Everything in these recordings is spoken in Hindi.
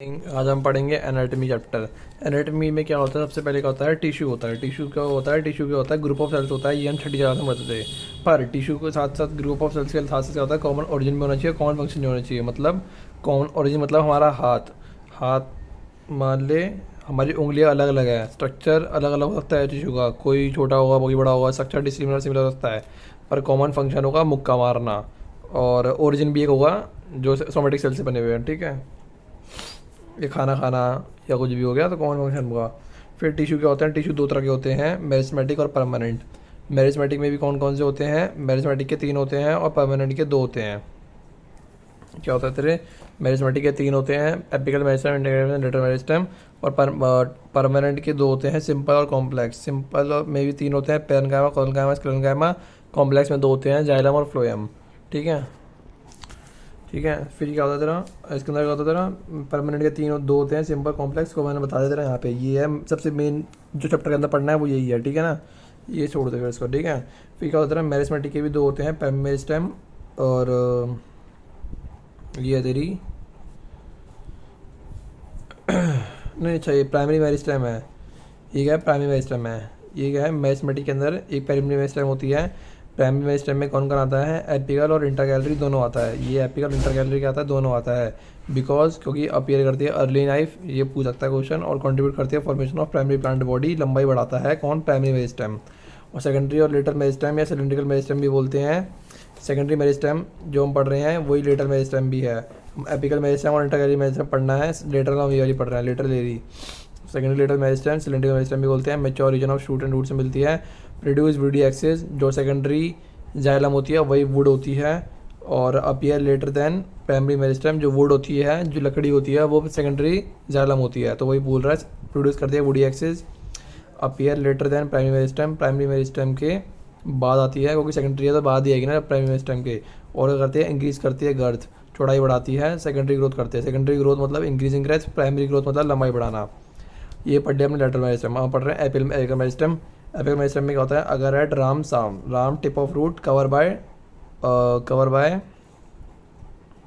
आज हम पढ़ेंगे एनाटॉमी चैप्टर। एनाटॉमी में क्या होता है? सबसे पहले क्या होता है? टिश्यू होता है। टिश्यू क्या होता है? टिश्यू क्या होता है? ग्रुप ऑफ सेल्स होता है। ये हम छठी क्लास में पढ़ते थे। पर टिश्यू के साथ साथ ग्रुप ऑफ सेल्स के साथ साथ क्या होता है? कॉमन ओरिजिन भी होना चाहिए, कॉमन फंक्शन भी होना चाहिए। मतलब कॉमन ओरिजिन मतलब हमारा हाथ हाथ मान ले हमारी उंगलियां अलग अलग है, स्ट्रक्चर अलग अलग हो सकता है टिश्यू का, कोई छोटा होगा कोई बड़ा होगा, स्ट्रक्चर डिसिमिलर सिमिलर हो सकता है, पर कॉमन फंक्शन होगा मुक्का मारना। और ओरिजिन भी एक होगा जो सोमेटिक सेल से बने हुए हैं। ठीक है, ये खाना खाना या कुछ भी हो गया तो कॉमन फंक्शन होगा। फिर टिश्यू क्या होते हैं? टिश्यू दो तरह के होते हैं, मेरिस्मेटिक और परमानेंट। मेरिस्मेटिक में भी कौन कौन से होते हैं? मेरिस्मेटिक के 3 होते हैं और परमानेंट के 2 होते हैं। क्या होता है तेरे? मेरिस्मेटिक के 3 होते हैं, apical meristem, integration, lateral meristem. और परमानेंट के 2 होते हैं, सिंपल और कॉम्प्लेक्स। सिंपल में भी 3 होते हैं, पेरेन्काइमा, कोलेन्काइमा, स्क्लेरेन्काइमा। कॉम्प्लेक्स में 2 होते हैं, जाइलम और फ्लोएम। ठीक है, ठीक है। फिर क्या होता है तेरा? इसके अंदर क्या होता है तेरा? परमानेंट के 2 होते हैं, सिंपल कॉम्प्लेक्स, को मैंने बता दिया तेरा यहाँ पे। ये है सबसे मेन जो चैप्टर के अंदर पढ़ना है वो यही है। ठीक है ना, ये छोड़ दे फिर इसको। ठीक है, फिर क्या होता है? मेरिस्मेटिक के भी 2 होते हैं, मेरिस्टेम और ये है तेरी नहीं, अच्छा ये प्राइमरी मेरिस्टेम है। ये क्या है? प्राइमरी मेरिस्टेम है। ये क्या है? मेरिस्मेटिक के अंदर एक प्राइमरी मेरिस्टेम होती है। प्राइमरी मेरिस्टेम में कौन कौन आता है? एपिकल और इंटरगैलरी दोनों आता है। ये एपिकल इंटरगैलरी क्या आता है? दोनों आता है। बिकॉज क्योंकि अपीयर करती है अर्ली लाइफ, ये पूछ सकता है क्वेश्चन, और कंट्रीब्यूट करती है formation of primary plant body, लंबाई बढ़ाता है कौन? Primary meristem. और सेकेंडरी और लेटर मेरिस्टेम या सिलिंड्रिकल मेरिस्टेम भी बोलते हैं। सेकेंडरी मेरिस्टेम जो हम पढ़ रहे हैं वही लेटर मेरिस्टेम भी है। एपिकल मेरिस्टेम और इंटरगैलरी मेरिस्टेम पढ़ना है, लेटर हम ये वाली पढ़ रहे हैं, lateral. Secondary lateral meristem, cylindrical meristem भी बोलते हैं। Mature region of shoot and root से मिलती है। प्रोड्यूस वुडी एक्सिस, जो सेकेंडरी जाइलम होती है वही वुड होती है। और appear later than primary meristem, जो वुड होती है, जो लकड़ी होती है, वो सेकेंडरी जाइलम होती है, तो वही बोल रहा है। प्रोड्यूस करती है woody axis. Appear later than primary meristem, primary meristem के बाद आती है, क्योंकि सेकेंडरी है तो बाद ही आएगी ना प्राइमरी मेरिस्टेम के। और क्या करती है? इंक्रीज करती है गर्थ, चौड़ाई बढ़ाती है। सेकेंडरी ग्रोथ करते हैं। सेकेंडरी ग्रोथ मतलब इंक्रीजिंग ग्रेथ, प्राइमरी ग्रोथ मतलब लंबाई बढ़ाना। ये पढ़ लिया हमने लेटर मेरिस्टेम। हम पढ़ रहे हैं एपिकल मेरिस्टेम। एपिकल मेरिस्टेम में क्या होता है? अगर एट राम साम, राम tip of root cover by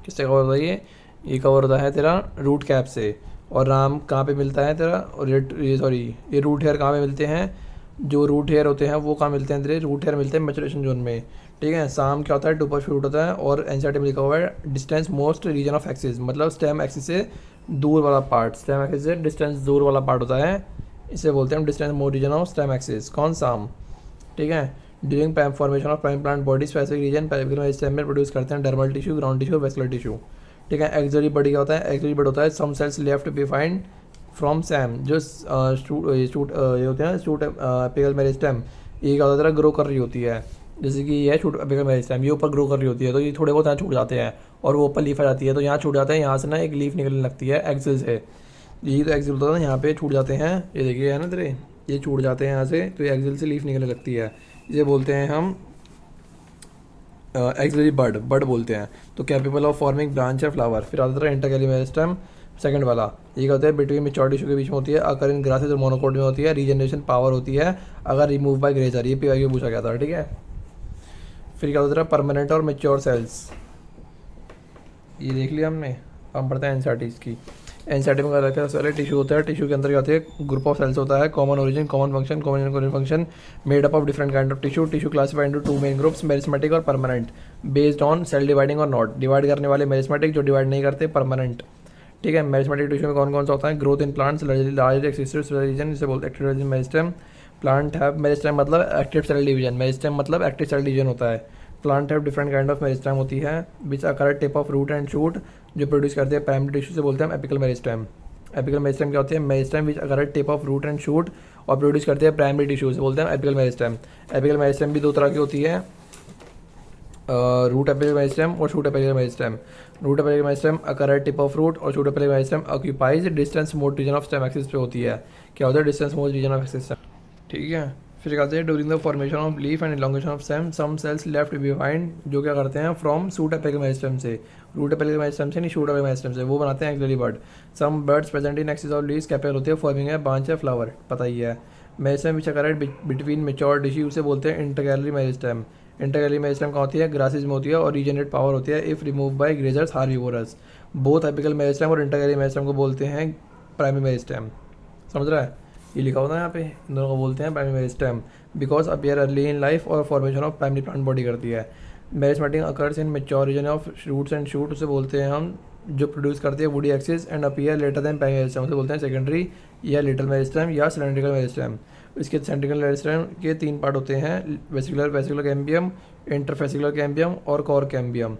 किससे कवर होता है? ये कवर होता है तेरा रूट कैप से। और राम कहाँ पे मिलता है तेरा? और ये सॉरी, ये रूट हेयर कहाँ पे मिलते हैं? जो रूट हेयर होते हैं वो कहाँ मिलते हैं तेरे? रूट हेयर मिलते हैं मैचुरेशन जोन में। ठीक है, साम क्या होता है? टूपर फ्रूट होता है। और एनसीईआरटी में लिखा हुआ है distance most region of axis, मतलब स्टेम एक्सिस से दूर वाला पार्ट। स्टेम एक्सिस से डिस्टेंस दूर वाला पार्ट होता है, इसे बोलते हैं distance most region of stem axis. कौन? साम। ठीक है, during formation of prime plant body specific region peripheral stem में प्रोड्यूस करते हैं डर्मल टिश्यू, ग्राउंड टिश्यू और वेस्कुलर टिश्यू। ठीक है, एक्सिलरी बॉडी क्या होता है? एक्सिलरी बॉडी होता है some cells left behind from SAM, जो शूट ये होते हैं शूट एपिकल मेरिस्टेम। ये क्या होता है? ग्रो कर रही होती है, जैसे कि ये शूट एपिकल मेरिस्टेम, ये ऊपर ग्रो कर रही होती है, तो ये थोड़े बहुत यहाँ छूट जाते हैं और वो ऊपर लीफ आ जाती है, तो यहाँ छूट जाते हैं। यहाँ से ना एक लीफ निकलने लगती है एक्सिल से। यही तो एक्सिल होता है ना, यहाँ पे छूट जाते हैं, ये देखिए है ना तेरे, ये छूट जाते हैं यहाँ से, तो ये एक्सिल से लीफ निकलने लगती है। इसे बोलते हैं हम एक्सिलरी बड बोलते हैं। तो कैपेबल ऑफ फॉर्मिंग ब्रांच या फ्लावर। फिर आता है इंटरकैली मेरिस्टेम, सेकंड वाला। ये क्या होता है? बिटवीन मेच्योर टिश्यू के बीच में होती है, अगर इन ग्रासेस और मोनोकोट में होती है। रीजनरेशन पावर होती है अगर रिमूव बाय ग्रेजर, ये पीवाई पूछा गया था। ठीक है, फिर क्या होता है? परमानेंट और मेच्योर सेल्स, ये देख लिया हमने। हम पढ़ते हैं एनसीईआरटी की। एनसीईआरटी में क्या रहता है? सारे टिश्यू होता है, टिश्यू के अंदर क्या होती है? ग्रुप ऑफ सेल्स होता है, common origin, common function, common function, made up of different kind of tissue. Tissue classified into 2 main groups, meristematic और permanent, based on cell dividing और नॉट। डिवाइड करने वाले मेरिस्मेटिक, जो डिवाइड नहीं करते परमानेंट। ठीक है, मेरिस्मेटिक टिश्यू में कौन कौन सा होता है? Growth in plants, large existed cell region, जिसे बोलते हैं active meristem. Plant have meristem मतलब एक्टिव सेल डिवीजन, मेरिस्टेम मतलब एक्टिव सेल डिवीजन होता है। Plant have different kind of meristem होती है, which occur tip of root and shoot, जो प्रोड्यूस करते हैं प्राइमरी टिश्यू, से बोलते हैं हम एपिकल मेरिस्टेम। एपिकल मेरिस्टेम क्या होती है? Meristem which occur tip of root and shoot और प्रोड्यूस करते हैं प्राइमरी टिश्यू, से बोलते हैं एपिकल मेरिस्टेम। एपिकल मेरिस्टेम भी 2 तरह की होती है, रूट एपिकल मेरिस्टेम और shoot apical meristem. Root apical meristem occur tip of root, और shoot apical meristem occupies distance most region of stem axis पे होती है। क्या होता है? Distance most region of axis. ठीक है, फिर कहते हैं during the formation of leaf and elongation of stem some cells left behind, जो क्या करते हैं? फ्रॉम शूट एपिकल मेरिस्टेम से, रूट एपिकल मेरिस्टेम से नहीं, शूट एपिकल मेरिस्टेम से, वो बनाते हैं axillary bud. Some buds present in axis of leaves capable होते हैं फॉर्मिंग है ब्रांच या फ्लावर, पता ही है। मेरिस्टेम विच अकर बिटवीन मेच्योर टिश्यू, से बोलते हैं इंटरकैलरी मेरिस्टेम। इंटरकैलरी मेरिस्टेम कहाँ होती है? ग्रासेस में होती है और रीजनरेट पावर होती है if remove by grazers herbivorous. Both apical meristem और इंटरकैरी मेरिस्टेम को बोलते हैं प्राइमरी मेरिस्टेम। समझ रहा है, ये लिखा होता है यहाँ पे, इन दोनों को बोलते हैं primary meristem because appear early in life और formation of primary plant body करती है। Meristematic occurs in mature region of roots and shoot, उसे बोलते हैं हम जो प्रोड्यूस करती है woody axis and appear later than primary meristem, उसे बोलते हैं सेकेंडरी या लिटिल मेरिस्टेम या सिलेंड्रिकल मेरिस्टेम। इसके सेंट्रिकल मेरिस्टेम के 3 पार्ट होते हैं, वेसिकुलर कैम्बियम, इंटरफेसिकुलर कैम्बियम और कोर कैम्बियम।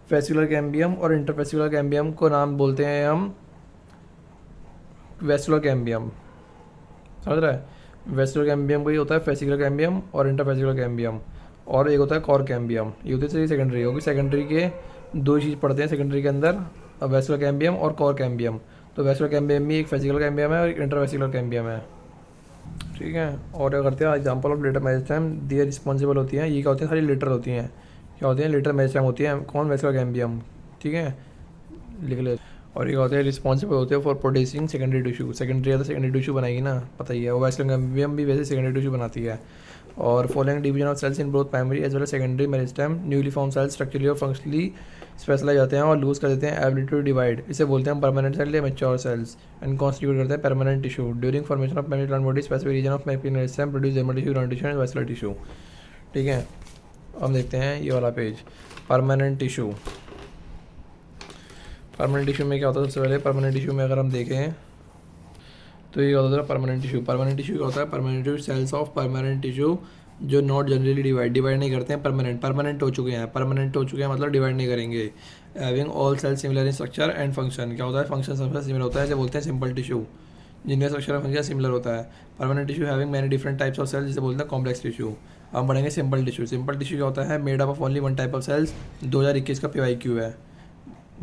फेसिकुलर कैम्बियम और इंटरफेसिकुलर कैम्बियम को नाम बोलते हैं हम वेस्कुलर कैम्बियम। समझ रहा है, वेस्कुलर कैम्बियम को ही होता है फेसिकुलर कैम्बियम और इंटरफेसिकुलर कैम्बियम, और एक होता है कोर कैम्बियम, ये होती है सेकेंडरी। क्योंकि सेकेंडरी के 2 चीज़ पढ़ते हैं सेकेंडरी के अंदर, वेस्कुलर कैम्बियम और कोर कैम्बियम। तो वेस्कुलर कैम्बियम भी एक फेसिकुलर कैम्बियम है और एक इंटरफेसिकुलर कैम्बियम है। ठीक है, और क्या करते हैं एग्जाम्पल ऑफ लेटर मेरिस्टेम, दिए रिस्पॉन्सिबल होती हैं, ये क्या होती है, सारी लेटर होती हैं, क्या होती हैं, लेटर मेरिस्टेम होती है, कौन, वेस्कुलर कैम्बियम। ठीक है, लिख ले। और ये होते हैं रिस्पॉन्सिबल होते हैं for producing secondary tissue, secondary है तो सेकेंडरी टिश्यू बनाएगी ना, पता ही है, और वेस्कुलर कैम्बियम भी वैसे सेकेंडरी टिश्यू बनाती है। और following division of cells in both primary as well secondary meristem, newly form cells structurally और फंक्शनली स्पेशलाइज जाते हैं और लूज कर देते हैं एबिलिटी टू डिवाइड, इसे बोलते हैं परमानेंट सेल या मैच्योर सेल्स, एंड कॉन्स्टिट्यूट करते हैं permanent tissue. During formation of primary plant body specific region of meristem produce dermal tissue, ground tissue and vascular tissue. ठीक है, हम देखते हैं ये वाला page, permanent tissue. Permanent tissue में क्या होता है, सबसे पहले परमानेंट टिश्यू में अगर हम देखें तो ये होता है परमानेंट टिश्यू। परमानेंट टिश्यू क्या होता है, permanent tissue cells of permanent tissue जो नॉट जनरली डिवाइड नहीं करते हैं, परमानेंट हो चुके हैं मतलब डिवाइड नहीं करेंगे। Having all cells similar in structure and function, क्या होता है, फंक्शन सबसे सिमिलर होता है, इसे बोलते हैं सिंपल टिश्यू, जिनका स्ट्रक्चर फंक्शन सिमिलर होता है। Permanent tissue having many different types of cells, जिसे बोलते हैं कॉम्प्लेक्स टिश्यू। हम पढ़ेंगे सिंपल टिश्यू। सिंपल टिश्यू क्या होता है, made up of only 1 type of cells, 2021 का PYQ है,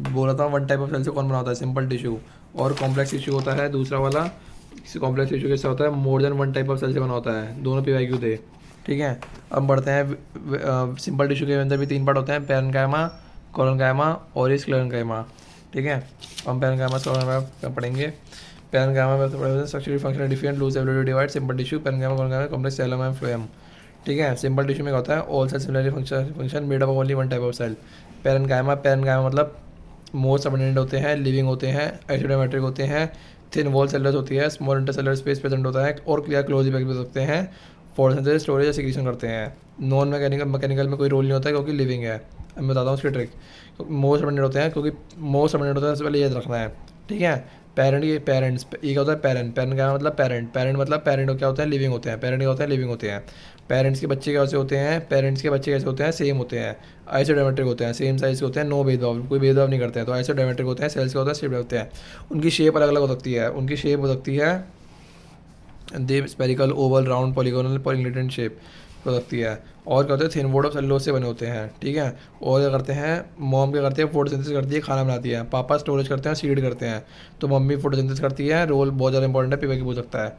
बोला था 1 टाइप ऑफ सेल से कौन बनाता है, सिंपल टिश्यू। और कॉम्प्लेक्स टिश्यू होता है दूसरा वाला, कॉम्प्लेक्स टिश्यू कैसे होता है, more than 1 type of cell से बना होता है, दोनों PYQ थे। ठीक है, अब बढ़ते हैं सिंपल टिश्यू के अंदर भी 3 पार्ट होते हैं, पैरेन्काइमा, कोलोनकाइमा और स्क्लेरेन्काइमा। ठीक है, हम पैरेन्काइमा कोलोनकाइमा पढ़ेंगे। पैरेन्काइमा में structural function different, loose ability to divide, simple tissue, parenchyma collenchyma, complex xylem and phloem. ठीक है, सिंपल टिश्यू में होता है all cell similarly function made up of only 1 type of cell. Parenchyma मतलब मोस्ट अबंडेंट होते हैं, लिविंग होते हैं, आइसोडोमेट्रिक होते हैं, थिन वॉल सेलर्स होती है, स्मॉल इंटरसेलर स्पेस प्रेजेंट होता है और क्लियर क्लोज इफेक्ट भी सकते हैं, फोटोसिंथेसिस, स्टोरेज या सिक्रीशन करते हैं। नॉन मैकेनिकल में कोई रोल नहीं होता है क्योंकि लिविंग है। मैं बताता हूँ उसकी ट्रिक, मोस्ट अबंडेंट होते हैं क्योंकि मोस्ट अबंडेंट होता है, सबसे पहले याद रखना है। ठीक है, पेरेंट्स, ये क्या होता है, पेरेंट क्या मतलब पेरेंट क्या होता है, लिविंग होते हैं, पेरेंट क्या होते हैं, लिविंग होते हैं। पेरेंट्स के बच्चे कैसे होते हैं, पेरेंट्स के बच्चे कैसे होते हैं, सेम होते हैं, आइसोडायमेट्रिक होते हैं, सेम साइज के होते हैं, नो भेदभाव, कोई भेदभाव नहीं करते हैं, तो आइसोडायमेट्रिक होते हैं। सेल्स क्या होता है, शेप होते हैं, उनकी शेप अलग अलग हो सकती है, उनकी शेप हो सकती है they spherical, oval, round, polygonal, पॉलीग्लिटेंट शेप हो सकती है। और क्या होते हैं, थिन वुड ऑफ सेलुलोज से बने होते हैं। ठीक है, और क्या करते हैं, मॉम क्या करती है, फोटोसिंथेसिस करती है, खाना बनाती है, पापा स्टोरेज करते हैं, सीड करते हैं, तो मम्मी फोटोसिंथेसिस करती है, रोल बहुत ज़्यादा इंपॉर्टेंट है, PYQ पूछ सकता है,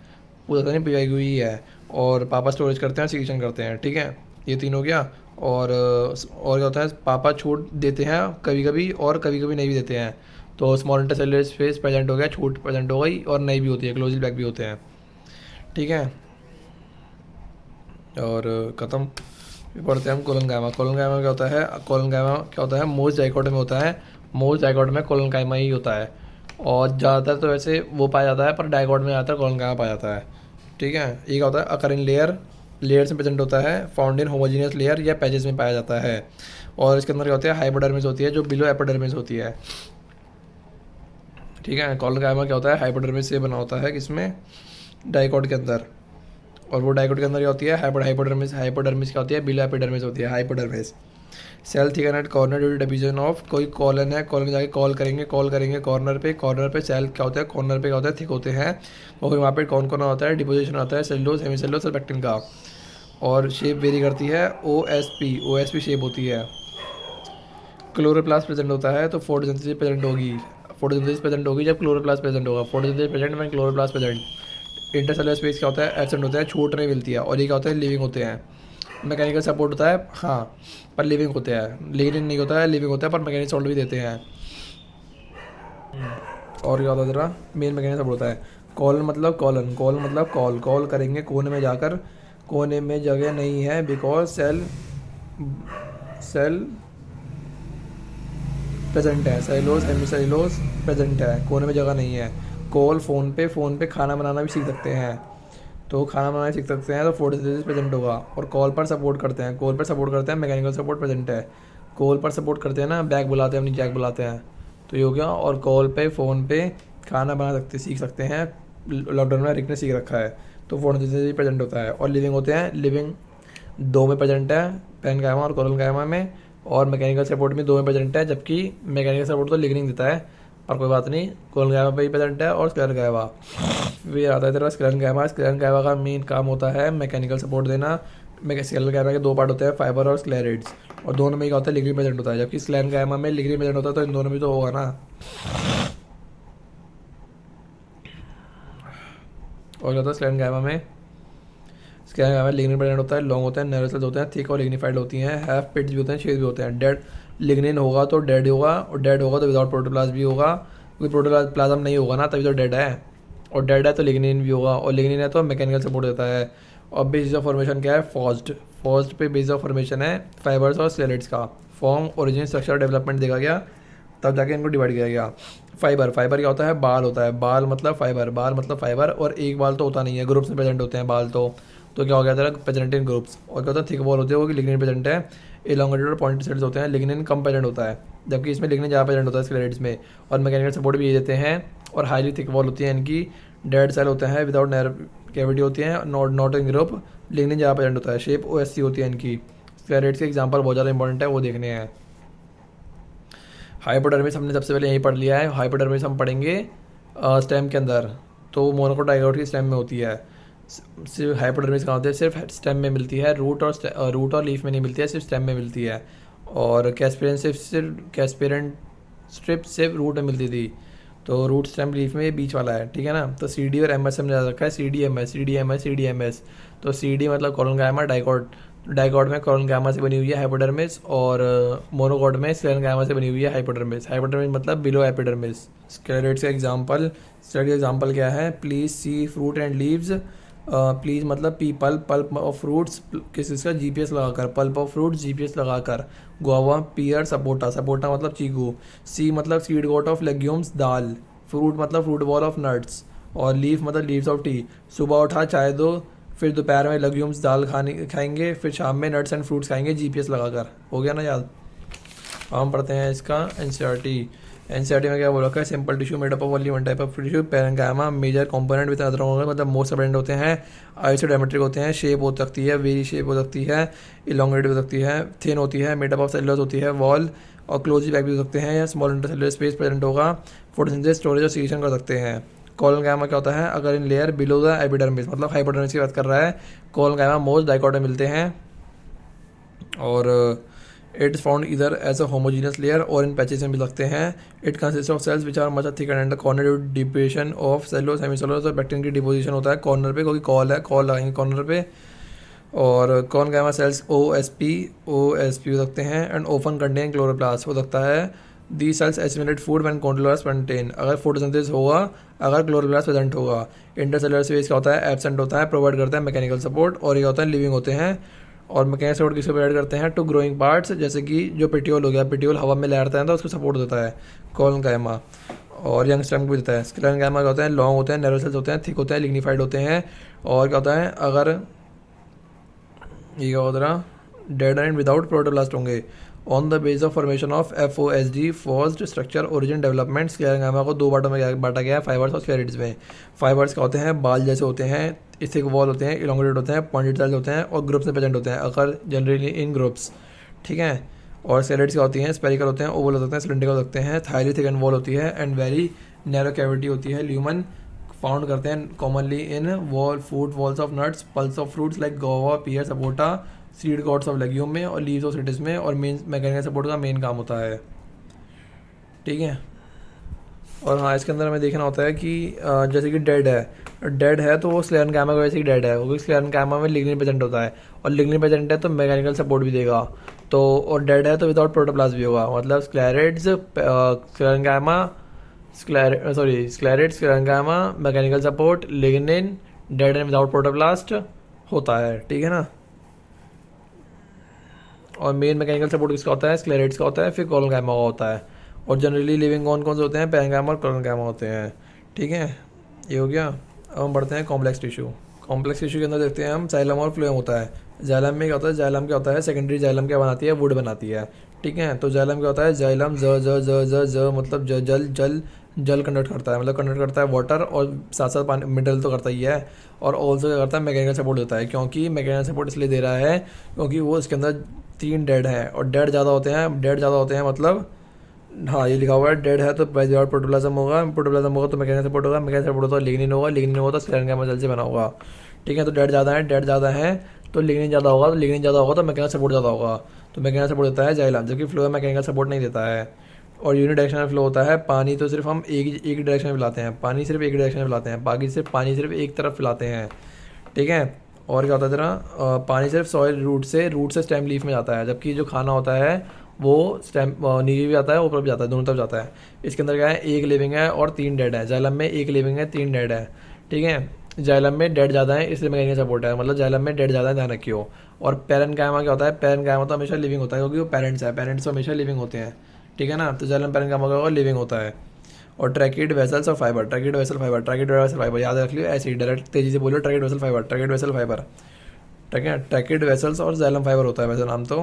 नहीं PYQ ही है। और पापा स्टोरेज करते हैं, सिक्रीशन करते हैं। ठीक है, ये 3 हो गया। और क्या होता है, पापा छूट देते हैं कभी कभी और कभी कभी नहीं भी देते हैं, तो स्मॉल इंटरसेलुलर स्पेस प्रेजेंट हो गया, छूट प्रेजेंट हो गई, और नहीं भी होती है, क्लोजली पैक भी होते हैं। ठीक है, और ख़त्म। पढ़ते हैं हम कोलोनकाइमा। कोलोनकाइमा क्या होता है, कोलोनकाइमा क्या होता है, मोस्ट जाइगोट में होता है, मोस्ट जाइगोट में कोलोनकाइमा ही होता है, और ज़्यादातर तो वैसे वो पाया जाता है, पर डाइगोट में ज़्यादातर कोलोनकाइमा पाया जाता है। ठीक है, ये क्या होता है, अकर इन लेयर्स में प्रेजेंट होता है, फाउंड इन होमोजीनियस लेयर या पैचेस में पाया जाता है। और इसके अंदर क्या होता है, हाइपोडर्मिस होती है जो बिलो एपिडर्मिस होती है। ठीक है, कोलोनकाइमा क्या होता है, हाइपोडर्मिस से बना होता है, किसमें, डाइकोट के अंदर। और वो डाइकोट के अंदर क्या होती है, हाइपोडर्मिस क्या होती है, बिलो एपिडर्मिस होती है, hypodermis. Cell thicken at corner due to division of, कोई कॉलन है, कॉलन जाके कॉल करेंगे कॉर्नर पे सेल क्या होता है, कॉर्नर पे क्या होता है, थिक होते हैं, और वहाँ पे कौन कौन होता है, डिपोजिशन आता है सेलुलोज, हेमिसेलुलोज और पेक्टिन का। और शेप वेरी करती है, OSP शेप होती है। क्लोरोप्लास्ट प्रेजेंट होता है तो फोटोसिंथेसिस प्रेजेंट होगी जब क्लोरोप्लास्ट प्रेजेंट होगा, photosynthesis present when chloroplast present. Intercellular space क्या होता है, एब्सेंट होता है, छूट नहीं मिलती है। और ये क्या होता है, लिविंग होते हैं। मैकेनिकल सपोर्ट होता है हाँ, पर लिविंग होते हैं, लिविंग नहीं होता है, लिविंग होता है पर मैकेनिकल सपोर्ट भी देते हैं। और क्या होता है, जरा मेन मैकेनिकल सपोर्ट होता है। कॉल मतलब कॉल करेंगे कोने में जाकर, कोने में जगह नहीं है बिकॉज सेल प्रेजेंट है, सेलुलोज हेमीसेलुलोज प्रेजेंट है, कोने में जगह नहीं है। कोल फ़ोन पे खाना बनाना भी सीख सकते हैं, तो खाना बनाना सीख सकते हैं तो फोटोसिंथेसिस प्रेजेंट होगा। और कॉल पर सपोर्ट करते हैं, कॉल पर सपोर्ट करते हैं, मैकेनिकल सपोर्ट प्रेजेंट है। कॉल पर सपोर्ट करते हैं ना, बैग बुलाते हैं अपनी जैक बुलाते हैं, तो ये हो गया। और कॉल पे फ़ोन पे खाना बना सकते सीख सकते हैं, लॉकडाउन में रिक ने सीख रखा है, तो फोटोसिंथेसिस प्रेजेंट होता है। और लिविंग होते हैं, लिविंग दो में प्रेजेंट है, पैरेन्काइमा और कोलोनकाइमा में। और मैकेनिकल सपोर्ट में दो में प्रेजेंट है, जबकि मैकेनिकल सपोर्ट तो लिग्निन देता है, पर कोई बात नहीं, कोलोनकाइमा पे ही प्रेजेंट है। और स्क्लेरेनकाइमा भी आता है तेरा स्क्लेरेनकाइमा। स्क्लेरेनकाइमा का मेन काम होता है मैकेनिकल सपोर्ट देना। स्क्लेरेनकाइमा के दो पार्ट होते हैं, फाइबर और स्क्लेरिड्स, और दोनों में क्या होता है, लिग्निन प्रेजेंट होता है। जबकि स्क्लेरेनकाइमा में लिग्निन प्रेजेंट होता है, तो इन दोनों में तो होगा ना। और क्या होता है स्क्लेरेनकाइमा में, स्क्लेरेनकाइमा में लिग्निन प्रेजेंट होता है, लॉन्ग होता है, नैरो सेल्स होते हैं, थिक और लिग्निफाइड होती हैं, हाफ पिट्स भी होते हैं, छेद भी होते हैं। डेड लिग्निन होगा तो डेड होगा, और डेड होगा तो विदाउट प्रोटोप्लाज्म भी होगा, क्योंकि प्रोटोप्लाज्म नहीं होगा ना, तभी तो डेड है। और डेड है तो लिग्निन भी होगा, और लिग्निन है तो मैकेनिकल सपोर्ट देता है। और बेसिस ऑफ फॉर्मेशन क्या है, फॉस्ड। फॉस्ड पे बेसिस ऑफ फॉर्मेशन है फाइबर्स और स्केलेट्स का। फॉर्म, ओरिजिन, स्ट्रक्चर, डेवलपमेंट देखा गया, तब जाके इनको डिवाइड किया गया। फाइबर, फाइबर क्या होता है, बाल होता है, बाल मतलब फाइबर, बाल मतलब फाइबर। और एक बाल तो होता नहीं है, ग्रुप्स में प्रेजेंट होते हैं बाल, तो क्या हो गया तेरा, प्रेजेंट इन ग्रुप्स। और क्या होता है, थिक वॉल होती है, वो कि लिग्निन प्रेजेंट है। इलांगेटेड और पॉइंटेड सेल्स होते हैं, लिग्निन कम प्रेजेंट होता है, जबकि इसमें लिग्निन ज़्यादा प्रेजेंट होता है स्केलेट्स में। और मैकेनिकल सपोर्ट भी ये देते हैं। और हाईली थिक वॉल होती है इनकी, डेड सेल होते हैं, विदाउट नैरो कैविटी होती है, नॉट इन ग्रुप, लिग्निन ज़्यादा प्रेजेंट होता है। शेप OSC होती है इनकी। स्क्लेरेट्स के एग्जाम्पल बहुत ज़्यादा इंपॉर्टेंट है, वो देखने हैं। हाइपोडर्मिस हमने सबसे पहले यहीं पढ़ लिया है, हाइपोडर्मिस हम पढ़ेंगे स्टेम के अंदर, तो मोनोकोटाइगोट की स्टेम में होती है। सिर्फ हाइपोडर्मिस कहाँ होती है, सिर्फ स्टेम में मिलती है, रूट और लीफ में नहीं मिलती है, सिर्फ स्टेम में मिलती है। और कैस्पेरेंट स्ट्रिप सिर्फ रूट में मिलती थी, तो रूट स्टेम लीफ में बीच वाला है, ठीक है ना। तो CD और MS हमने याद रखा है, CDMS। तो CD मतलब कोलोनकाइमा, डाइकॉट में कोलोनकाइमा से बनी हुई है हाइपोडर्मिस, और मोनोकॉट में स्क्लेरेनकाइमा से बनी हुई है हाइपोडर्मिस। हाइपोडर्मिस मतलब बिलो एपिडर्मिस। स्क्लेरेट्स का एग्जांपल, स्टडी एग्जांपल क्या है, please see fruit and leaves. Please मतलब पी, पल्प ऑफ फ्रूट्स, किस इसका GPS लगाकर, पल्प ऑफ फ्रूट्स GPS लगाकर। गुआवा, पियर, सपोटा, सपोटा मतलब चीकू। सी मतलब सीड गोट ऑफ लेग्यूम्स, दाल। फ्रूट मतलब फ्रूट बॉल ऑफ नट्स। और लीफ मतलब लीव्स ऑफ टी। सुबह उठा चाय दो, फिर दोपहर में लेग्यूम्स दाल खाएंगे, फिर शाम में नट्स एंड फ्रूट्स खाएंगे GPS लगाकर। हो गया ना याद। हम पढ़ते हैं इसका एनसीईआरटी में क्या बोल रखा है, simple tissue made up of only one type of tissue, parenchyma, major component with other मतलब मोस्ट अबेंडेंट होते हैं, आइसोडेमेट्रिक होते हैं, शेप हो सकती है, वेरी शेप हो सकती है, इलोंगेटेड हो सकती है, थिन होती है, मेड अप ऑफ सेलुलोज होती है, वॉल और क्लोजिव बैग भी हो सकते हैं, या स्मॉल इंटरसेलुलर स्पेस प्रेजेंट होगा, फोटोसिंथेसिस, स्टोरेज और सीक्रेशन कर सकते हैं। कोलोनकाइमा क्या होता है, अगर in layer below the epidermis, मतलब हाइपोडर्मिस की बात कर रहा है। कोलोनकाइमा मोस्ट डाइकॉट में मिलते हैं, और it is found either as a homogeneous layer और इन पैचेस में मिल सकते हैं। It consist of cells which are much thicker and the corner due deposition of cellulose, hemicellulose और बैक्टीरियम की डिपोजिशन होता है कॉर्नर पे, क्योंकि कॉल है, कॉल लगाएंगे कॉर्नर पे। और कोलोनकाइमा सेल्स OSP हो सकते हैं, एंड ओपन कंटेन क्लोरोप्लास्ट हो सकता है। The cells assimilate food when chloroplast contain, अगर फोटोसिंथेसिस होगा, अगर क्लोरोप्लास्ट प्रेजेंट होगा। इंटरसेलुलर स्पेस क्या होता है, एब्सेंट होता है, प्रोवाइड करता है मैकेनिकल सपोर्ट। और ये होता है लिविंग होते हैं, और मैकेनिकल सपोर्ट किसको प्रोवाइड करते हैं, टू ग्रोइंग पार्ट्स, जैसे कि जो पेटियोल हो गया, पेटियोल हवा में लहरता है तो उसको सपोर्ट देता है कोलोनकाइमा। और यंग स्टेम को भी देता है। स्क्लेरेनकाइमा क्या होता है, लॉन्ग होते हैं, नैरो सेल्स होते हैं, थिक होते हैं, लिग्निफाइड होते हैं। और क्या होता है, अगर ये क्या होता है, डेड एंड विदाउट प्रोटोप्लास्ट होंगे। On the base of formation of FOSD, फॉस्ड, स्ट्रक्चर, ओरिजिन, डेवलपमेंट। स्क्लेरेनकाइमा को दो पार्टों में बांटा गया है, फाइबर्स और स्क्लेरिड्स में। फाइबर्स क्या होते हैं, बाल जैसे होते हैं, थिक वॉल होते हैं, इलोंगेटेड होते हैं, पॉइंटेड सेल्स होते हैं, और ग्रुप्स में प्रेजेंट होते हैं, अगर जनरली इन ग्रुप्स, ठीक है। और स्क्लेरिड्स क्या होती हैं, स्पेरिकल होते हैं, ओवल हो सकते हैं, सिलिंड्रिकल हो सकते हैं, थायली थिक एंड वॉल होती है, एंड वेरी नैरो कैविटी होती है। ल्यूमन फाउंड करते हैं commonly in wall food walls of nuts, pulp of fruits like guava, pear, sapota, seed coats of legume में, और लीव्स ऑफ सिट्रस में। और मेन मैकेनिकल सपोर्ट का मेन काम होता है, ठीक है। और हाँ, इसके अंदर हमें देखना होता है कि जैसे कि डेड है तो वो स्क्लेरेनकाइमा की वजह से डेड है, क्योंकि स्क्लेरेनकाइमा में लिग्निन प्रेजेंट होता है, और लिग्निन प्रेजेंट है तो मैकेनिकल सपोर्ट भी देगा। तो और डेड है तो विदाउट प्रोटोप्लास्ट भी होगा, मतलब sclereids, sclerenchyma, mechanical support, lignin, dead and without protoplast होता है, ठीक है ना। और मेन मैकेनिकल सपोर्ट किसका होता है, स्क्लेरेट्स का होता है, फिर कोलोनकाइमा का होता है। और जनरली लिविंग कौन कौन से होते हैं, पैरेन्काइमा और क्लोरेन्काइमा होते हैं। ठीक है, ये हो गया। अब हम बढ़ते हैं कॉम्प्लेक्स टिश्यू। कॉम्प्लेक्स टिश्यू के अंदर देखते हैं हम जाइलम और फ्लोएम होता है। जाइलम में क्या होता है, जाइलम क्या होता है, सेकेंडरी जाइलम क्या बनाती है, वुड बनाती है। ठीक है, तो जाइलम क्या होता है, जाइलम ज ज ज ज ज मतलब जल जल जल कंडक्ट करता है, मतलब कंडक्ट करता है वाटर, और साथ साथ पानी मिनरल तो करता ही है। और ऑल्सो क्या करता है, मैकेनिकल सपोर्ट देता है। क्योंकि मैकेनिकल सपोर्ट इसलिए दे रहा है क्योंकि वो इसके अंदर 3 डेड हैं, और डेड ज़्यादा होते हैं, डेड ज़्यादा होते हैं मतलब, हाँ ये लिखा हुआ है डेड है तो विदाउट प्रोटोप्लाज्म होगा, प्रोटोप्लाज्म होगा तो मैकेनिकल सपोर्ट होगा, मैकेनिकल सपोर्ट होगा तो लिग्निन होगा, लिग्निन होगा तो स्क्लेरेन्काइमा सेल से बना होगा। ठीक है, तो डेड ज़्यादा है, डेड ज़्यादा है तो लिग्निन ज़्यादा होगा, तो लिग्निन ज़्यादा होगा तो मैकेनिकल सपोर्ट ज़्यादा होगा, तो मैकेनिकल सपोर्ट देता है जाइलम, जबकि फ्लोएम मैकेनिकल सपोर्ट नहीं देता है। और यूनिडायरेक्शनल फ्लो होता है। पानी तो सिर्फ हम एक डायरेक्शन में पिलाते हैं, पानी सिर्फ एक डायरेक्शन में पिलाते हैं, बाकी सिर्फ पानी सिर्फ एक तरफ पिलाते हैं। ठीक है, और क्या होता है तेरा, पानी सिर्फ सॉइल रूट से स्टेम लीफ में जाता है, जबकि जो खाना होता है वो स्टेम नीचे भी आता है, ऊपर भी जाता है, दोनों तरफ जाता है। इसके अंदर क्या है, एक लिविंग है और 3 डेड है। जाइलम में एक लिविंग है, 3 डेड है। ठीक है, जाइलम में डेड ज़्यादा है इसलिए मैकेनिकल सपोर्ट है, मतलब जाइलम में डेड ज़्यादा है, ध्यान रखियो। और पैरेन्काइमा क्या होता है, पैरेन्काइमा तो हमेशा लिविंग होता है क्योंकि वो पेरेंट्स है, पेरेंट्स तो हमेशा लिविंग होते हैं। ठीक है ना, तो जाइलम पैरेन्काइमा का लिविंग होता है। और ट्रैकिड वेसल्स और fibre, tracheid vessel fibre, tracheid vessel fibre याद रख लियो, ऐसे ही डायरेक्ट तेजी से बोलो, tracheid vessel fibre, tracheid vessel fibre. ठीक है, ट्रैकिड वेसल्स और जाइलम फाइबर होता है वैसे नाम तो।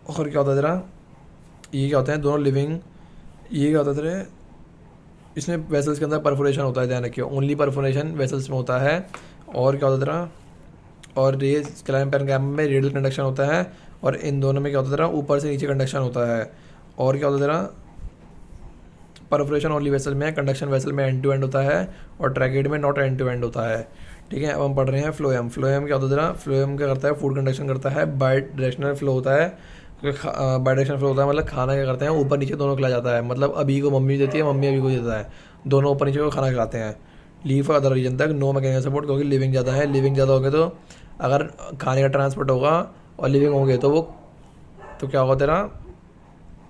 और क्या होता है तेरा, ये क्या होते हैं दोनों लिविंग, ये क्या होता है तेरे, इसमें वेसल्स के अंदर परफोरेशन होता है, ध्यान रखियो, ओनली परफोरेशन वेसल्स में होता है। और क्या होता है तेरा, और ये स्क्लेरम पैरेन्काइमा में रेडियल कंडक्शन होता है, और इन दोनों में क्या होता है तेरा, ऊपर से नीचे कंडक्शन होता है। और क्या होता है तेरा, परफोरेशन ओनली वेसल में है, कंडक्शन वेसल में एंड टू एंड होता है, और ट्रैकिड में नॉट एंड टू एंड होता है। ठीक है, अब हम पढ़ रहे हैं फ्लोएम। फ्लोएम क्या होता है तेरा, फ्लोएम क्या करता है, फूड कंडक्शन करता है, बाई डायरेक्शनल फ्लो होता है। बाई डायरेक्शनल फ्लो होता है मतलब खाना क्या करते हैं, ऊपर नीचे दोनों खिलाया जाता है, मतलब अभी को मम्मी देती है, मम्मी अभी को देता है, दोनों ऊपर नीचे को खाना खिलाते हैं। लीव और अदर रीजन तक नो मैकेनिकल सपोर्ट, क्योंकि लिविंग ज़्यादा है, लिविंग ज़्यादा हो गए तो अगर खाने का ट्रांसपोर्ट होगा और लिविंग होंगे तो वो, तो क्या होगा तेरा,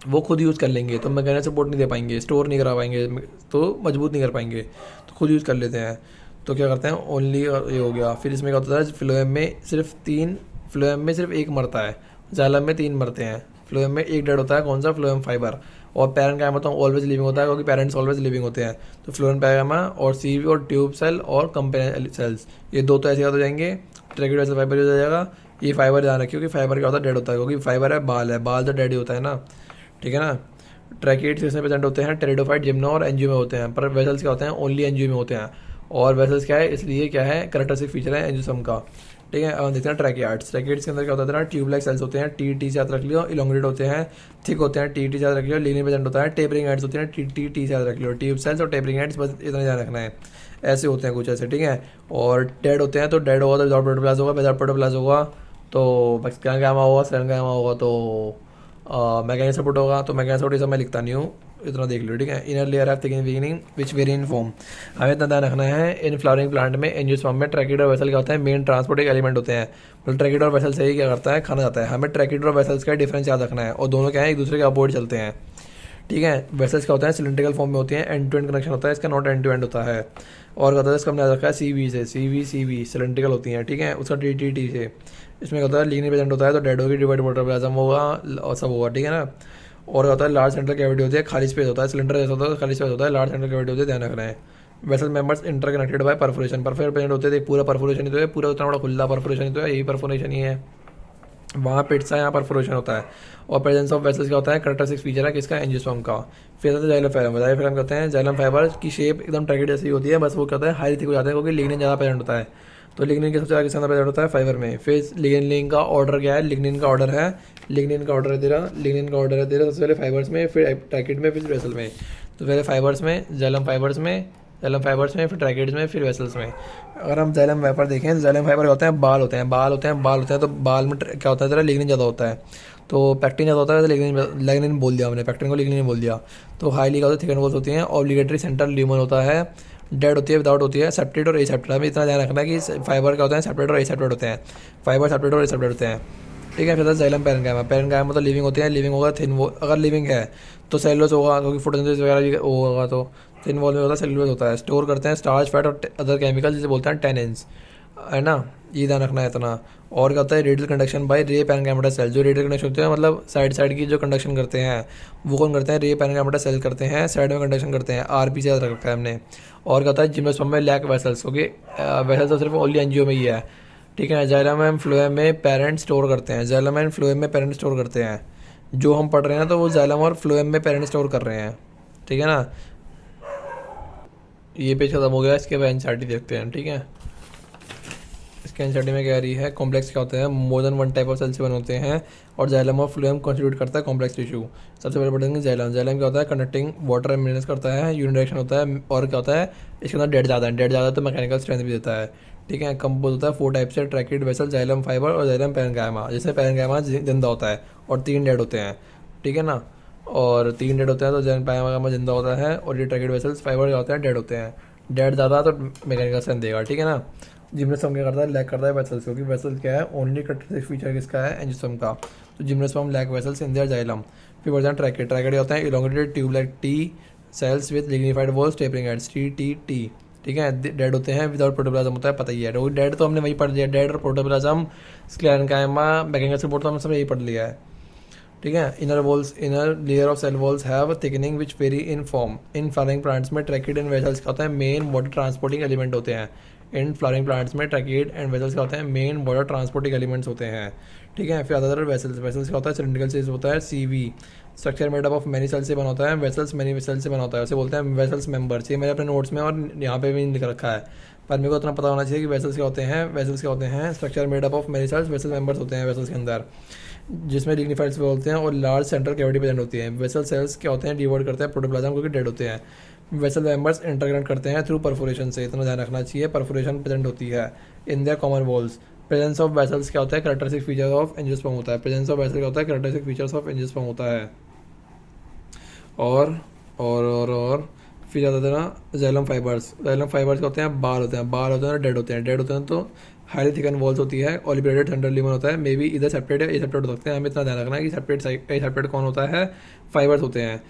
वो खुद यूज़ कर लेंगे, तो मैकेनिकल सपोर्ट नहीं दे पाएंगे, स्टोर नहीं करा पाएंगे, तो मजबूत नहीं कर पाएंगे, तो खुद यूज़ कर लेते हैं। तो क्या करते हैं, ओनली ये हो गया। फिर इसमें क्या होता है, फ्लोएम में सिर्फ 3, फ्लोएम में सिर्फ 1 मरता है, जाइलम में 3 मरते हैं। फ्लोएम में 1 डेड होता है, कौन सा, फ्लोएम फाइबर। और पैरेन्काइमा तो ऑलवेज लिविंग होता है क्योंकि पेरेंट्स ऑलवेज लिविंग होते हैं, तो फ्लोएम पैरेन्काइमा और सीवी और ट्यूब सेल और कंपेनियन सेल्स, ये 2 तो ऐसे याद हो जाएंगे। ट्रैकिड वेसल फाइबर हो जाएगा। ये फाइबर ध्यान रखिए कि फाइबर क्या होता है, डेड होता है, क्योंकि फाइबर है, बाल तो डेड ही होता है ना। ठीक है ना, ट्रैकिड्स किसमें प्रेजेंट होते हैं, टेरिडोफाइट, जिम्नो और एंजियो में होते हैं, पर वेसल्स क्या होते हैं, ओनली एंजियो में होते हैं। और वेसल्स क्या है, इसलिए क्या है, कैरेक्टरिस्टिक फीचर है एंजियोसम का। ठीक है, अब देखते हैं ट्रैकियार्ड्स। ट्रैकियार्ड्स के अंदर क्या होता है, ट्यूब लाइक सेल्स होते हैं, टी से याद रख लियो, इलोंगेटेड होते हैं, थिक होते हैं, टी से याद रख लियो, लीनियर प्रेजेंट होता है, टेपरिंग एड्स होते हैं, टी से याद रख लियो, ट्यूब सेल्स और टेपरिंग एड्स, बस इतना ध्यान रखना है, ऐसे होते हैं कुछ ऐसे। ठीक है, और डेड होते हैं, तो डेड होगा तो विदाउट प्रोटोप्लाज्म होगा, विदाउट प्रोटोप्लाज्म होगा तो पैरेन्काइमा होगा, पैरेन्काइमा होगा तो मैकेनिकल सपोर्ट होगा, तो मैकेनिकल सपोर्ट ये सब मैं लिखता नहीं हूँ, इतना देख लो। ठीक है, इनर लेयर है thickening weakening which vary in form, हमें इतना ध्यान रखना है। इन फ्लावरिंग प्लांट में एंजियोस्पर्म में ट्रैकिड और वेसल क्या होता है, मेन ट्रांसपोर्टिंग एलिमेंट होते हैं, मतलब ट्रैकिड और वेसल से ही क्या करता है, खाना जाता है। हमें ट्रैकिड और वेसल्स का डिफरेंस याद रखना है, और दोनों क्या है, एक दूसरे के अपोजिट चलते हैं। ठीक है, वेसल्स क्या होता है, सिलेंड्रिकल फॉर्म में होती है, एंड टू एंड कनेक्शन होता है इसका, नॉट एंड टू एंड होता है। और क्या होता है, इसका हमने याद रखा है सी से, सी सिलेंड्रिकल होती हैं। ठीक है, उसका टी से, इसमें क्या होता है, लीनियर प्रेजेंट होता है, तो डेड होगी, डिवाइड प्रोटोप्लाज्म होगा और सब होगा। ठीक है ना, और क्या होता है, लार्ज सेंट्रल कैविटी होती है, खाली स्पेस होता है, सिलेंडर जैसा होता है, खाली स्पेस होता है, लार्ज सेंट्रल कैविटी होती है, ध्यान रखना है। Vessel members interconnected by perforation, present होते हैं, पूरा परफोरेशन ही तो है, पूरा उतना बड़ा खुला परफोरेशन ही तो है, यही परफोरेशन ही है, वहाँ पिट्स है, यहाँ परफोरेशन होता है। और प्रेजेंस ऑफ वेसल्स क्या होता है, कैरेक्टरिस्टिक फीचर है किसका, एंजियोस्पर्म का। फिर आता है जाइलम फाइबर। जाइलम फाइबर कहते हैं, जाइलम फाइबर की शेप एकदम ट्रैकिड जैसी होती है, बस वो क्या होता है, हाई थिक हो जाता है क्योंकि लिग्निन ज़्यादा प्रेजेंट होता है, तो लिग्निन के सबसे ज़्यादा किसके अंदर प्रेजेंट होता है, फाइबर में। फिर लिग्निन का ऑर्डर क्या है, लिग्निन का ऑर्डर है, लिग्निन का ऑर्डर है तेरा सबसे पहले फाइबर्स में, फिर ट्रैकिड में, फिर वेसल में। तो पहले फाइबर्स में, जाइलम फाइबर्स में, फिर ट्रैकिड्स में, फिर वेसल्स में। अगर हम जाइलम फाइबर देखें, तो जाइलम फाइबर होते हैं, बाल होते हैं, तो बाल में क्या होता है तेरा, लिग्निन ज़्यादा होता है, तो पैक्टिन ज़्यादा होता है, तो लिग्निन बोल दिया हमने, पैक्टिन को लिग्निन बोल दिया। तो हाईली क्या होता है, थिकन वॉल्स होती हैं, ऑब्लिगेटरी सेंट्रल ल्यूमन होता है, डेड होती है, विदाउट होती है, सेप्टेड और एसेप्टेड। हमें इतना ध्यान रखना है कि फाइबर क्या होता है, सेप्टेड और एसेप्टेड होते हैं, फाइबर सेप्टेड और एसेप्टेड होते हैं। ठीक है, फिर जाइलम पैरेन्काइमा तो लिविंग होते हैं, लिविंग होगा थिन वॉल, अगर लिविंग है तो सेलुलोज होगा क्योंकि फोटोसिंथेसिस वगैरह भी होगा, तो थिन वॉल में होता है, सेलुलोज होता है। स्टोर करते हैं स्टार्च, फैट और अदर केमिकल जिसे बोलते हैं टैनिन्स, है ना, ये ध्यान रखना है इतना। और क्या होता है radial conduction bye ray parenchyma cell. जो रेडियल कंडक्शन होते हैं मतलब साइड साइड की जो कंडक्शन करते हैं वो कौन करते हैं, रे पैरेन्काइमा सेल करते हैं, साइड में कंडक्शन करते हैं, आरपी से याद रखा है हमने। और क्या होता है जिम्नोस्पर्म में लैक वेसल्स, क्योंकि वेसल्स तो सिर्फ ओनली एनजीओ में ही है, ठीक है। जाइलम एंड फ्लोएम में पेरेंट स्टोर करते हैं, जाइलम एंड फ्लोएम में पेरेंट स्टोर करते हैं। जो हम पढ़ रहे हैं तो वो जाइलम और फ्लोएम में पेरेंट स्टोर कर रहे हैं, ठीक है ना। ये पेज खत्म हो गया, इसके बाद एनसीईआरटी देखते हैं, ठीक है। इसके एनसीईआरटी में कह रही है कॉम्प्लेक्स क्या होते हैं, more than one type of cell से बने होते हैं और जाइलम और फ्लोएम कंट्रीब्यूट करता है कॉम्प्लेक्स टिश्यू। सबसे पहले पढ़ेंगे जाइलम। जाइलम क्या होता है, कंडक्टिंग वाटर एंड मिनरल्स करता है, यूनिडायरेक्शन होता है, और क्या होता है इसके अंदर डेड ज़्यादा है, डेड ज़्यादा तो मैकेनिकल स्ट्रेंथ भी देता है, ठीक है। कंपोज होता है 4 टाइप से, ट्रैकिड वेसल, जाइलम फाइबर और जाइलम पैरेन्काइमा। जिसमें पैरेन्काइमा जिंदा होता है और 3 डेड होते हैं, ठीक है ना। और 3 डेड होते हैं तो जाइलम पैरेन्काइमा जिंदा होता है, और ये ट्रैकिड वेसल्स फाइबर क्या होते हैं, डेड होते हैं। डेड ज़्यादा तो मैकेनिकल स्ट्रेंथ देगा, ठीक है ना। जिम्नोस्पर्म क्या करता है, लैक करता है वेसल्स, क्योंकि वेसल क्या है ओनली करेक्टरिस्टिक फीचर किसका है, एंजियोस्पर्म का। तो gymnosperm lack vessels in their xylem. फिर बढ़ते हैं ट्रैकिड। ट्रैकिड होता है elongated tube like T cells with lignified walls tapering ends, T, ठीक है। डेड होते हैं विदाउट प्रोटोप्लाज्म होता है, पता ही है। डेड तो हमने वही पढ़ लिया, डेड और प्रोटोप्लाज्म, स्क्लेरेन्काइमा, मैकेनिकल सपोर्ट तो हमने सब यही पढ़ लिया है, ठीक है। Inner walls, inner layer of cell walls have thickening which vary in form. In flowering plants में ट्रैकिड एंड वेसल्स क्या होता है, मेन वाटर ट्रांसपोर्टिंग एलिमेंट होते हैं। इन फ्लावरिंग प्लांट्स में ट्रैकिड एंड वेसल्स क्या होते हैं, मेन वाटर ट्रांसपोर्टिंग एलिमेंट्स होते हैं, ठीक है। फिर अदर वेसल्स, वेसल्स क्या होता है, सिलिंड्रिकल सेल्स होता है, CV structure made up of many cells से बना होता है, वेसल्स मैनी वेसल्स से बना होता है, उसे बोलते हैं वेसल्स मेंबर्स। ये मेरे अपने नोट्स में और यहाँ पे भी लिख रखा है, पर मेरे को इतना पता होना चाहिए कि वेसल्स क्या होते हैं। वेसल्स क्या होते हैं, structure made up of many cells, vessel members होते हैं वेसल्स के अंदर, जिसमें लिग्निफाइड्स बोलते हैं, और लार्ज सेंट्रल कैविटी प्रेजेंट होती है। वेसल सेल्स क्या होते हैं, डिवोड करते हैं प्रोटोप्लाज्म, क्योंकि डेड होते हैं। वेसल मेंबर्स इंटरकनेक्ट करते हैं थ्रू परफोरेशन से, इतना ध्यान रखना चाहिए, परफोरेशन प्रेजेंट होती है in their common walls. Presence of vessels क्या होता है, कैरेक्टरिस्टिक फीचर ऑफ एंजियोस्पर्म होता है। प्रेजेंस ऑफ वेसल क्या होता है, कैरेक्टरिस्टिक फीचर्स ऑफ एंजियोस्पर्म होता है। और फिर आता है ना जाइलम फाइबर्स। जाइलम फाइबर्स क्या होते हैं, बाल होते हैं, बाल होते हैं, डेड होते हैं, डेड होते हैं तो हाईली थिकन वॉल्स होती है, ओलिब्रेटेड थंडर लिमन होता है, मे बी इधर सेपरेट या सेपरेट हो सकते हैं। हमें इतना ध्यान रखना है कि सेपरेट कौन होता है, फाइबर्स होते हैं।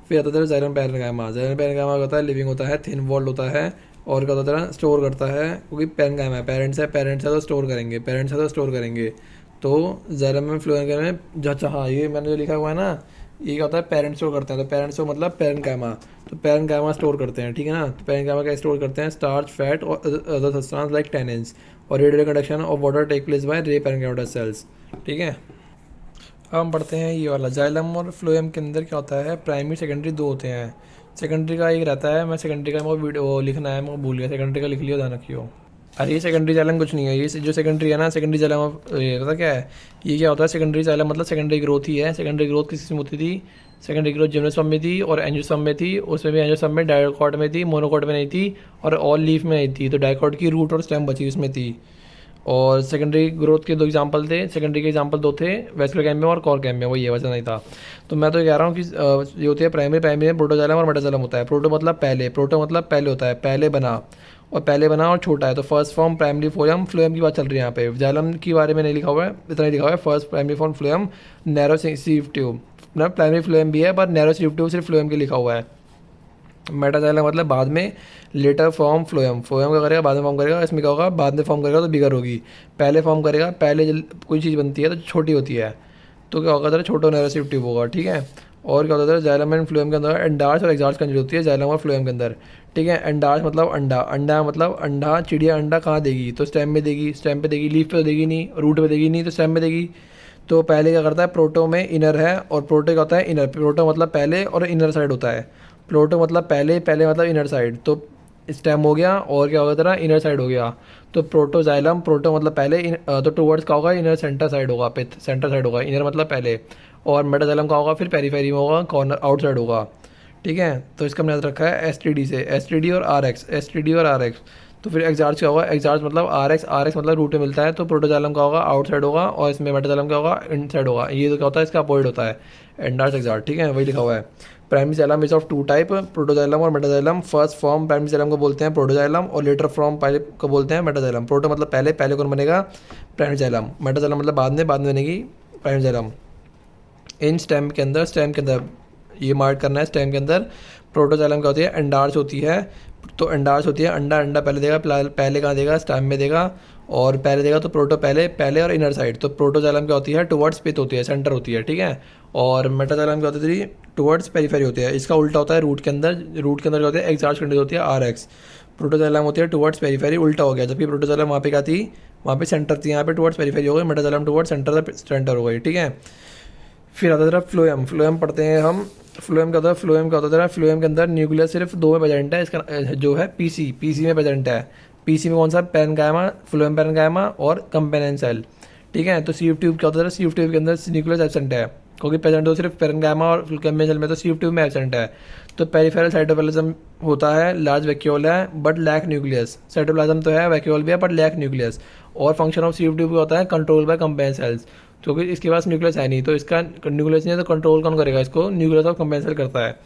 फिर आता है जाइलम पैरेन्काइमा। जाइलम पैरेन्काइमा होता है लिविंग होता है, थिन वॉल्ड होता है, और क्या होता है स्टोर करता है, क्योंकि पैरेन्काइमा है, पेरेंट्स है तो स्टोर करेंगे, पेरेंट्स है तो स्टोर करेंगे। तो जाइलम में फ्लोएम में अच्छा, हाँ ये मैंने जो लिखा हुआ है ना, ये क्या होता है पेरेंट्स स्टोर करते हैं, तो पेरेंट्स को मतलब पैरेन्काइमा, तो पैरेन्काइमा स्टोर करते हैं, ठीक है ना। तो पैरेन्काइमा क्या स्टोर करते हैं, स्टार्च, फैट और अदर सब्सटेंस लाइक टैनिन्स। और radial conduction of water take place by ray parenchyma cells, ठीक है। अब हम पढ़ते हैं ये वाला। जाइलम और फ्लोएम के अंदर क्या होता है, प्राइमरी सेकेंडरी 2 होते हैं। सेकेंडरी का एक रहता है, मैं सेकेंडरी का वो लिखना है, मैं भूल गया, सेकेंडरी का लिख लियो, ध्यान रखियो। अरे ये सेकेंडरी जाइलम कुछ नहीं है, ये जो सेकेंडरी है ना, सेकेंडरी जाइलम ये पता क्या है, ये क्या होता है सेकेंडरी जाइलम मतलब सेकेंडरी ग्रोथ ही है। सेकेंडरी ग्रोथ किस में होती थी, सेकेंडरी ग्रोथ जिम्नोस्पर्म में थी और एंजियोस्पर्म में थी, उसमें भी एंजियोस्पर्म में डायकॉट में थी, मोनोकॉट में नहीं थी, और ऑल लीफ में नहीं थी। तो डायकॉट की रूट और स्टेम बची उसमें थी। और सेकेंडरी ग्रोथ के 2 एग्जांपल थे, सेकेंडरी के एग्जांपल 2 थे, वेस्कुलर कैम्बियम और कोर कैम्बियम, वही है, वैसा नहीं था। तो मैं तो कह रहा हूँ कि ये होती है प्राइमरी में प्रोटोजाइलम और मेटाजाइलम होता है। प्रोटो मतलब पहले, प्रोटो मतलब पहले होता है, पहले बना, और पहले बना और छोटा है। तो first form primary phloem, phloem की बात चल रही है यहाँ पे, जाइलम के बारे में नहीं लिखा हुआ है, इतना ही लिखा हुआ है first primary form phloem, narrow sieve tube, मतलब प्राइमरी फ्लोएम भी है पर नैरो सीव ट्यूब सिर्फ फ्लोएम के लिखा हुआ है। मेटाजाइलम मतलब बाद में, लेटर फॉर्म फ्लोएम, फ्लोएम क्या करेगा बाद में फॉर्म करेगा, इसमें क्या होगा बाद में फॉर्म करेगा तो बिगर होगी, पहले फॉर्म करेगा, पहले कोई चीज़ बनती है तो छोटी होती है, तो क्या होगा, छोटा नैरोसिव ट्यूब होगा, ठीक है। और क्या होता है जाइलम एंड फ्लोएम के अंदर एंडार्च और एग्जार्च कंजूट होती है जाइलम और फ्लोएम के अंदर, ठीक है। एंडार्च मतलब अंडा, अंडा मतलब अंडा, चिड़िया अंडा कहाँ देगी, तो स्टेम में देगी, स्टेम पे देगी, लीफ पे तो देगी नहीं, रूट पे देगी नहीं, तो स्टेम में देगी। तो पहले क्या करता है, प्रोटो में इनर है, और प्रोटो क्या होता है इनर, प्रोटो मतलब पहले और इनर साइड होता है, प्रोटो मतलब पहले, पहले मतलब इनर साइड, तो स्टेम हो गया, और क्या होगा तेरा इनर साइड हो गया। तो प्रोटोजाइलम, प्रोटो मतलब पहले, तो टूवर्ड्स का होगा इनर सेंटर साइड होगा, सेंटर साइड होगा, इनर मतलब पहले। और मेटाजाइलम का होगा फिर पेरीफेरी में होगा, कॉर्नर आउट साइड होगा, ठीक है। तो इसका हमने याद रखा है एसटीडी से, एसटीडी और आरएक्स, एसटीडी और आरएक्स। तो फिर एग्जार्च क्या होगा, एग्जार्च मतलब आरएक्स, आरएक्स मतलब रूट में मिलता है, तो प्रोटोजाइलम का होगा आउट साइड होगा, और इसमें मेटाजाइलम का होगा इन साइड होगा। ये तो क्या होता है, इसका अपोजिट होता है, एंडार्च एग्जार्च, ठीक है, वही लिखा हुआ है। Primary xylem is of 2 type, protoxylem और metaxylem. First form primary xylem को बोलते हैं प्रोटोजाइलम, और लेटर फॉर्म पहले को बोलते हैं मेटाजाइलम। प्रोटो मतलब पहले, पहले कौन बनेगा, प्राइमरी जाइलम। मेटाजाइलम मतलब बाद में बनेगी प्राइमरी जाइलम। इन स्टेम के अंदर, स्टेम के अंदर ये मार्क करना है, स्टेम के अंदर प्रोटोजाइलम क्या होती है, एंडार्च होती है, तो अंडार्स होती है, अंडा अंडा पहले देगा, पहले कहाँ देगा, स्टेम में देगा, और पहले देगा तो प्रोटो पहले पहले और इनर साइड। तो प्रोटोजाइलम क्या होती है, टुवर्ड्स पिथ होती है, सेंटर होती है, ठीक है। और मेटाजाइलम क्या होती है, टुवर्ड्स पेरिफेरी होती है। इसका उल्टा होता है रूट के अंदर, रूट के अंदर क्या होती है, एक्सार्च कंडीशन होती है आर एक्स। प्रोटोजाइलम होती है टुवर्ड्स पेरिफेरी, उल्टा हो गया, जबकि प्रोटोजाइलम वहाँ पे क्या थी, वहाँ पे सेंटर थी, यहाँ पे टुवर्ड्स पेरिफेरी हो गई, मेटाजाइलम टुवर्ड्स सेंटर हो गई, ठीक है। फिर आता है फ्लोएम, फ्लोएम पढ़ते हैं हम। फ्लोएम क्या होता है, फ्लोएम क्या होता है, फ्लोएम के अंदर न्यूक्लियस सिर्फ दो में प्रेजेंट है, इसका जो है पीसी, पीसी में प्रेजेंट है। पीसी में कौन सा, पैरेन्काइमा, फ्लोएम पैरेन्काइमा और कंपेनियन सेल, ठीक है। तो सीव ट्यूब क्या होता है, सीव ट्यूब के अंदर न्यूक्लियस एब्सेंट है, क्योंकि प्रेजेंट तो सिर्फ पैरेन्काइमा और कंपेनियन सेल में, तो सीव ट्यूब में एब्सेंट है। तो पेरिफेरल साइटोप्लाज्म होता है, लार्ज वैक्यूल है बट लैक न्यूक्लियस। साइटोप्लाज्म तो है, वैक्यूल भी है बट लैक न्यूक्लियस। और फंक्शन ऑफ सीव ट्यूब होता है कंट्रोल बाय कंपेनियन सेल्स, क्योंकि इसके पास न्यूक्लियस है नहीं, तो इसका न्यूक्लियस नहीं है, तो कंट्रोल कौन करेगा इसको, न्यूक्लियस ऑफ कंपेनियन सेल करता है।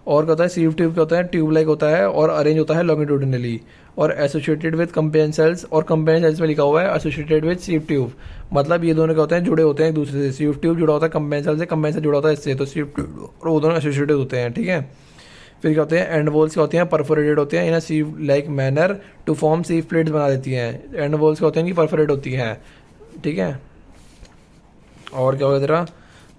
और क्या होता है, सीव ट्यूब क्या होता है, ट्यूब लाइक होता है और अरेंज होता है लॉन्गिट्यूडिनली और एसोसिएटेड विद कंपेनियन सेल्स, और कंपेनियन सेल्स में लिखा हुआ है एसोसिएटेड विद सीव ट्यूब। मतलब ये दोनों क्या होते हैं, जुड़े होते हैं एक दूसरे से। सीव ट्यूब जुड़ा होता है कंपेनियन सेल से, कंपेनियन सेल जुड़ा होता है इससे, तो सीव ट्यूब और वो दोनों एसोसिएटेड होते हैं, ठीक है। फिर क्या होते हैं, एंड वॉल्स क्या होती हैं, परफोरेटेड होते हैं in a sieve like manner to form sieve plates बना देती हैं। एंड वॉल्स क्या होते हैं कि परफोरेट होती हैं, ठीक है। और क्या होगा तेरा,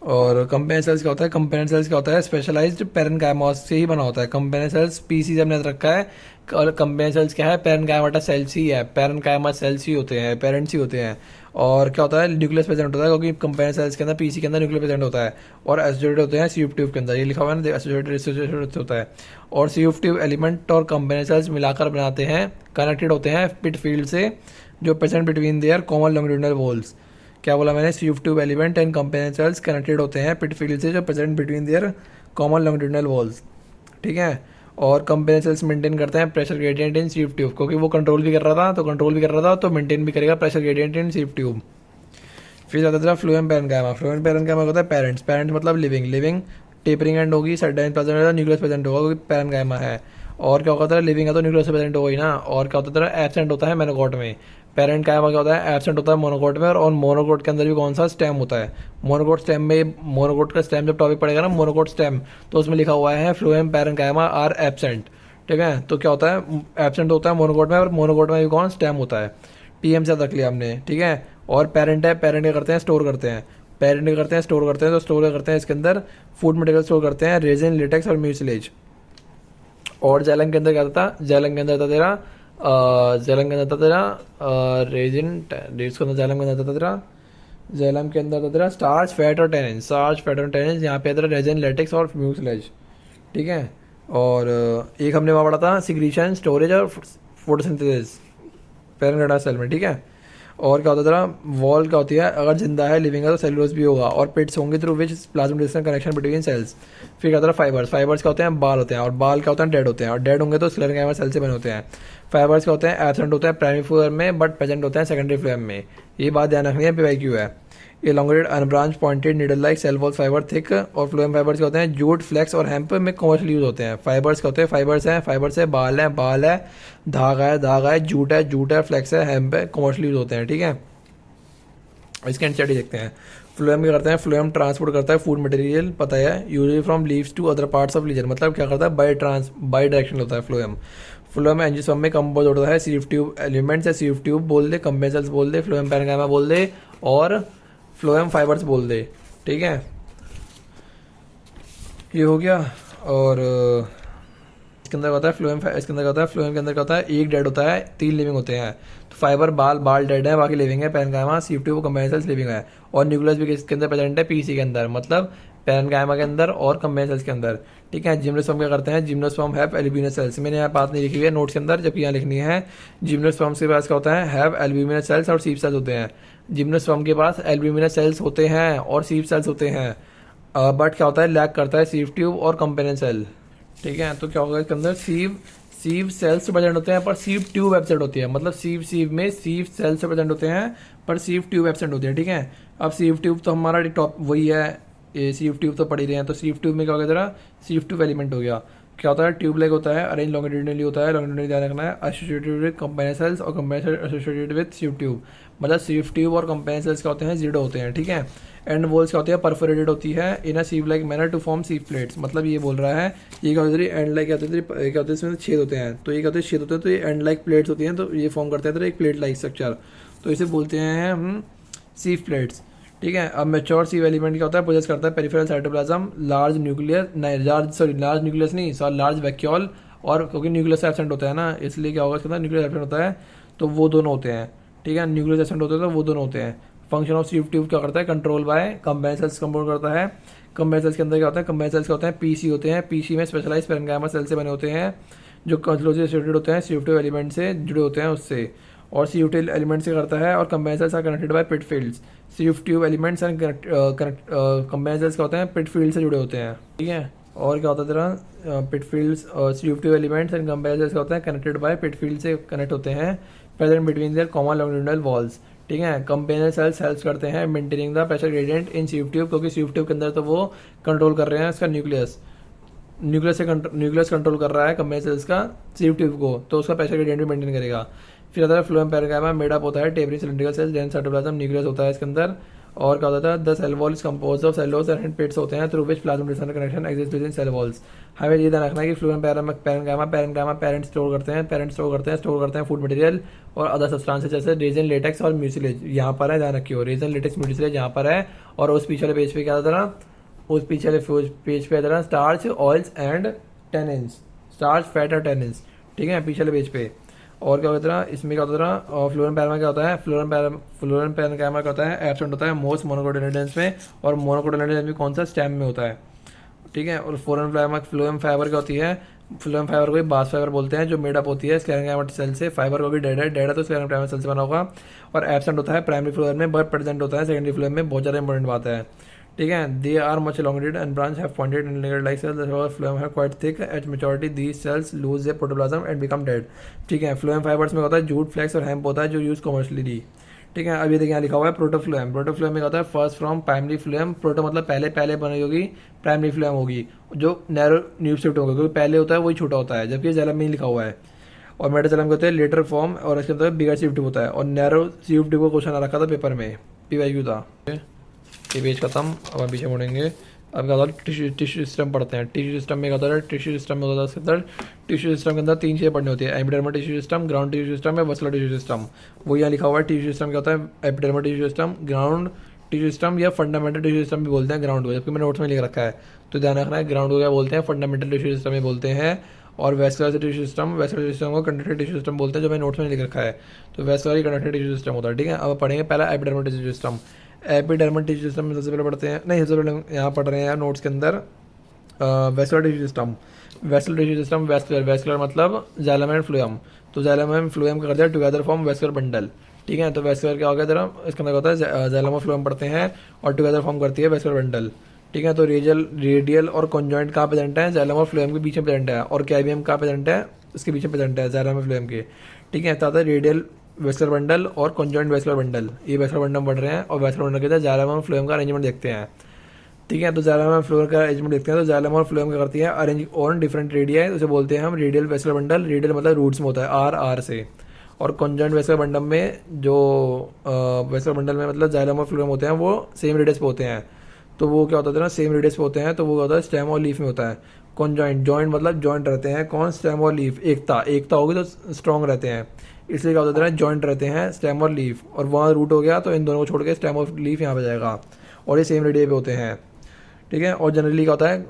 और कंपेनियन सेल्स क्या होता है, कंपेनियन सेल्स क्या होता है, स्पेशलाइज्ड पैरेन्काइमोस से ही बना होता है। कंपेनियन सेल्स पीसी से हमने रखा है, और कंपेनियन सेल्स क्या है, पैरेन्काइमाटा सेल्स ही है, पैरेन्काइमा सेल्स ही होते हैं, पेरेंट्स ही होते हैं। और क्या होता है, न्यूक्लियस प्रेजेंट होता है, क्योंकि कंपेनियन सेल्स के अंदर, पीसी के अंदर न्यूक्लियस प्रेजेंट होता है। और एसोसिएटेड होते हैं सीव ट्यूब के अंदर, ये लिखा हुआ है ना, एसोसिएटेड होता है। और सीव ट्यूब एलिमेंट और कंपेनियन सेल्स मिलाकर बनाते हैं, कनेक्टेड होते हैं पिट फील्ड से, जो present between their common longitudinal walls. क्या बोला मैंने, sieve tube element and companion cells connected होते हैं पिट फील्ड से, जो present between their common longitudinal walls, ठीक है। और कंपेनियन सेल्स मेंटेन करते हैं pressure gradient in sieve tube, क्योंकि वो कंट्रोल भी कर रहा था, तो कंट्रोल भी कर रहा था तो मेंटेन भी करेगा pressure gradient in sieve tube. फिर आता था फ्लोएम पैरेन्काइमा, फ्लोएम पैरेन्काइमा होता है पेरेंट्स, पेरेंट्स मतलब लिविंग, लिविंग टेपरिंग एंड होगी, सडन प्रेजेंट होगा, न्यूक्लियस प्रेजेंट होगा, क्योंकि पैरेन्काइमा है। और क्या होता है, लिविंग है तो न्यूक्लियस प्रेजेंट होगा ही ना। और क्या होता है, एब्सेंट होता है मोनोकोट में। पैरेन्काइमा क्या होता है, एब्सेंट होता है मोनोकोट में, और मोनोकोट के अंदर भी कौन सा, स्टेम होता है। मोनोकोट स्टेम में, मोनोकोट का स्टेम जब टॉपिक पड़ेगा ना, मोनोकोट स्टेम, तो उसमें लिखा हुआ है फ्लोएम पैरेन्काइमा आर एब्सेंट, ठीक है। तो क्या होता है, एब्सेंट होता है मोनोकोट में, और मोनोकोट में भी कौन, स्टेम होता है। पीएम से रख लिया हमने, ठीक है। और पेरेंट है, पेरेंट क्या करते हैं, स्टोर करते हैं, पेरेंट क्या करते हैं, स्टोर करते हैं। तो स्टोर क्या करते हैं, इसके अंदर फूड मटेरियल स्टोर करते हैं, रेजिन, लेटेक्स और म्यूसिलेज। और जैलम के अंदर क्या था, जैलम के अंदर था तेरा जैलम के अंदर था तेरा रेजिन, इसके अंदर जैलम के अंदर था तेरा, जैलम के अंदर था तेरा स्टार्च, फैट और टेनिन, स्टार्च, फैट और टेनिन। यहाँ पे तेरा रेजिन, लेटेक्स और म्यूसिलेज, ठीक है। और एक हमने वहाँ पढ़ा था सिक्रीशन, स्टोरेज और फोटोसिंथेसिस पैरेन्काइमा सेल में, ठीक है। और क्या होता है, वॉल क्या होती है, अगर जिंदा है, लिविंग है, तो सेलुलोज भी होगा, और पिट्स होंगे through which plasmodesmata connection between cells. फिर क्या होता है, फाइबर्स, फाइबर्स क्या होते हैं, बाल होते हैं, और बाल क्या होते हैं, डेड होते हैं, और डेड होंगे तो स्क्लेरेंकाइमा सेल से बने होते हैं। फाइबर्स क्या होते हैं, एब्सेंट होते हैं प्राइमरी फ्लोएम में बट प्रेजेंट होते हैं सेकेंडरी फ्लोएम में। ये बात ध्यान रखनी है, पीवाईक्यू है। Elongated unbranch pointed needle like cell wall fibre thick. और फ्लोएम फाइबर्स क्या होते हैं, जूट, फ्लेक्स और हेम्प में कमर्शियल यूज होते हैं। फाइबर्स क्या होते हैं, फाइबर्स हैं, फाइबर्स है, बाल है, बाल है, धागा है, जूट है, जूट है, फ्लेक्स है, हेम्प है, कमर्शियल यूज होते हैं, ठीक है। इसके एंड देखते हैं। फ्लोएम क्या करते हैं, फ्लोएम ट्रांसपोर्ट करता है फूड मटेरियल, पता है, usually from leaves to other parts of legion. मतलब क्या करता है, बाई डायरेक्शन होता है फ्लोएम। फ्लोएम एंजियोस्पर्म में कंपोज होता है सीव ट्यूब एलिमेंट्स, या सीव ट्यूब बोल दे, कंपेनियन सेल्स बोल दे, फ्लोएम पैरेन्काइमा बोल दे, और फ्लोएम फाइबर्स बोल दे, ठीक है। ये हो गया। और इसके अंदर होता है फ्लोएम, इसके अंदर होता है फ्लोएम के अंदर क्या होता है, एक डेड होता है, 3 लिविंग होते हैं। तो फाइबर, बाल डेड है, बाकी लिविंग है, parenchyma, sieve tube, companion cells living है। और न्यूक्लियस भी किसके अंदर प्रेजेंट है, पीसी के अंदर, मतलब पैरेन्काइमा के अंदर और कंपेनियन सेल्स के अंदर, ठीक है। जिम्नोस्पर्म क्या करते हैं, जिम्नोस्पर्म हैव एल्ब्यूमिनस सेल्स। मैंने यहाँ बात नहीं लिखी हुई है नोट्स के अंदर, जबकि यहाँ लिखनी है। जिम्नोस्पर्म के पास क्या होता है, हैव एल्ब्यूमिनस सेल्स और सीव सेल्स होते हैं। जिम्नोस्पर्म के पास एल्ब्यूमिनस सेल्स होते हैं और सीव सेल्स होते हैं, बट क्या होता है, लैक करता है सीव ट्यूब और कंपेनियन सेल, ठीक है। तो क्या होगा, इसके अंदर सीव सेल्स प्रेजेंट होते हैं पर सीव ट्यूब एब्सेंट होती है। मतलब सीव में सीव सेल्स प्रेजेंट होते हैं पर सीव ट्यूब एब्सेंट होती है, ठीक है। अब सीव ट्यूब तो हमारा टॉप वही है, ये सीव ट्यूब तो पढ़ ही रहे हैं। तो सीव ट्यूब में क्या हो गया, जरा सीव ट्यूब एलिमेंट हो गया। क्या होता है, ट्यूब लाइक होता है, अरेंज लॉन्गिट्यूडनली होता है, लॉन्गिट्यूडनली ध्यान रखना है, एसोसिएटेड विद कंपेनियन सेल्स और companion cells associated with sieve tube. मतलब सीव ट्यूब और कंपेनियन सेल्स क्या होते हैं, जीरो होते हैं, ठीक है। एंड वॉल्स क्या होती है, परफोरेटेड होती है in a sieve like manner to form sieve plates. मतलब ये बोल रहा है ये क्या होती है, एंड लाइक क्या होती है, इसमें छेद होते हैं, तो ये क्या होते हैं, छेद होते हैं, तो ये एंड लाइक प्लेट्स होती हैं, तो ये फॉर्म करते हैं तो एक प्लेट लाइक स्ट्रक्चर, तो इसे बोलते हैं हम सीव प्लेट्स, ठीक है। अब मेच्योर सीव एलिमेंट क्या होता है, पोजेस करता है पेरिफेरल साइटोप्लाज्म, लार्ज न्यूक्लियर नहीं लार्ज न्यूक्लियस नहीं लार्ज वैक्यूल, और क्योंकि न्यूक्लियस एब्सेंट होता है ना, इसलिए क्या होगा इसके अंदर न्यूक्लियस एब्सेंट होता है, तो वो दोनों होते हैं, ठीक है। न्यूक्लियस एब्सेंट होते हैं तो वो दोनों होते हैं। फंक्शन ऑफ सीव ट्यूब क्या करता है, control by combine cells compound करता है। कंबाइन सेल्स के अंदर क्या होता है, कंबाइन सेल्स क्या होते हैं, पीसी होते हैं, पीसी में स्पेशलाइज पेरेन्काइमा सेल से बने होते हैं जो क्लोजली एसोसिएटेड होते हैं सीव ट्यूब एलिमेंट से जुड़े होते हैं उससे, और सीव ट्यूब एलिमेंट से करता है। और combine cells are connected by pit fields, sieve tube elements and combine cells क्या होते हैं, पिट फील्ड से जुड़े होते हैं, ठीक है। और क्या होता है तेरा, पिट फील्ड्स और sieve tube elements and combine cells क्या होते हैं, कनेक्टेड बाय पिट फील्ड से कनेक्ट होते हैं, present between their common longitudinal walls, ठीक है। कंपेनियन सेल्स हेल्प करते हैं maintaining the pressure gradient in sieve tube, क्योंकि सीव ट्यूब के अंदर तो वो कंट्रोल कर रहे हैं इसका न्यूक्लियस कंट्रोल कर रहा है कंपेनियन सेल्स का सीव ट्यूब को, तो उसका प्रेशर ग्रेडियंट भी मेंटेन करेगा। फिर आता है फ्लोएम पेरेन्काइमा, मेड अप होता है tapering cylindrical cells, dense cytoplasm, nucleus होता है इसके अंदर। और क्या होता है, the cell wall is composed of cellulose and pits होते हैं through which plasmodesmatic connection exist within cell walls. हमें ये ध्यान रखना है कि फ्लोएम पेरेन्काइमा पेरेंट स्टोर करते हैं फूड मटेरियल और अदर सब्सटेंसेस जैसे रेजन, लेटेक्स और म्यूसिलेज। यहाँ पर है, ध्यान रखियो, रेजन, लेटेक्स, म्यूसिलेज यहाँ पर है। और उस पीछे वाले पेज पे क्या था, उस पीछे वाले पेज पे था starch, oils and tannins, starch, fat और टेनिन्स, ठीक है, पीछे वाले पेज पे। और क्या होता है इसमें, क्या होता है, और फ्लोएम पेरेन्काइमा क्या होता है, फ्लोएम पेरेन्काइमा क्या होता है, एब्सेंट होता है मोस्ट मोनोकोटिलेडन्स में, और मोनोकोटिलेडन्स में कौन सा, स्टेम में होता है, ठीक है। और फ्लोएम फाइबर क्या होती है, फ्लोएम फाइबर को बास फाइबर बोलते हैं, जो मेडअप होती है स्क्लेरेन्काइमा सेल से। फाइबर को भी डेड है तो स्क्लेरेन्काइमा सेल से बना होगा। और एब्सेंट होता है प्राइमरी फ्लोएम में, बट प्रेजेंट होता है सेकेंडरी फ्लोएम में, बहुत ज़्यादा इंपॉर्टेंट बात है, ठीक है। They are much elongated and branch have pointed end linear like cells that phloem है quite thick at maturity these cells lose their protoplasm and become dead, ठीक है। फ्लोएम फाइबर्स में होता है जूट, फ्लेक्स और हेम्प होता है जो यूज कमर्शियली, ठीक है। अब ये देखिए यहाँ लिखा हुआ है प्रोटोफ्लोएम। प्रोटोफ्लोएम में होता है first from primary phloem, proto मतलब पहले बनी होगी, प्राइमरी फ्लोएम होगी जो नैरो न्यूब शिफ्ट होगा, क्योंकि पहले होता है वही छोटा होता है, जबकि जैलम में लिखा हुआ है। और मेटाजेलम के होते हैं लेटर फॉर्म, और इसके अंदर बिगर शिफ्ट होता है। और नैरो शिफ्ट को क्वेश्चन आ रखा था पेपर में, PYQ था। ये पेज खत्म, अब हम पीछे मुड़ेंगे। अब क्या होता है, टिश्यू सिस्टम पढ़ते हैं। टिश्यू सिस्टम में क्या होता है, टिश्यू सिस्टम में होता है इसके अंदर, टिश्यू सिस्टम के अंदर 3 चीज़ें पढ़नी होती है, epidermal tissue system, ground tissue system या वस्कुलर टिश्यू सिस्टम। वो यहाँ लिखा हुआ है। टिश्यू सिस्टम क्या होता है, epidermal tissue system, ground tissue system या फंडामेंटल टिश्यू सिस्टम भी बोलते हैं ग्राउंड को, जबकि मैंने नोट्स में लिख रखा है, तो ध्यान रखना है ग्राउंड को क्या बोलते हैं, फंडामेंटल टिश्यू सिस्टम ही बोलते हैं। और वेस्कुलर टिश्यू सिस्टम को कंडक्टिव टिश्यू सिस्टम बोलते हैं, जो मैंने नोट्स में लिख रखा है, तो वेस्कुलर कंडक्टिव टिश्यू सिस्टम होता है, ठीक है। अब पढ़ेंगे पहला epidermal tissue system. Epidermal tissue system में सबसे पहले पढ़ते हैं, नहीं सबसे पहले यहाँ पढ़ रहे हैं नोट्स के अंदर वेस्कुलर टिश्यू सिस्टम। वेस्कुलर मतलब जाइलम एंड फ्लोएम, तो जाइलम एंड फ्लोएम का कर दिया टुगेदर फॉर्म वेस्कुलर बंडल, ठीक है। तो वेस्कुलर क्या हो गया जरा, इसके अंदर होता है जाइलम और फ्लोएम पढ़ते हैं और टुगेदर फॉर्म करती है वेस्कुलर बंडल, ठीक है। तो रेडियल और कॉन्जॉइंट कहाँ प्रेजेंट है, जाइलम और फ्लोएम के बीच में प्रेजेंट है, और कैबियम कहाँ प्रेजेंट है, उसके पीछे प्रेजेंट है जाइलम और फ्लोएम के, ठीक है। तो रेडियल वेस्कुलर बंडल और कॉन्जॉइंट वेस्कुलर बंडल, ये वेस्कुलर बंडल पढ़ रहे हैं। और वेस्कुलर बंडल के अंदर जाइलम और फ्लोएम का अरेंजमेंट देखते हैं, ठीक है। तो जाइलम और फ्लोएम का अरेंजमेंट देखते हैं, तो जाइलम और फ्लोएम क्या करती है, अरेंज ऑन डिफरेंट रेडियाई, उसे बोलते हैं हम रेडियल वेस्कुलर बंडल। रेडियल मतलब रूट्स में होता है, आर से। और कॉन्जॉइंट वेस्कुलर बंडल में जो वेस्कुलर बंडल में मतलब जाइलम और फ्लोएम होते हैं वो सेम रेडियस पे होते हैं, तो वो क्या होता है ना, सेम रेडियस पे होते हैं, तो वो होता है स्टेम और लीफ में होता है। कॉन्जॉइंट, जॉइंट मतलब जॉइंट रहते हैं, कौन, स्टेम और लीफ, एकता होगी तो स्ट्रॉन्ग रहते हैं, इसलिए क्या होता है जॉइंट रहते हैं स्टेम और लीफ। और वहाँ रूट हो गया तो इन दोनों को छोड़ के स्टेम और लीफ यहाँ पे जाएगा, और ये सेम रेडियस पे होते हैं, ठीक है। और जनरली क्या होता है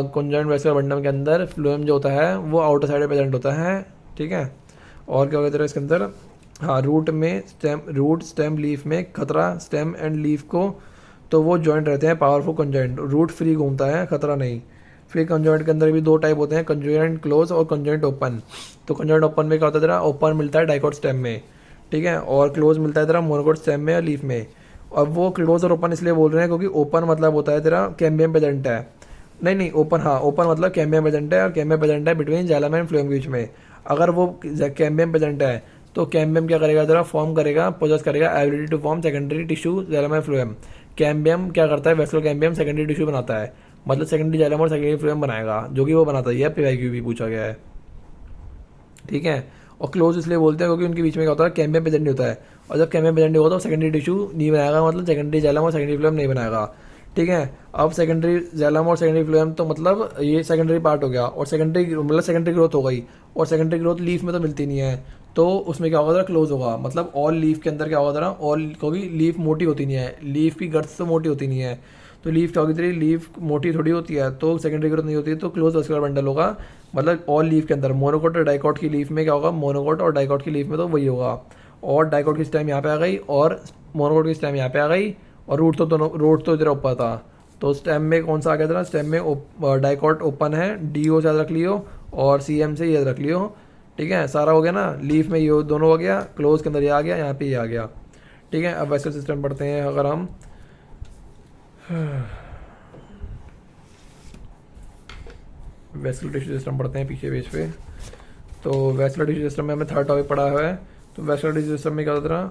कॉन्जॉइंट वेस्कुलर बंडल के अंदर फ्लोएम जो होता है वो आउटर साइड प्रेजेंट होता है, ठीक है। और क्या होता है इसके अंदर, हाँ, रूट स्टेम लीफ में खतरा, स्टेम एंड लीफ को तो वो जॉइंट रहते हैं, पावरफुल कॉन्जॉइंट, रूट फ्री घूमता है, खतरा नहीं। फिर कॉन्जॉइंट के अंदर भी 2 टाइप होते हैं, कॉन्जॉइंट क्लोज और कॉन्जॉइंट ओपन। तो कॉन्जॉइंट ओपन में क्या होता है तेरा, ओपन मिलता है डाइकोट स्टेम में, ठीक है, और क्लोज मिलता है तेरा मोनोकोट स्टेम में या लीफ में। और वो क्लोज और ओपन इसलिए बोल रहे हैं क्योंकि ओपन मतलब होता है तेरा कैम्बियम प्रेजेंट है, नहीं ओपन, हाँ ओपन मतलब कैम्बियम प्रेजेंट है, और कैम्बियम प्रेजेंट है बिटवीन जाइलम एंड फ्लोएम के बीच में। अगर वो कैम्बियम प्रेजेंट है तो कैम्बियम क्या करेगा तेरा, फॉर्म करेगा, पोजेस करेगा ability to form secondary tissue xylem and phloem. Cambium क्या करता है, वेस्कुलर कैम्बियम सेकेंडरी टिश्यू बनाता है, मतलब सेकेंडरी जाइलम और सेकेंडरी फ्लोएम बनाएगा, जो कि वो बनाता ही है, PYQ भी पूछा गया है, ठीक है। और क्लोज इसलिए बोलते हैं क्योंकि उनके बीच में क्या होता है, कैम्बियम प्रेजेंट नहीं होता है, और जब कैम्बियम प्रेजेंट नहीं होता तो सेकेंडरी टिश्यू नहीं बनाएगा, मतलब सेकेंडरी जाइलम और सेकेंडरी फ्लोएम नहीं बनाएगा, ठीक है। अब सेकेंडरी जाइलम और सेकेंडरी फ्लोएम तो मतलब ये सेकेंडरी पार्ट हो गया, और सेकेंडरी मतलब सेकेंडरी ग्रोथ हो गई, और सेकेंडरी ग्रोथ लीफ में तो मिलती नहीं है, तो उसमें क्या होगा जरा, क्लोज होगा, मतलब ऑल लीफ के अंदर क्या होगा जरा, ऑल, क्योंकि लीफ मोटी होती नहीं है, लीफ की गर्थ तो मोटी होती नहीं है, तो लीफ क्या होगी तेरी, लीफ मोटी थोड़ी होती है, तो सेकेंडरी ग्रोथ नहीं होती है, तो क्लोज वेस्कुलर बंडल होगा, मतलब ऑल लीफ के अंदर। मोनोकोट और डाइकोट की लीफ में क्या होगा, मोनोकोट और डाइकोट की लीफ में तो वही होगा, और डाइकोट की स्टेम यहाँ पे आ गई, और मोनोकोट की स्टेम यहाँ पे आ गई, और रूट तो दोनों, रूट तो इधर ऊपर था, तो स्टेम में कौन सा आ गया था, स्टेम में डाइकोट ओपन है, DO से याद रख लियो, और CM से याद रख लियो, ठीक है। सारा हो गया ना, लीफ में ये दोनों हो गया, क्लोज के अंदर ये आ गया, यहाँ पे ये आ गया, ठीक है। अब वेस्कुलर सिस्टम पढ़ते हैं अगर हम, वेस्कुलर टिश्यू सिस्टम पढ़ते हैं पीछे पेज पे। तो वेस्कुलर टिश्यू सिस्टम में हमें थर्ड टॉपिक पढ़ा हुआ है। तो वेस्कुलर टिश्यू सिस्टम में क्या होता रहा,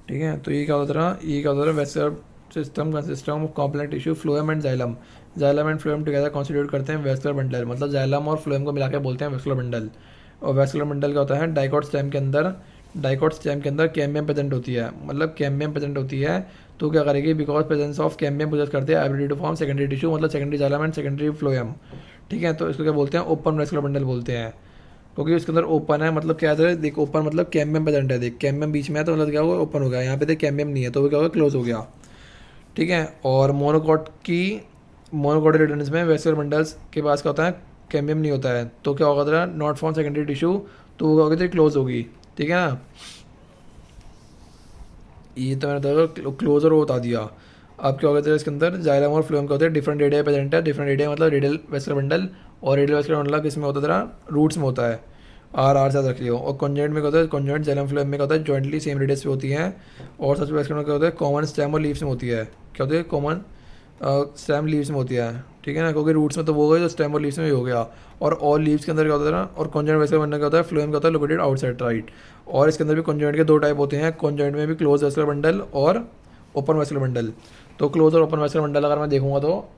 ठीक है, तो ये क्या होता रहा, ये क्या होता रहा, वेस्कुलर सिस्टम का system of complex tissue, phloem and xylem, xylem and phloem together constitute करते हैं वेस्कुलर बंडल, मतलब जाइलम और फ्लोएम को मिला के बोलते हैं वेस्कुलर बंडल। और वेस्कुलर बंडल क्या होता है, डाइकोट स्टेम के अंदर, डाइकोट स्टेम के अंदर कैम्बियम प्रेजेंट होती है, मतलब कैम्बियम प्रेजेंट होती है, तो क्या करेगी, because presence of cambium possess करते हैं ability to form secondary tissue, मतलब secondary xylem and secondary phloem, ठीक है। तो इसको क्या बोलते हैं, ओपन वेस्कुलर बंडल बोलते हैं, क्योंकि उसके अंदर ओपन है, मतलब क्या है, देख ओपन मतलब कैम्बियम प्रेजेंट है, देख कैम्बियम बीच में है, तो मतलब क्या होगा, ओपन हो गया, यहाँ पे देख कैम्बियम नहीं है, तो वो क्या होगा, क्लोज हो गया, ठीक है। और मोनोकोट की, मोनोकोट रिटर्न्स में वेस्कुलर बंडल्स के पास क्या होता है, कैम्बियम नहीं होता है, तो क्या होगा तेरा, नॉट फॉर्म सेकेंडरी टिश्यू, तो वो होगी तेरी क्लोज होगी, ठीक है ना। ये तो मैंने तो क्लोजर वो बता दिया। अब क्या होगा तेरा, इसके अंदर जाइलम और फ्लोएम क्या होते हैं, डिफरेंट एरिया प्रेजेंट है, डिफरेंट एरिया मतलब रेडियल वेस्कुलर बंडल, और रेडियल वेस्कुलर बंडल किस में होता है तेरा, रूट्स में होता है, आर से याद रख लियो। और कॉन्जेंट में क्या होता है, कॉन्जेंट जाइलम फ्लोएम में क्या होता है, जॉइंटली सेम रेडियस पे होती हैं, और सच वेस्कुलर में क्या होता है, कॉमन स्टेम और लीव्स में होती है, क्या होती है, कॉमन स्टेम लीव्स में होती है, ठीक है ना, क्योंकि रूट्स में तो वो हो गया, तो स्टेम और लीव्स में भी हो गया। और ऑल लीव्स के अंदर क्या होता है ना, और कॉन्जेंट वेस्कुलर बंडल क्या होता है, फ्लोएम क्या होता है, लोकेटेड आउटसाइड राइट। और इसके अंदर भी कॉन्जेंट के दो टाइप होते हैं, कॉन्जेंट में भी क्लोज वेस्कुलर बंडल और ओपन वेस्कुलर बंडल। तो क्लोज और ओपन वेस्कुलर बंडल अगर मैं देखूंगा तो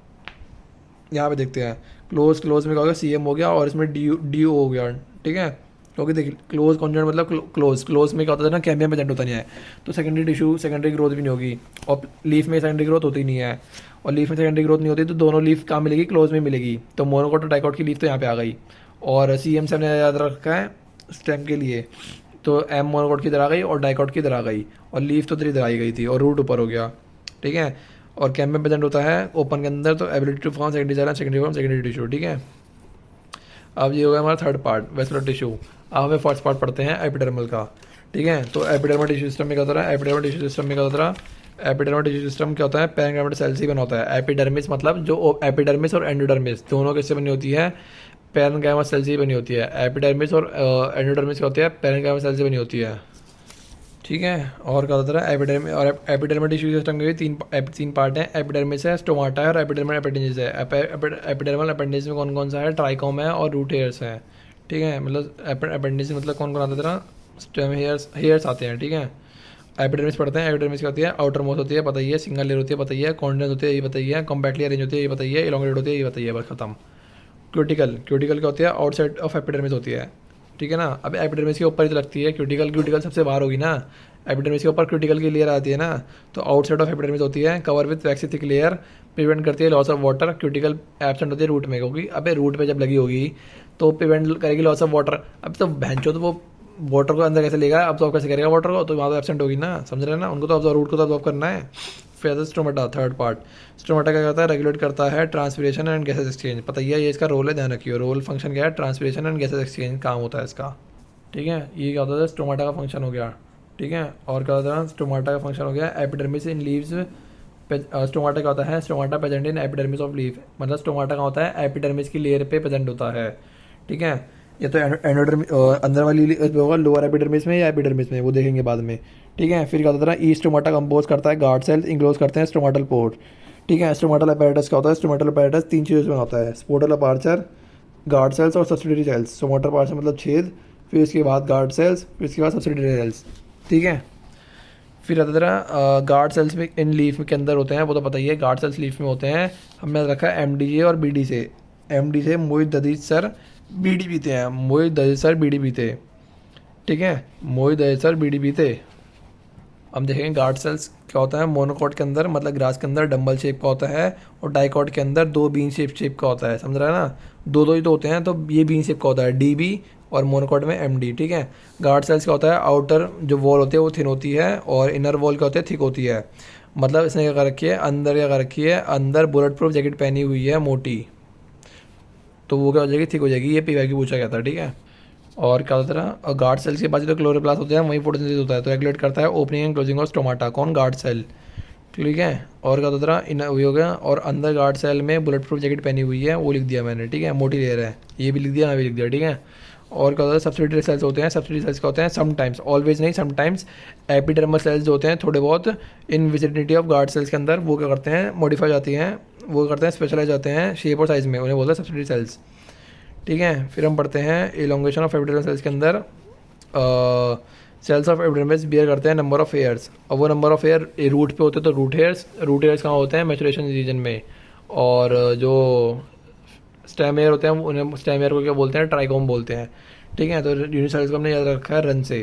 यहाँ पे देखते हैं, क्लोज, क्लोज में क्या हो गया, CM हो गया, और इसमें DO हो गया, ठीक है। क्योंकि देखिए क्लोज कॉन्जेंट मतलब क्लोज, क्लोज में क्या होता है ना, कैम्बियम प्रेजेंट होता नहीं है, तो सेकेंडरी टिश्यू, सेकेंडरी ग्रोथ भी नहीं होगी, और लीफ में सेकेंडरी ग्रोथ होती नहीं है, और लीफ में सेकेंडरी ग्रोथ नहीं होती, तो दोनों लीफ कहाँ मिलेगी, क्लोज में मिलेगी। तो मोनोकोट और डाइकोट की लीफ तो यहाँ पे आ गई, और CM से हमने याद रखा है स्टेम के लिए, तो M मोनोकोट की इधर आ गई, और डाइकोट की इधर आ गई, और लीफ तो इधर आई गई थी, और रूट ऊपर हो गया, ठीक है। और कैम्बियम प्रेजेंट होता है ओपन के अंदर, तो ability to form secondary xylem, secondary form secondary tissue, ठीक है। अब ये हो गया हमारा थर्ड पार्ट वेस्कुलर टिश्यू। अब हमें फर्स्ट पार्ट पढ़ते हैं एपिडर्मल का, ठीक है। तो एपिडर्मल टिश्यू सिस्टम में क्या होता है, एपिडर्मल टिश्यू सिस्टम में क्या होता है, एपिडर्मल टिश्यू सिस्टम क्या होता है, पैरेन्काइमल सेल से बना होता है। एपिडर्मिस मतलब जो एपिडर्मिस और एंडोडर्मिस दोनों किससे बनी होती है, पैरेन्काइमल सेल से बनी होती है। एपिडर्मिस और एंडोडर्मिस क्या होती है, पैरेन्काइमल सेल से बनी होती है, ठीक है। और क्या होता है एपिडर्मिस, और एपिडर्मल टिश्यू सिस्टम के भी तीन पार्ट हैं, एपिडर्मिस है, स्टोमाटा है, और एपिडर्मल अपेंडिज है। एपिडर्मल अपेंडिज में कौन कौन सा है, ट्राइकोम है और रूट हेयर्स है, ठीक है। मतलब अपेंडिज मतलब कौन कौन आता है तेरा, स्टेम हेयर्स आते हैं, ठीक है। एपिडर्मिस पढ़ते हैं, एपिडर्मिस क्या होती है, आउटर मोस्ट होती है बताइए, सिंगल लेयर होती है बताइए, कॉन्डेंस होती है ये बताइए, कॉम्पैक्टली अरेंज होती है ये बताइए, इलोंगेटेड होती है ये बताइए, बस खत्म। क्यूटिकल, क्यूटिकल क्या होती है, आउटसाइड ऑफ एपिडर्मिस होती है, ठीक है ना। अब एपिडर्मिस के ऊपर ही तो लगती है क्यूटिकल, क्यूटिकल सबसे बाहर होगी ना, एपिडर्मिस के ऊपर क्यूटिकल की लेयर आती है ना, तो आउटसाइड ऑफ एपिडर्मिस होती है, cover with vaccine thick layer, prevent करती है loss of water. Cuticle absent होती है रूट में, क्योंकि अबे रूट पे जब लगी होगी तो प्रिवेंट करेगी लॉस ऑफ वाटर। अब तो भैंचो तो वो वाटर को अंदर कैसे लेगा, अब्जॉर्व कैसे करेगा वाटर को, तो वहाँ तो एब्सेंट होगी ना, समझ रहे हैं ना, उनको तो अब्जॉर्व, रूट को तो अब्जॉर्व करना है। फिर स्टोमाटा, थर्ड पार्ट। स्टोमाटा क्या करता है, रेगुलेट करता है ट्रांसपिरेशन एंड गैसेस एक्सचेंज, पता ही है ये इसका रोल है, ध्यान रखिए, रोल फंक्शन क्या है, ट्रांसपिरेशन एंड गैसेस एक्सचेंज काम होता है इसका, ठीक है। ये क्या होता है, स्टोमाटा का फंक्शन हो गया, ठीक है। और क्या होता है, स्टोमाटा का फंक्शन हो गया एपिडर्मिस इन लीव्स। स्टोमाटा क्या होता है, stomata present in epidermis of leaf, मतलब स्टोमाटा का होता है एपिडर्मिस की लेयर पे प्रेजेंट होता है, ठीक है। ये तो एंडोडर्मिस अंदर वाली होगा, लोअर एपिडर्मिस में या एपिडर्मिस में, वो देखेंगे बाद में, ठीक है। फिर क्या होता है, ई स्टोमाटा कंपोज करता है गार्ड सेल्स, इंक्लोज करते हैं स्टोमाटल पोर, ठीक है। स्टोमाटल अपैरेटस क्या होता है, स्टोमाटल अपैरेटस तीन चीज़ों में होता है, स्पोटल अपार्चर, गार्ड सेल्स और सब्सिडरी सेल्स। स्टोमाटल अपार्चर मतलब छेद, फिर इसके बाद गार्ड सेल्स, फिर इसके बाद सब्सिडरी सेल्स, ठीक है। फिर आता था गार्ड सेल्स में इन लीफ के अंदर होते हैं, वो तो पता ही है, गार्ड सेल्स लीफ में होते हैं। हमने रखा है एमडीजे और बीडी से। एमडी से मोहित ददीज सर बीडी पीते हैं, मोहित ददीज सर बीडी पीते, ठीक है, मोहित ददीज सर बीडी पीते। हम देखेंगे गार्ड सेल्स क्या होता है। मोनोकॉट के अंदर मतलब ग्रास के अंदर डंबल शेप का होता है, और डाइकॉट के अंदर दो बीन शेप का होता है, समझ रहा है ना, दो दो ही तो होते हैं, तो ये बीन शेप का होता है डीबी, और मोनोकॉट में एमडी, ठीक है। गार्ड सेल्स का होता है आउटर जो वॉल होती है वो थिन होती है, और इनर वॉल क्या होती है थिक होती है। मतलब इसने क्या कर रखी है, अंदर क्या कर रखी है, अंदर बुलेट प्रूफ जैकेट पहनी हुई है मोटी, तो वो क्या हो जाएगी, थिक हो जाएगी। ये पीवाई की पूछा गया था, ठीक है। और क्या होता है, और गार्ड सेल्स के बाद जो क्लोरोप्लास्ट होते हैं वहीं फोटोसिंथेसिस होता है, तो रेगुलेट करता है opening and closing of stomata, कौन, गार्ड सेल, ठीक है। और क्या होता है, इन वही हो गया। और अंदर गार्ड सेल में बुलेट प्रूफ जैकेट पहनी हुई है, वो लिख दिया मैंने, ठीक है, मोटी लेयर है, ये भी लिख दिया, मैं भी लिख दिया, ठीक है। और क्या होता है, सब्सिडियरी सेल्स होते हैं, सब्सिडियरी सेल्स क्या होते हैं, समटाइम्स, ऑलवेज नहीं, समटाइम्स एपिडर्मल सेल्स जो होते हैं थोड़े बहुत इन विसिनिटी ऑफ गार्ड सेल्स के अंदर, वो क्या करते हैं, मॉडिफाई जाती हैं, वो करते हैं स्पेशलाइज जाते हैं शेप और साइज में, उन्हें बोलते हैं सब्सिडियरी सेल्स, ठीक है। फिर हम पढ़ते हैं इलोंगेशन ऑफ एपिडर्मल सेल्स के अंदर सेल्स ऑफ एपिडर्मिस बियर करते हैं नंबर ऑफ हेयर्स, और वो नंबर ऑफ हेयर रूट पे होते हैं, तो रूट हेयर्स कहाँ होते हैं, मैचुरेशन रीजन में। और जो स्टेम हेयर होते हैं उन्हें स्टेम हेयर को क्या बोलते हैं, ट्राइकोम बोलते हैं, ठीक है। तो यूनिट सेल्स को हमने याद रखा है रन से,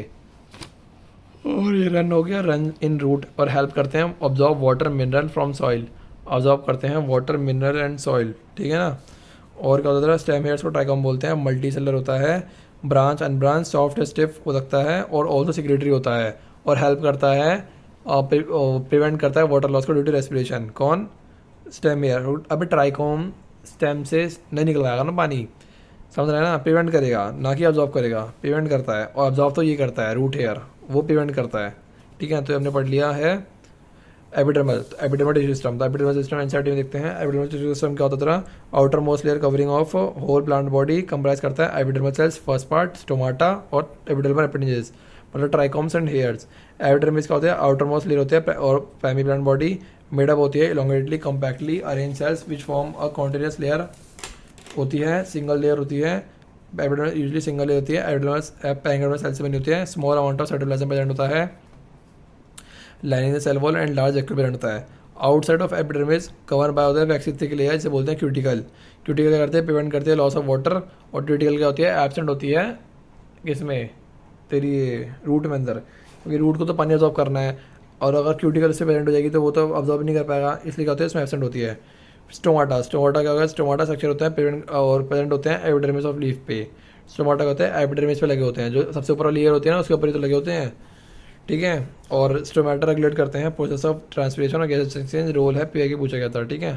और ये रन हो गया, रन इन रूट, और हेल्प करते हैं absorb water mineral from soil, absorb करते हैं वाटर मिनरल एंड सॉइल, ठीक है ना। और क्या होता है, स्टेम हेयर्स को ट्राइकोम बोलते हैं, मल्टी सेलर होता है, ब्रांच अनब्रांच सॉफ्ट स्टिफ हो सकता है, और ऑल्सो सिक्रेटरी होता है, और हेल्प करता है प्रिवेंट करता है वाटर लॉस को ड्यू टू रेस्पिरेशन, कौन, स्टेम हेयर। अभी ट्राइकोम स्टेम से नहीं निकल पाएगा ना पानी, समझ रहे हैं ना, प्रिवेंट करेगा ना कि ऑब्जॉर्व करेगा, प्रिवेंट करता है, और ऑब्जॉर्व तो ये करता है रूट हेयर, वो प्रिवेंट करता है, ठीक है। तो हमने पढ़ लिया है एपिडर्मल, एपिडर्मल टिश्यू सिस्टम। तो एपिडर्मल सिस्टम एनसीईआरटी में देखते हैं, एपिडर्मल टिश्यू सिस्टम क्या होता है, outer most layer covering of whole plant body comprise करता है epidermal cells, first part stomata और एपिडर्मल एपेंडेजेस, मतलब ट्राइकोम्स एंड हेयर्स। एपिडर्मिस क्या होता है, आउटर मोस्ट लेयर होते हैं, और प्राइमरी प्लांट बॉडी मेडअप होती है elongatedly compactly arrange cells which form a continuous layer होती है, सिंगल लेयर होती है, एपिडर्मल यूजुअली सिंगल लेयर होती है, एपिडर्मल सेल्स से बनी होती है, small amount of cytoplasm present होता है, lining the cell wall and large active present होता है। Outside of epidermis cover by होता है वैक्सीन थिक लेयर, जिसे बोलते हैं क्यूटिकल। क्यूटिकल क्या करते हैं, प्रिवेंट करते हैं लॉस ऑफ वाटर, और क्यूटिकल क्या होती है, एब्सेंट होती है किसमें, तेरी रूट में अंदर, क्योंकि रूट को तो पानी ऑब्जॉर्व करना है, और अगर क्यूटिकल से प्रेजेंट हो जाएगी तो वो तो ऑब्जॉर्व नहीं कर पाएगा, इसलिए क्या होता है इसमें एब्सेंट होती है। स्टोमाटा, स्टोमाटा क्या होगा, स्टोमाटा स्ट्रक्चर होता है प्रिवेंट और प्रेजेंट होते हैं एपिडर्मिस ऑफ लीफ पे। स्टोमाटा क्या होता है, एपिडर्मिस पे लगे होते हैं, जो सबसे ऊपर लेयर होती है ना उसके ऊपर ही तो लगे होते हैं, ठीक है। और स्टोमाटा रेगुलेट करते हैं प्रोसेस ऑफ ट्रांसपिरेशन और गैस एक्सचेंज, रोल है पीआई की पूछा गया था, ठीक है,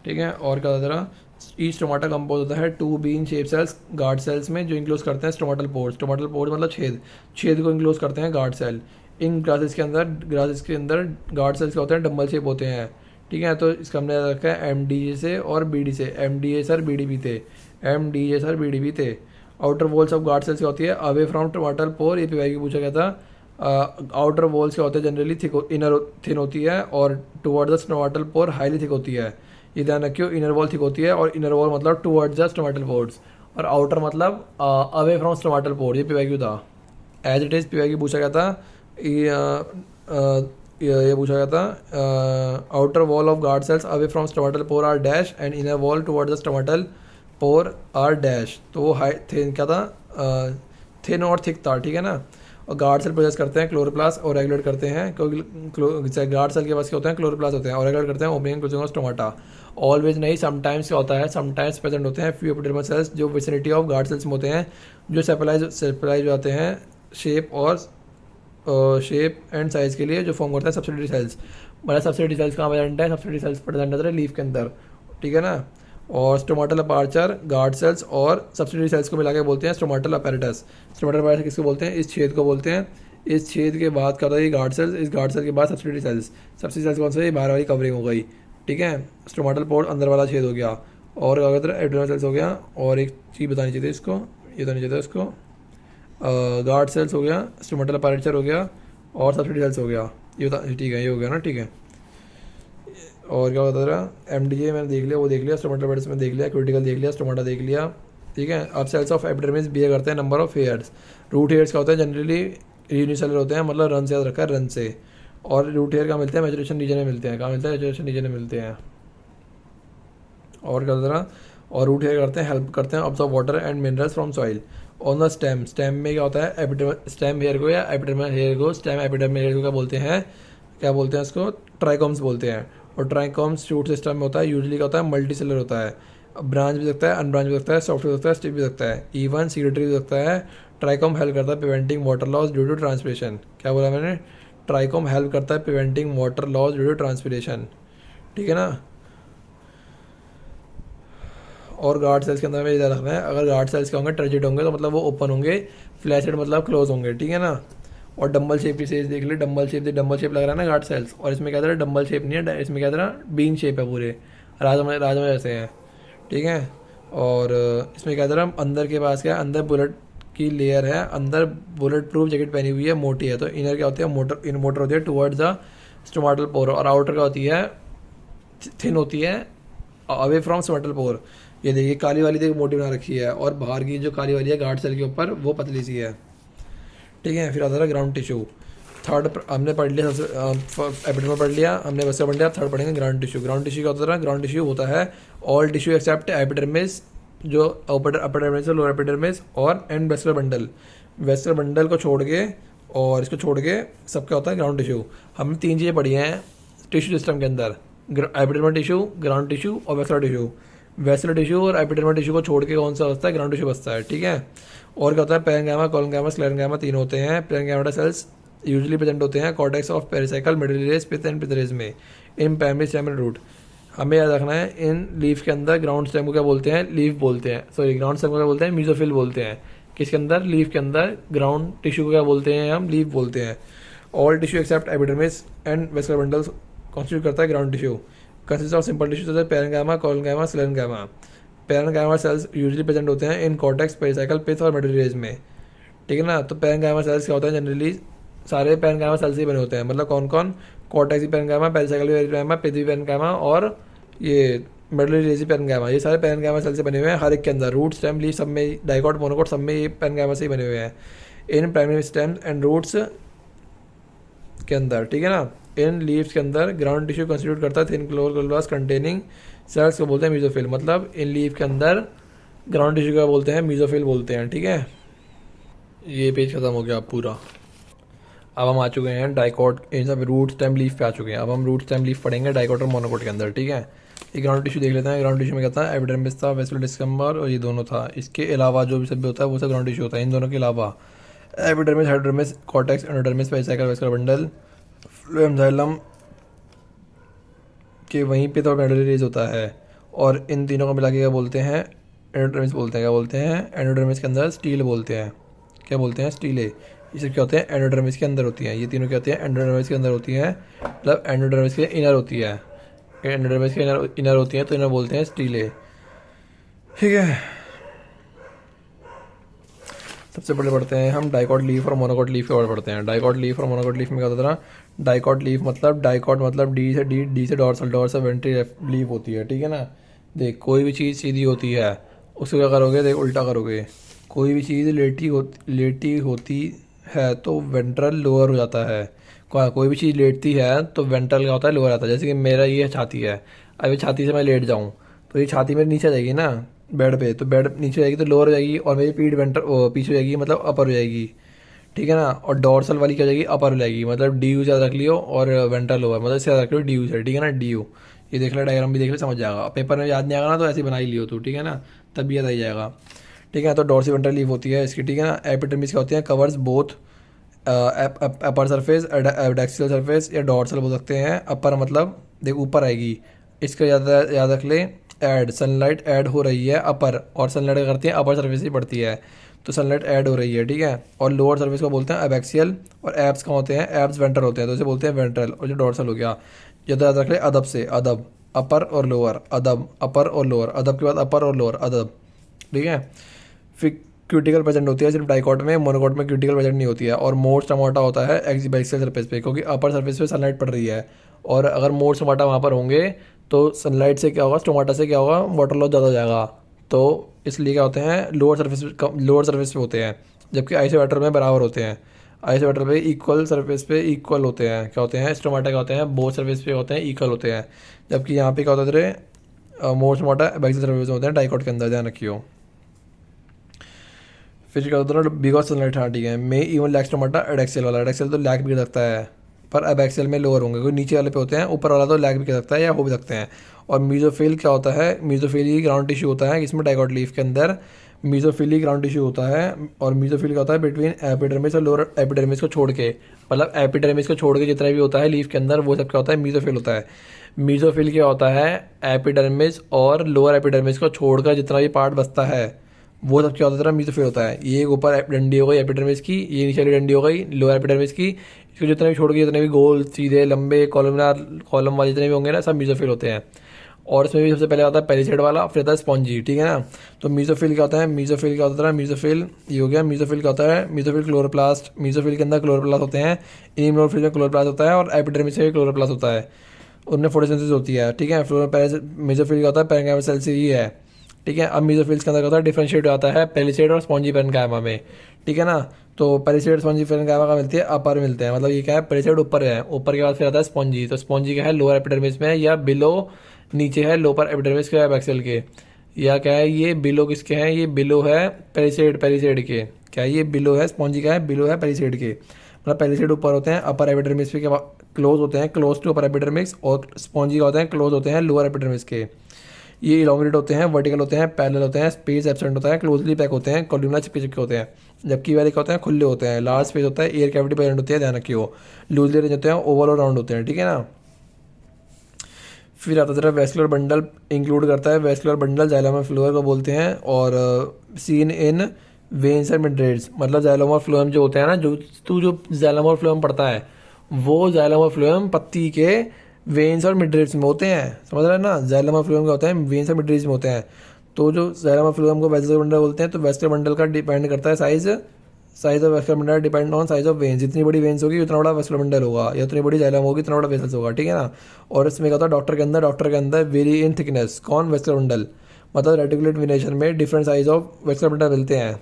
ठीक है। और क्या होता है, ईच स्टोमाटा कंपोज होता है two bean shape cells guard cells में, जो इंक्लोज करते हैं स्टोमाटल पोर्स, स्टोमाटल पोर्स मतलब छेद, छेद को इंक्लोज करते हैं गार्ड सेल। इन ग्रासेस के अंदर गार्ड सेल्स क्या होते हैं, डंबल शेप होते हैं, ठीक है। तो इसका हमने रखा है एमडीजे से और बीडी से, एमडीए सर बीडी भी थे, एमडीए सर बीडी भी थे। Outer walls of guard sales क्या होती है, अवे फ्रॉम टमाटल पोर, ये पीवाई की पूछा गया था। आउटर वॉल्स क्या होते हैं, जनरली थिक इनर थिन होती है, और toward the stomatal pore highly thick होती है, ये ध्यान रखियो, इनर वॉल थिक होती है, और इनर वॉल मतलब टुवर्ड्स द स्टोमाटल पोर्स, और आउटर मतलब अवे फ्रॉम स्टोमाटल पोर, ये पीवाई क्यू था, एज इट इज पीवाई की पूछा गया था। ये पूछा गया था, outer wall of guard cells away from stomatal pore are dash and inner wall towards the stomatal pore are dash, तो वो हाई थिन क्या था, थिन और थिक था, ठीक है ना। और गार्ड सेल प्रोसेस करते हैं क्लोरोप्लास्ट और रेगुलेट करते हैं, क्योंकि गार्ड सेल के पास क्या होते हैं, क्लोरोप्लास्ट होते हैं, और रेगुलेट करते हैं opening closing of stomata. Always नहीं, समटाइम्स क्या होता है, समटाइम्स प्रेजेंट होते हैं फ्यू एपिडर्मल सेल्स जो विसिनिटी ऑफ गार्ड सेल्स में होते हैं, जो सेपलाइज होते हैं शेप एंड साइज के लिए, जो फॉर्म करते हैं सब्सिडियरी सेल्स। मतलब सब्सिडियरी सेल्स कहाँ प्रेजेंट है, सब्सिडियरी सेल्स प्रेजेंट होते हैं लीफ के अंदर, ठीक है ना। और स्टोमाटल अपार्चर गार्ड सेल्स और सब्सिडियरी सेल्स को मिला के बोलते हैं स्टोमाटल अपैरेटस। स्टोमाटल अपैरेटस किसको बोलते हैं, इस छेद को बोलते हैं। इस छेद के बाद क्या होता है, ये गार्ड सेल्स, इस गार्ड सेल के बाद सब्सिडियरी सेल्स। सब्सिडियरी सेल्स कौन सा है, बाहर वाली कवरिंग हो गई, ठीक है। स्टोमाटल पोर्ट अंदर वाला छेद हो गया, और क्या कहते हैं एपिडर्मल सेल्स हो गया। और एक चीज़ बतानी चाहिए इसको, ये बतानी चाहिए इसको, गार्ड सेल्स हो गया, स्टोमाटल अपैरेचर हो गया, और सब्सिडियरी सेल्स हो गया, ये ठीक है, ये हो गया ना, ठीक है। और क्या होता रहा, एमडीजे मैंने देख लिया, वो देख लिया, स्टोमाटा पेडिस में देख लिया, क्रिटिकल देख लिया, स्टोमाटा देख लिया, ठीक है। अब सेल्स ऑफ एपिडर्मिस बिहेव करते हैं number of hairs. Root hairs का होता है जनरली यूनिसेलर होते हैं, मतलब रन से याद रखा है, रन से। और रूट हेयर कहाँ मिलते हैं, मैचुरेशन रीजन में मिलते हैं। कहाँ मिलते हैं, मैचुरेशन रीजन में मिलते हैं। और क्या तरह, और रूट हेयर करते हैं, हेल्प करते हैं absorb water and minerals from soil. On the stem, stem में क्या होता है, एपिडर्मल स्टेम हेयर को या एपिडर्मल हेयर को, स्टेम एपिडर्मल हेयर को क्या बोलते हैं, क्या बोलते हैं इसको, ट्राइकॉम्स बोलते हैं। और ट्राइकॉम्स शूट सिस्टम में होता है, यूजुअली क्या होता है, मल्टी सेलर होता है। ब्रांच भी सकता है, अनब्रांच भी सकता है, सॉफ्ट भी सकता है, स्टिफ भी सकता है, इवन सीक्रेटरी भी सकता है। ट्राइकॉम हेल्प करता है preventing water loss due to transpiration. क्या बोला मैंने, ट्राइकॉम हेल्प करता है preventing water loss due to transpiration, ठीक है ना। और गार्ड सेल्स के अंदर हमें ध्यान रखना है, अगर गार्ड सेल्स क्या होंगे, टर्जिट होंगे तो मतलब वो ओपन होंगे, फ्लैशेड मतलब क्लोज होंगे, ठीक है ना। और डम्बल शेप की सेज देख ले, डम्बल शेप लग रहा है ना गार्ड सेल्स, और इसमें क्या था, डम्बल शेप नहीं है, इसमें क्या था, बीन शेप है पूरे, राजमा जैसे हैं, ठीक है। और इसमें क्या था, अंदर के पास क्या, अंदर बुलेट की लेयर है, अंदर बुलेट प्रूफ जैकेट पहनी हुई है, मोटी है, तो इनर क्या होती है, मोटर होती है टुवर्ड्स द स्टोमाटल पोर, और आउटर क्या होती है, थिन होती है अवे फ्रॉम स्टोमाटल पोर। ये देखिए काली वाली देखिए मोटी बना रखी है, और बाहर की जो काली वाली है गार्ड सेल के ऊपर वो पतली सी है, ठीक है। फिर आता है ग्राउंड टिश्यू। थर्ड हमने पढ़ लिया, एपिडर्मल पढ़ लिया हमने, वैसे पढ़ लिया। थर्ड पढ़ेंगे ग्राउंड टिश्यू। ग्राउंड टिश्यू क्या होता है, ग्राउंड टिश्यू होता है ऑल टिश्यू एक्सेप्ट एपिडर्मिस, जो अपर एपिडर्मिस लोअर एपिडर्मिस और and vascular bundle. Vascular bundle को छोड़ के और इसको छोड़ के सब क्या होता है ग्राउंड टिश्यू। हमने 3 चीज़ें पढ़ी हैं टिश्यू सिस्टम के अंदर, एपिडर्मल टिश्यू, ग्राउंड टिश्यू और वेस्कुलर टिश्यू। वेस्कुलर टिश्यू और एपिडर्मल टिश्यू को छोड़ के कौन सा बचता है, ग्राउंड टिश्यू बचता है, ठीक है। और क्या होता है, पेरेन्काइमा, कोलेन्काइमा, स्क्लेरेन्काइमा 3 होते हैं। पेरेन्काइमा सेल्स यूजुअली प्रेजेंट होते हैं cortex of pericycle, middle rays, pith and pith rays में, in primary stem and root. हमें याद रखना है इन लीफ के अंदर ग्राउंड स्टेम को क्या बोलते हैं, लीफ बोलते हैं, सॉरी ग्राउंड स्टेम को क्या बोलते हैं, म्यूजोफिल बोलते हैं। किसके अंदर, लीफ के अंदर। ग्राउंड टिश्यू को क्या बोलते हैं, हम लीफ बोलते हैं। All tissue except epidermis and vascular bundles constitute करता है ground tissue. Consist of simple tissue जैसे parenchyma, collenchyma, sclerenchyma. Parenchyma cells usually present होते हैं इन कॉर्टेक्स, पेरिसाइकल, पिथ और मिडिल रेज में, ठीक है ना। तो पेरेन्काइमा सेल्स क्या होता है, जनरली सारे पेरेन्काइमा सेल्स ही बने होते हैं, मतलब कौन कौन, कॉर्टेक्स भी पेरेन्काइमा, पेरिसाइकल भी पेरेन्काइमा, पिथ भी पेरेन्काइमा और ये मिडिल रेज भी पेरेन्काइमा। ये सारे पेरेन्काइमा सेल से बने हुए हैं हर एक के अंदर। रूट, स्टेम, लीफ सब में, डाइकॉट, मोनोकॉट सब में ये पेरेन्काइमा से ही बने हुए हैं in primary stem and roots के अंदर, ठीक है ना। इन लीव्स के अंदर ग्राउंड टिश्यू कंस्टिट्यूट करता है थिन क्लोरोप्लास्ट कंटेनिंग सेल्स को बोलते हैं म्यूजोफिल। मतलब इन लीव के अंदर ग्राउंड टिश्यू का बोलते हैं म्यूजोफिल बोलते हैं, ठीक है। ये पेज खत्म हो गया पूरा। अब हम आ चुके हैं डाइकॉट, इन सब रूट स्टेम लीफ पे आ चुके हैं। अब हम रूट स्टेम लीफ पढ़ेंगे डाइकॉट और मोनोकॉट के अंदर, ठीक है। ये ग्राउंड टिश्यू देख लेते हैं। ग्राउंड टिश्यू में क्या था, एपिडर्मिस था, वेस्कुलर डिस्कम्बर और ये दोनों था। इसके अलावा जो भी सब भी होता है वो सब ग्राउंड टिश्यू होता है। इन दोनों के अलावा epidermis, hypodermis, cortex, endodermis, pericycle, vascular bundle, phloem xylem के वहीं पे तो मेडुलरी होता है। और इन तीनों को मिला के क्या बोलते हैं, एंडोडर्मिस बोलते हैं। क्या बोलते हैं, एंडोडर्मिस के अंदर स्टील बोलते हैं। क्या बोलते हैं, स्टीले। ये सब क्या होते हैं, एंडोडर्मिस के अंदर होती हैं। ये तीनों क्या होती हैं, एंडोडर्मिस के अंदर होती हैं, मतलब एंडोडर्मिस के इनर होती है। एंडोडर्मिस के इनर होती हैं तो इन्हें बोलते हैं स्टीले, ठीक है। सबसे पहले पढ़ते हैं हम डाइकॉट लीफ और मोनोकॉट लीफ के बारे में पढ़ते हैं। डाइकॉट लीफ और मोनोकॉट लीफ में क्या होता है, डाइकॉट लीफ मतलब, डाइकॉट मतलब डी से डॉर्सल, डॉर्सल वेंट्री लीफ होती है, ठीक है ना। देख कोई भी चीज़ सीधी होती है उसको क्या करोगे, देख उल्टा करोगे। कोई भी चीज़ लेटी होती है तो वेंट्रल लोअर हो जाता है। कोई भी चीज़ लेटती है तो वेंट्रल क्या होता है, लोअर आता है। जैसे कि मेरा ये छाती है, अभी छाती से मैं लेट जाऊँ तो ये छाती मेरे नीचे आ जाएगी ना बेड पे, तो बेड नीचे जाएगी तो लोअर हो जाएगी, और मेरी पीठ पीछे हो जाएगी मतलब अपर हो जाएगी, ठीक है ना। और डॉर्सल वाली क्या हो जाएगी, अपर हो जाएगी, मतलब डी यू से रख लियो, और वेंट्रल लोअर मतलब इससे रख लियो डी यू से, ठीक है ना, डी यू। ये देख ले, डायग्राम भी देख ले, समझ जाएगा। पेपर में याद नहीं आएगा ना तो ऐसे बना ही लियो तू, ठीक है ना, तब याद आ जाएगा, ठीक है। तो डॉर्सी वेंट्रल लीफ होती है इसकी, ठीक है ना। एपिडर्मिस क्या होती है, covers both upper surface, adaxial surface या डॉर्सल बोल सकते हैं। अपर मतलब देख ऊपर आएगी, इसका याद रख ले। ऐड, सनलाइट ऐड हो रही है अपर, और सनलाइट क्या करती है, अपर सरफेस ही पड़ती है, तो सनलाइट ऐड हो रही है, ठीक है। और लोअर सर्विस को बोलते हैं एबैक्सियल, और एब्स कहाँ होते हैं, एब्स वेंट्रल होते हैं, तो इसे बोलते हैं वेंट्रल। और जो डॉर्सल हो गया, ये तो याद रख ले अदब से, अदब अपर और लोअर, अदब अपर और लोअर, अदब के बाद अपर और लोअर, अदब, ठीक है। फिर क्यूटिकल प्रेजेंट होती है सिर्फ डाइकॉट में, मोनोकॉट में क्यूटिकल प्रेजेंट नहीं होती है। और मोर स्टोमाटा होता है एक्सियल सरफेस पे, क्योंकि अपर सरफेस पे सनलाइट पड़ रही है, और अगर मोर स्टोमाटा वहाँ पर होंगे तो सनलाइट से क्या होगा, स्टोमाटा से क्या होगा, वाटर लॉस ज़्यादा हो जाएगा, तो इसलिए क्या होते हैं, लोअर सरफेस पे होते हैं, जबकि आइसोबैक्टर में बराबर होते हैं। आइसोमेट्रिक पे इक्वल सरफेस पे इक्वल होते हैं, क्या होते हैं, स्टोमाटा क्या होते हैं, बोथ सरफेस पे होते हैं इक्वल होते हैं। जबकि यहाँ पे क्या होता है तेरे मोस्ट स्टोमाटा एबैक्सियल सरफेस होते हैं डाइकॉट के अंदर, ध्यान रखियो। फिर क्या होता है बिकॉज सनलाइट, हाँ ठीक है। May even lack stomata adaxial वाला, एडेक्सियल तो लैक भी कर सकता है पर एबैक्सियल में लोअर होंगे, क्योंकि नीचे वाले पे होते हैं, ऊपर वाला तो लैक भी कर सकता है या हो भी सकते हैं। और मीजोफिल क्या होता है, मीजोफिल ही ग्राउंड टिश्यू होता है इसमें डाइकॉट लीफ के अंदर, मीजोफिल ही ग्राउंड टिश्यू होता है। और मीजोफिल क्या होता है बिटवीन एपिडर्मिस और लोअर एपिडर्मिस को छोड़ के, मतलब एपिडर्मिस को छोड़ के जितना भी होता है लीफ के अंदर वो सब क्या होता है, मीजोफिल होता है। मीजोफिल क्या होता है, एपिडर्मिस और लोअर एपिडर्मिस को छोड़कर जितना भी पार्ट बचता है वो सब क्या होता है तेरा मीजोफिल होता है। ये ऊपर डंडी हो गई एपिडर्मिस की, ये नीचे वाली डंडी हो गई लोअर एपिडर्मिस की, इसको जितने भी छोड़ के जितने भी गोल सीधे लंबे कॉलमनार कॉलम वाले जितने भी होंगे ना सब मीजोफिल होते हैं। और इसमें भी सबसे पहले आता है पेरिसेड वाला, फिर आता है स्पॉन्जी, ठीक है ना। तो मीजोफिल क्या होता है, मीजोफिल क्या होता है, मीजोफिल ये हो गया। मीजोफिल क्या होता है, मीजोफिल क्लोरोप्लास्ट, मीजोफिल के अंदर क्लोरोप्लास्ट होते हैं, इम्यूनोफिल में क्लोरोप्लास्ट होता है और एपिडर्मिस में भी क्लोरोप्लास्ट होता है, उनमें फोटोसिंथेसिस होती है, ठीक है। मीजोफिल क्या होता है, पैरेन्काइमा सेल से ही है, ठीक है। अब मीजोफिल्स के अंदर क्या होता है डिफरेंशिएट आता है पेलिसेड और स्पॉन्जी पैरेन्काइमा में, ठीक है ना। तो पेलिसेड स्पॉन्जी पैरेन्काइमा का मिलती है अपर मिलते हैं, मतलब ये क्या है पेलिसेड ऊपर है, ऊपर के बाद फिर आता है स्पॉन्जी, तो स्पॉन्जी क्या है लोअर एपिडर्मिस में या बिलो, नीचे है लोअर एपिडर्मिस के एबैक्सियल के, या क्या है ये बिलो किसके हैं, ये बिलो है पेलिसेड, पेलिसेड के, क्या है ये बिलो है, स्पॉन्जी का है बिलो है पेलिसेड के, मतलब पेलिसेड ऊपर होते हैं अपर एपिडर्मिस पे क्लोज होते हैं, क्लोज टू अपर एपिडर्मिस, और स्पॉन्जी का होते हैं क्लोज होते हैं लोअर एपिडर्मिस के। ये इलोंगेटेड होते हैं, वर्टिकल होते हैं, पैरेलल होते हैं, स्पेस एब्सेंट होता है, क्लोजली पैक होते हैं, कॉलमनार चिपके चिपके होते हैं। जबकि वाले क्या होते हैं खुले होते हैं, लार्ज स्पेस होता है, एयर कैविटी प्रेजेंट होती है, ध्यान रखियो। लूजली अरेंज होते हैं, ओवल और राउंड होते हैं, ठीक है ना। फिर आता है वेस्कुलर बंडल इंक्लूड करता है, वेस्कुलर बंडल जाइलोमा फ्लोएम को बोलते हैं, और सीन इन वेन्स एंड मिडरेट्स, मतलब जाइलोमा फ्लोएम जो होते हैं ना, जो जाइलोमा फ्लोएम पढ़ता है वो जाइलोमा फ्लोएम पत्ती के वेन्स और मिडरेट्स में होते हैं, समझ रहे हैं ना। जाइलोमा फ्लोएम क्या होता है, वेन्स और मिडरेट्स में होते हैं। तो जो जाइलोमा फ्लोएम को वेस्कुलर बंडल बोलते हैं, तो वेस्कुलर बंडल का डिपेंड करता है size of vascular bundle depend on size of veins, जितनी बड़ी वेन्स होगी उतना बड़ा वेस्कुलर बंडल होगा, या उतनी बड़ी जाइलोमा होगी उतना बड़ा वेसल्स होगा, ठीक है ना। और इसमें क्या होता है डॉक्टर के अंदर वेरी इन थिकनेस, कौन वेस्कुलर बंडल, मतलब रेटिकुलेट वेनेशन में different size of vascular bundle मिलते हैं।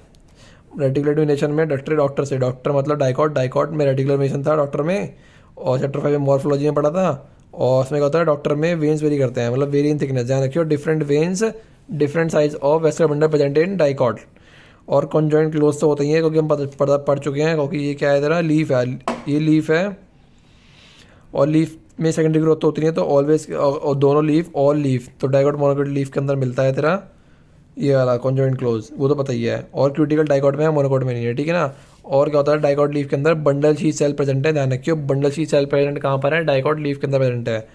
रेटिकुलेट वेनेशन में डॉक्टर से, डॉक्टर मतलब डाइकॉट, डाइकॉट में रेटिकुलर वेनेशन था डॉक्टर में, और चैप्टर 5 में मॉर्फोलॉजी में पढ़ा था। और उसमें क्या होता है डॉक्टर में वेन्स वेरी करते हैं, मतलब वेरी इन थिकनेस, ध्यान रखियो different veins different size of vascular bundle present in dicot. और कॉन्जॉइंट क्लोज तो होते ही है, क्योंकि हम पढ़ चुके हैं, क्योंकि ये क्या है इधर लीफ है, ये लीफ है, और लीफ में सेकेंडरी ग्रोथ तो होती नहीं है, तो ऑलवेज और दोनों लीफ ऑल लीफ, तो डाइकॉट मोनोकोट लीफ के अंदर मिलता है तेरा ये वाला कॉन्जॉइंट क्लोज, वो तो पता ही है। और क्यूटिकल डाइकॉट में है, मोनोकोट में नहीं है, ठीक है ना। और क्या होता है डाइकॉट लीफ के अंदर बंडल शीट सेल प्रेजेंट है, ध्यान रखियो बंडल शीट सेल प्रेजेंट कहाँ पर है, डाइकॉट लीफ के अंदर प्रेजेंट है।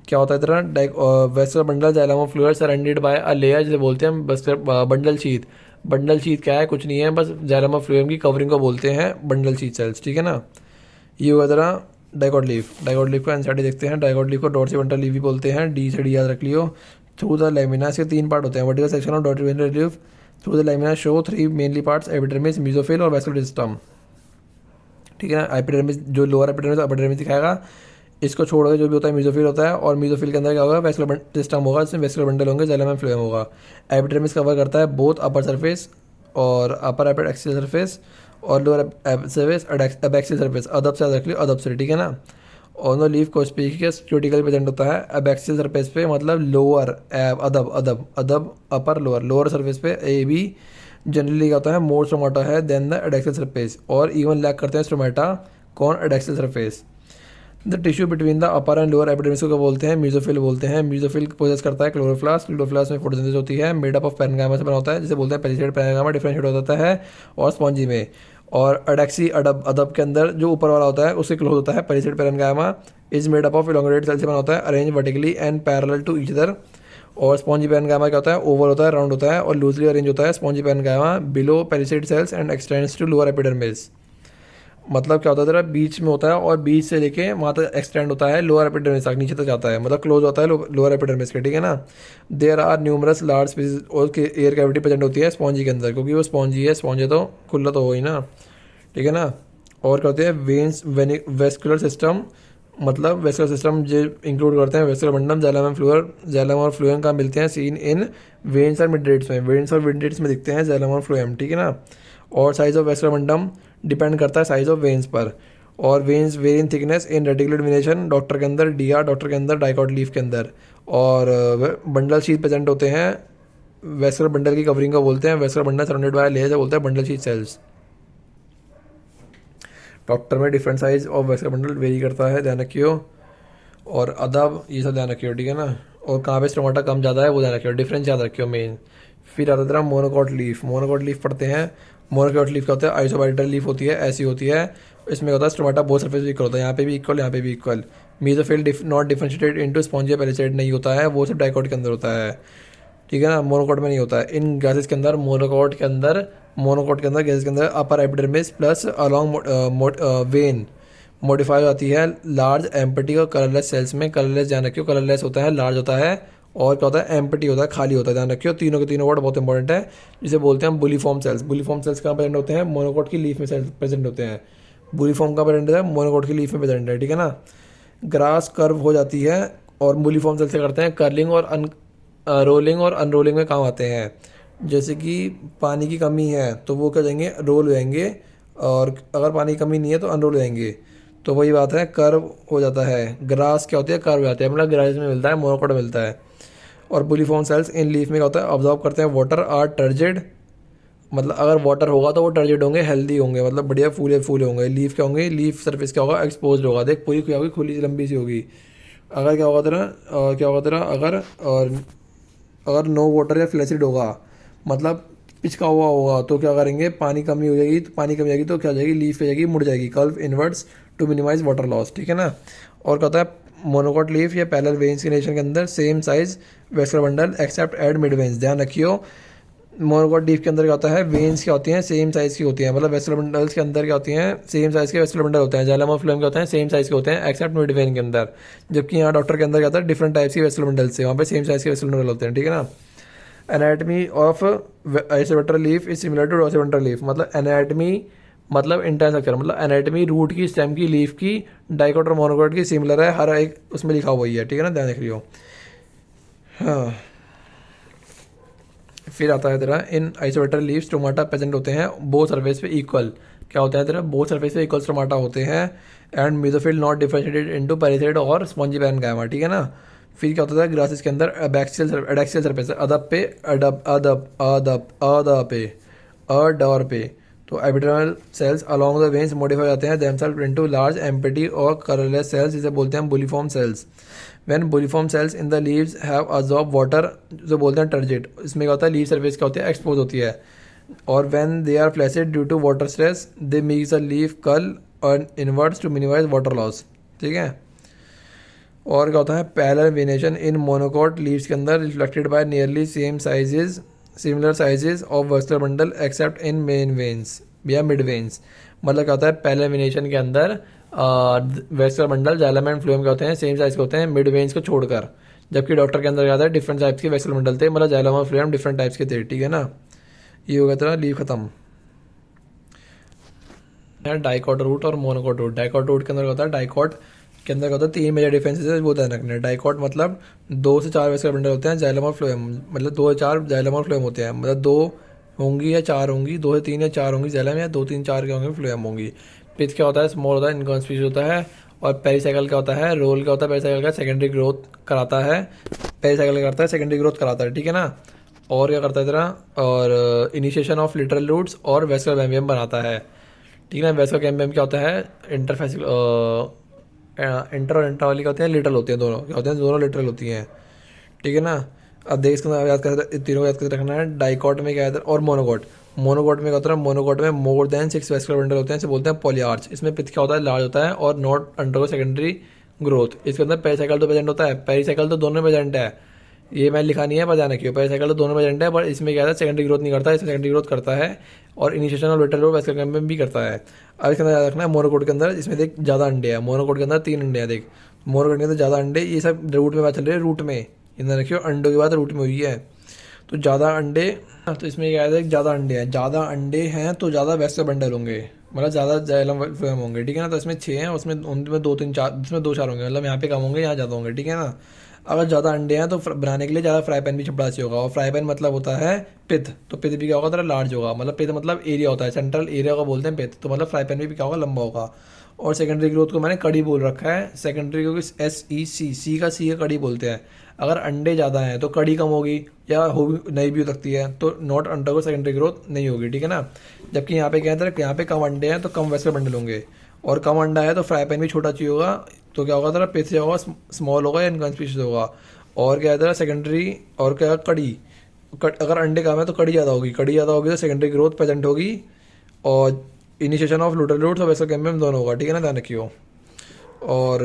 क्या होता है तेरा वेस्कुलर बंडल जाइलोमा fluid surrounded by a layer, जिसे बोलते हैं vascular bundle sheath. Bundle sheath क्या है, कुछ नहीं है, बस जाइलोमा फ्लूइड की कवरिंग को बोलते हैं बंडल शीट सेल्स, ठीक है ना। ये हुआ तेरा डाइकॉट लीफ। डाइकॉट लीफ को एनसीईआरटी देखते हैं, डाइकॉट लीफ को डॉर्सी वेंट्रल लीफ भी बोलते हैं, डी से डी याद रख लियो। थ्रू द लेमिना, इसके 3 पार्ट होते हैं, vertical section of dorsiventral leaf through the lamina show 3 mainly parts, epidermis, mesophyll और वेस्कुलर सिस्टम, ठीक है ना। एपिडर्मिस जो लोअर एपिडर्मिस एपिडर्मिस दिखाएगा, इसको छोड़कर जो भी होता है मेसोफिल होता है, और मेसोफिल के अंदर क्या होगा वेस्कुलर सिस्टम होगा, इसमें वेस्कुलर बंडल होंगे, जाइलोमा फ्लोएम होगा। एपिडर्मिस कवर करता है बोथ अपर सरफेस और अपर एपिडक्सियल सरफेस और लोअर सरफेस एबैक्सियल सरफेस, अदब से रख लियो, अदब से, ठीक है ना। ऑन द लीफ को स्पीशियस क्यूटिकल प्रेजेंट होता है एबैक्सियल सरफेस पे, मतलब लोअर अदब अदब अदब अपर लोअर, लोअर सरफेस पे ए बी जनरली क्या होता है मोर स्टोमाटा है देन द एडैक्सियल सरफेस, और इवन लैक करते हैं स्टोमाटा कौन adaxial surface. The tissue between the upper and lower epidermis को बोलते हैं मेसोफिल बोलते हैं। मेसोफिल पोजेस करता है क्लोरोप्लास्ट, क्लोरोप्लास्ट में फोटोसिंथेसिस होती है, मेड अप ऑफ पैरेन्काइमा से बना होता है, जिसे बोलते हैं पेरिसेड पैरेन्काइमा डिफरेंशिएट हो जाता है और स्पॉन्जी में। और अडेक्सी अदब अदब के अंदर जो ऊपर वाला होता है उससे क्लोज होता है palisade parenchyma, is made up of elongated cell से बना होता है, arrange vertically and parallel to each other. और स्पॉन्जी पैरेन्काइमा क्या होता है ओवल होता है, राउंड होता है और लूजली अरेंज होता है। Spongy parenchyma below palisade cells and extends to lower epidermis, मतलब क्या होता है तेरा बीच में होता है और बीच से लेके वहाँ तक एक्सटेंड होता है लोअर एपिडर्मिस तक, नीचे तक जाता है, मतलब क्लोज होता है लोअर एपिडर्मिस के, ठीक है ना। There are numerous large species, और एयर कैविटी प्रेजेंट होती है स्पॉन्जी के अंदर, क्योंकि वो स्पॉन्जी है, स्पॉन्ज है तो खुला तो हो ही ना, ठीक है ना। और क्या होते हैं वेन्स वेस्कुलर सिस्टम, मतलब वेस्कुलर सिस्टम जो इंक्लूड करते हैं वेस्कुलर बंडम, जाइलोमा और फ्लोएम का मिलते हैं सीन इन वेन्स और मिडरेट्स में, वेन्स और मिडरेट्स में दिखते हैं जाइलोमा और फ्लोएम, ठीक है ना। और साइज ऑफ वेस्कुलर बंडम डिपेंड करता है साइज ऑफ वेन्स पर। और veins very in thickness in reticular venation, doctor के अंदर डीआर, डॉक्टर के अंदर डाइकॉट लीफ के अंदर। और बंडल शीट प्रेजेंट होते हैं, वेस्कुलर बंडल की कवरिंग को बोलते हैं, vascular bundle surrounded by layer बोलते हैं बंडल शीट सेल्स। डॉक्टर में different size of vascular bundle very करता है, ध्यान रखियो। और अदब ये सब ध्यान रखियो, ठीक है ना। और कहाँ पे स्टोमाटा कम ज़्यादा है वो ध्यान रखियो, डिफरेंस याद रखियो मेन। फिर आता था मोनोकॉट लीफ। मोनोकॉट लीफ पढ़ते हैं। मोनोकॉट लीफ क्या होता है, आइसोबाइटल लीफ होती है, ऐसी होती है। इसमें होता है स्टोमाटा बहुत सरफेस इक्वल होता है, यहाँ पे भी इक्वल, यहाँ पे भी equal. Mesophyll not differentiated into spongy palisade नहीं होता है, वो सब डाइकॉट के अंदर होता है, ठीक है ना। मोनोकॉट में नहीं होता है। इन गैसेस के अंदर मोनोकॉट के अंदर गैसेस के अंदर upper epidermis plus along when modify होती है लार्ज एम्पटी और कलरलेस सेल्स में। कलरलेस ध्यान रखियो, कलरलेस होता है, लार्ज होता है, और क्या होता है एम्पटी होता है, खाली होता है, ध्यान रखियो। तीनों के तीनों वर्ड बहुत इंपॉर्टेंट है, जिसे बोलते हैं बुलीफॉर्म सेल्स। बुलीफॉर्म सेल्स कहाँ प्रेजेंट होते हैं, मोनोकॉट की लीफ में सेल्स प्रेजेंट होते हैं। बुलीफॉर्म का प्रेजेंट है, मोनोकॉट की लीफ में प्रेजेंट है, ठीक है ना। ग्रास कर्व हो जाती है और बुलीफॉर्म सेल्स से करते हैं कर्लिंग और रोलिंग और अनरोलिंग में काम आते हैं। जैसे कि पानी की कमी है तो वो क्या जाएंगे, रोल हो जाएंगे, और अगर पानी की कमी नहीं है तो अनरोल हो जाएंगे। तो वही बात है, कर्व हो जाता है। ग्रास क्या होती है, कर्व हो जाती है, मतलब ग्रास में मिलता है, मोनोकॉट में मिलता है। और बुलीफॉर्म सेल्स इन लीफ में क्या होता है, ऑब्जॉर्व करते हैं वाटर, आर टर्जिड, मतलब अगर वाटर होगा तो वो टर्जिड होंगे, हेल्दी होंगे, मतलब बढ़िया फूले फूले होंगे। लीफ क्या होंगे, लीफ सरफेस क्या होगा, एक्सपोज होगा, देख पूरी क्या होगी, खुली लंबी सी होगी। अगर क्या होगा तेरा क्या होगा तेरा अगर नो वाटर या फ्लैसिड होगा, मतलब पिचका हुआ होगा, तो क्या करेंगे, पानी कमी हो जाएगी, तो पानी कमी जाएगी तो क्या हो जाएगी, लीफ पे जाएगी, मुड़ जाएगी, curve inwards to minimise water loss, ठीक है ना। और क्या होता है, मोनोकॉट लीफ या पैरेलल वेन्स की नेशन के अंदर same size vascular bundle except at mid veins, ध्यान रखियो। मोनोकॉट लीफ के अंदर क्या होता है, वेन्स क्या होती हैं, सेम साइज की होती हैं, मतलब वेस्कुलर बंडल्स के अंदर क्या होती हैं, सेम साइज के वेस्कुलर बंडल होते हैं। जाइलम और फ्लोएम क्या होते हैं, सेम साइज के होते हैं एक्सेप्ट मिड वेन के अंदर। जबकि यहाँ डॉक्टर के अंदर क्या होता है, डिफरेंट टाइप्स की वेस्कुलर बंडल्स है, वहाँ पे सेम साइज के वेस्कुलर बंडल होते हैं, ठीक है ना। Anatomy of isobilateral leaf is similar to dorsiventral leaf, मतलब एनाटमी मतलब इंटरनल स्ट्रक्चर, मतलब एनाटमी रूट की, स्टेम की, लीफ की, डाइकॉट और मोनोकॉट की सिमिलर है, हर एक उसमें लिखा हुआ ही है, ठीक है ना, ध्यान रख लियो। हाँ, फिर आता है तेरा इन आइसोवेंट्रल लीव्स स्टोमाटा प्रेजेंट होते हैं बोथ सरफेस पे इक्वल, क्या होता है तेरा, बोथ सरफेस पे इक्वल स्टोमाटा होते हैं। And mesophyll not differentiated into parasite और स्पॉन्जी पैरेन्काइमा, ठीक है ना। फिर क्या होता है, ग्रासेस के अंदर एडैक्सियल सरफेस अदब पे, अदब अदब अदब अदब पे, अडर पे, तो epidermal cells along the veins modify जाते हैं देमसेल्फ इनटू लार्ज एम्पटी और कलरलेस सेल्स, जिसे बोलते हैं bulliform cells. When bulliform cells in the leaves have absorb water, जो बोलते हैं टर्जिट, इसमें क्या होता है, लीव सरफेस क्या होती है, एक्सपोज होती है। और when they are flaccid due to water stress they makes the leaf curl और inverts to minimise water loss, ठीक है। और क्या होता है, parallel venation in monocot leaves के अंदर reflected by nearly same sizes, similar sizes of vascular bundle except in main veins या मिड वेन्स, मतलब क्या होता है, पैरेलल वेनेशन के अंदर vascular bundle xylem and phloem क्या होते हैं, सेम साइज के होते हैं मिड वेन्स को छोड़कर। जबकि डॉक्टर के अंदर क्या होता है, डिफरेंट टाइप्स के वेस्कुलर बंडल थे, मतलब जाइलम और फ्लोएम डिफरेंट टाइप्स के थे, ठीक है ना। ये हो गया तेरा लीव खत्म। डाइकॉट रूट और मोनोकॉट रूट। डाइकॉट रूट के अंदर होता है, डाइकॉट के अंदर होता है तीन मेजर डिफरेंसेस है, वो ध्यान रखना है। डाइकॉट मतलब 2 से 4 वेस्कुलर बंडल होते हैं, जाइलम और फ्लोएम, मतलब 2 से 4 जाइलम और फ्लोएम होते हैं, मतलब 2 होंगी या 4 होंगी, 2 से 3 या 4 होंगी जाइलम, या 2 3 4 के होंगे फ्लोएम होंगी। पिच क्या होता है, स्मॉल होता है, इनकॉन्स्पिशियस होता है। और पेरिसाइकिल क्या होता है, रोल क्या होता है, पेरिसाइकिल का सेकेंडरी ग्रोथ कराता है, पेरिसाइकिल करता है सेकेंडरी ग्रोथ कराता है, ठीक है ना। और क्या करता है तेरा, और इनिशिएशन ऑफ लिटरल रूट्स और वेस्कुलर कैम्बियम बनाता है, ठीक है ना। वेस्कुलर कैम्बियम क्या होता है, इंटर और इंट्रा वाली क्या होती है, लिटरल होती है, दोनों क्या होते हैं, दोनों लिटरल होती हैं, ठीक है ना। अब देख इसके अंदर याद कर, तीनों को याद करके रखना है। डाइकॉट में क्या है, और मोनोकॉट। मोनोकॉट में क्या होता है, मोनोकॉट में मोर देन 6 वेस्कुलर बंडल होते हैं, इसे बोलते हैं पॉलीआर्च। इसमें पिच क्या होता है, लार्ज होता है और नॉट अंडरगो सेकेंडरी ग्रोथ। इसके अंदर पेरिसाइकिल तो प्रेजेंट होता है, पेरिसाइकिल तो दोनों में प्रेजेंट है, ये मैं लिखा नहीं है, पर ध्यान रखिए, पेरिसाइकिल तो दोनों में प्रेजेंट है, पर इसमें क्या है, सेकेंडरी ग्रोथ नहीं करता है, इसमें सेकेंडरी ग्रोथ करता है, और initiation of lateral root vascular cambium भी करता है। अब इसके अंदर याद रखना है, मोनोकॉट के अंदर इसमें देख ज़्यादा अंडे हैं, मोनोकॉट के अंदर 3 अंडे हैं, देख मोनोकॉट के अंदर ज़्यादा अंडे, ये सब रूट में बात चल रही है, रूट में इधर रखियो, अंडों की बात रूट में हुई है, तो ज़्यादा अंडे, तो इसमें क्या है, ज़्यादा अंडे हैं, ज़्यादा अंडे हैं तो ज़्यादा वेस्कुलर बंडल होंगे, मतलब ज़्यादा जाइलम फ्लोएम होंगे, ठीक है ना। तो इसमें 6 हैं, उसमें उनमें 2 3 4, इसमें 2 4 होंगे, मतलब यहाँ पे कम होंगे, यहाँ ज़्यादा होंगे, ठीक है ना। अगर ज़्यादा अंडे हैं तो बनाने के लिए ज़्यादा फ्राई पैन भी बड़ा चाहिए होगा, और फ्राई पैन मतलब होता है पिथ, तो पिथ भी क्या होगा तेरा लार्ज होगा, मतलब पिथ मतलब एरिया होता है, सेंट्रल एरिया को बोलते हैं पिथ, तो मतलब फ्राई पैन भी क्या होगा लंबा होगा। और सेकेंडरी ग्रोथ को मैंने कड़ी बोल रखा है, सेकेंडरी को SEC सी का कड़ी बोलते हैं। अगर अंडे ज़्यादा हैं तो कड़ी कम होगी, या हो भी नहीं भी हो सकती है, तो नॉट अंडर को सेकेंडरी ग्रोथ नहीं होगी, ठीक है ना। जबकि यहाँ पे क्या है, यहाँ पे कम अंडे हैं तो कम वैसे बंडल होंगे, और कम अंडा है तो फ्राई पैन भी छोटा चाहिए होगा, तो क्या होगा तेरा पिथ होगा स्मॉल होगा या इनकॉन्स्पिशियस होगा। और क्या है तेरा सेकेंडरी, और क्या कड़ी, अगर अंडे कम है तो कड़ी ज़्यादा होगी, कड़ी ज़्यादा होगी तो सेकेंडरी ग्रोथ प्रेजेंट होगी, और इनिशिएशन ऑफ लूटर रूट्स और वेसल कैम्बियम दोनों होगा, ठीक है ना, ध्यान रखियो। और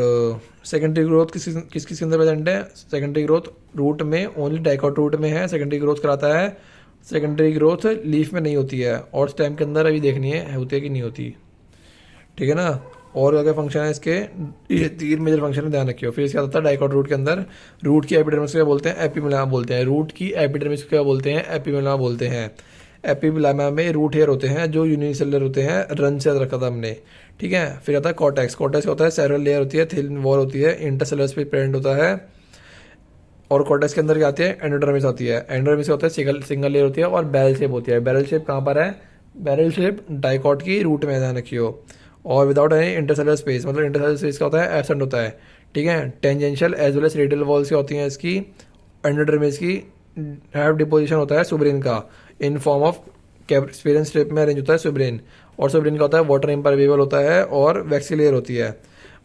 सेकेंडरी ग्रोथ किस किस के अंदर प्रेजेंट है, सेकेंडरी ग्रोथ रूट में, ओनली डाइकॉट रूट में है सेकेंडरी ग्रोथ कराता है, सेकेंडरी ग्रोथ लीफ में नहीं होती है, और स्टेम के अंदर अभी देखनी है होती है कि नहीं होती, ठीक है ना। और क्या क्या फंक्शन है इसके, ये 3 मेजर फंक्शन है, ध्यान रखियो। फिर इसके आता है डाइकॉट रूट के अंदर, रूट की एपिडर्मिस को क्या बोलते हैं, एपिमेलामा बोलते हैं, रूट की एपिडर्मिस को क्या बोलते हैं, एपिमेलामा बोलते हैं। एपिमेलामा में रूट हेयर होते हैं जो यूनिसेलुलर होते हैं, रन से याद रखा था हमने, ठीक है। फिर आता है कॉर्टेक्स, कॉर्टेक्स होता है सेलुलर लेयर होती है, थिन वॉल होती है, इंटरसेलुलर स्पेस प्रेजेंट होता है। और कॉर्टेक्स के अंदर क्या आती है, एंडोडर्मिस आती है, एंडोडर्मिस होता है सिंगल लेयर होती है, और बैरल शेप होती है। बैरल शेप कहाँ पर है, बैरल शेप डाइकॉट की रूट में, ध्यान रखियो। और विदाउट एनी इंटरसेलुलर स्पेस, मतलब इंटरसेलुलर स्पेस का होता है एब्सेंट होता है, ठीक है। Tangential as well as radial walls की होती हैं इसकी, एंडोडर्मिस की हैव डिपोजिशन होता है सुब्रेन का, इन फॉर्म ऑफ कैस्पेरियन स्ट्रिप में अरेंज होता है सुब्रेन, और सुब्रेन का होता है वाटर इम्परमेबल होता है, और वैक्सी लेयर होती है।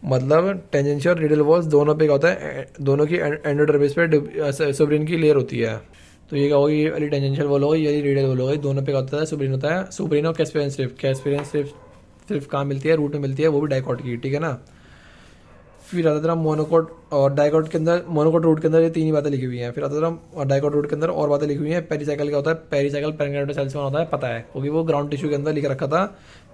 मतलब टेंजेंशियल रेडियल वॉल्स दोनों पे क्या होता है, दोनों की एंडोडर्मिस पे सुब्रेन की लेयर होती है। तो ये क्या होगी, ये वाली टेंजेंशियल वॉल होगी, ये रेडियल वॉल होगी, दोनों पे क्या होता है, सुब्रेन होता है, सुब्रेन और कैस्पेरियन स्ट्रिप। कैस्पेरियन स्ट्रिप सिर्फ कहाँ मिलती है, रूट में मिलती है, वो भी डाइकॉट की, ठीक है ना। फिर आता था मोनोकोट, और डाइकॉट के अंदर, मोनोकोट रूट के अंदर ये 3 ही बातें लिखी हुई हैं। फिर आता था डाइकॉट रूट के अंदर और बातें लिखी हुई हैं। पेरिसाइकिल क्या होता है, पेरिसाइकिल पैरेंकाइमल सेल से बना होता है, पता है, क्योंकि वो ग्राउंड टिश्यू के अंदर लिख रखा था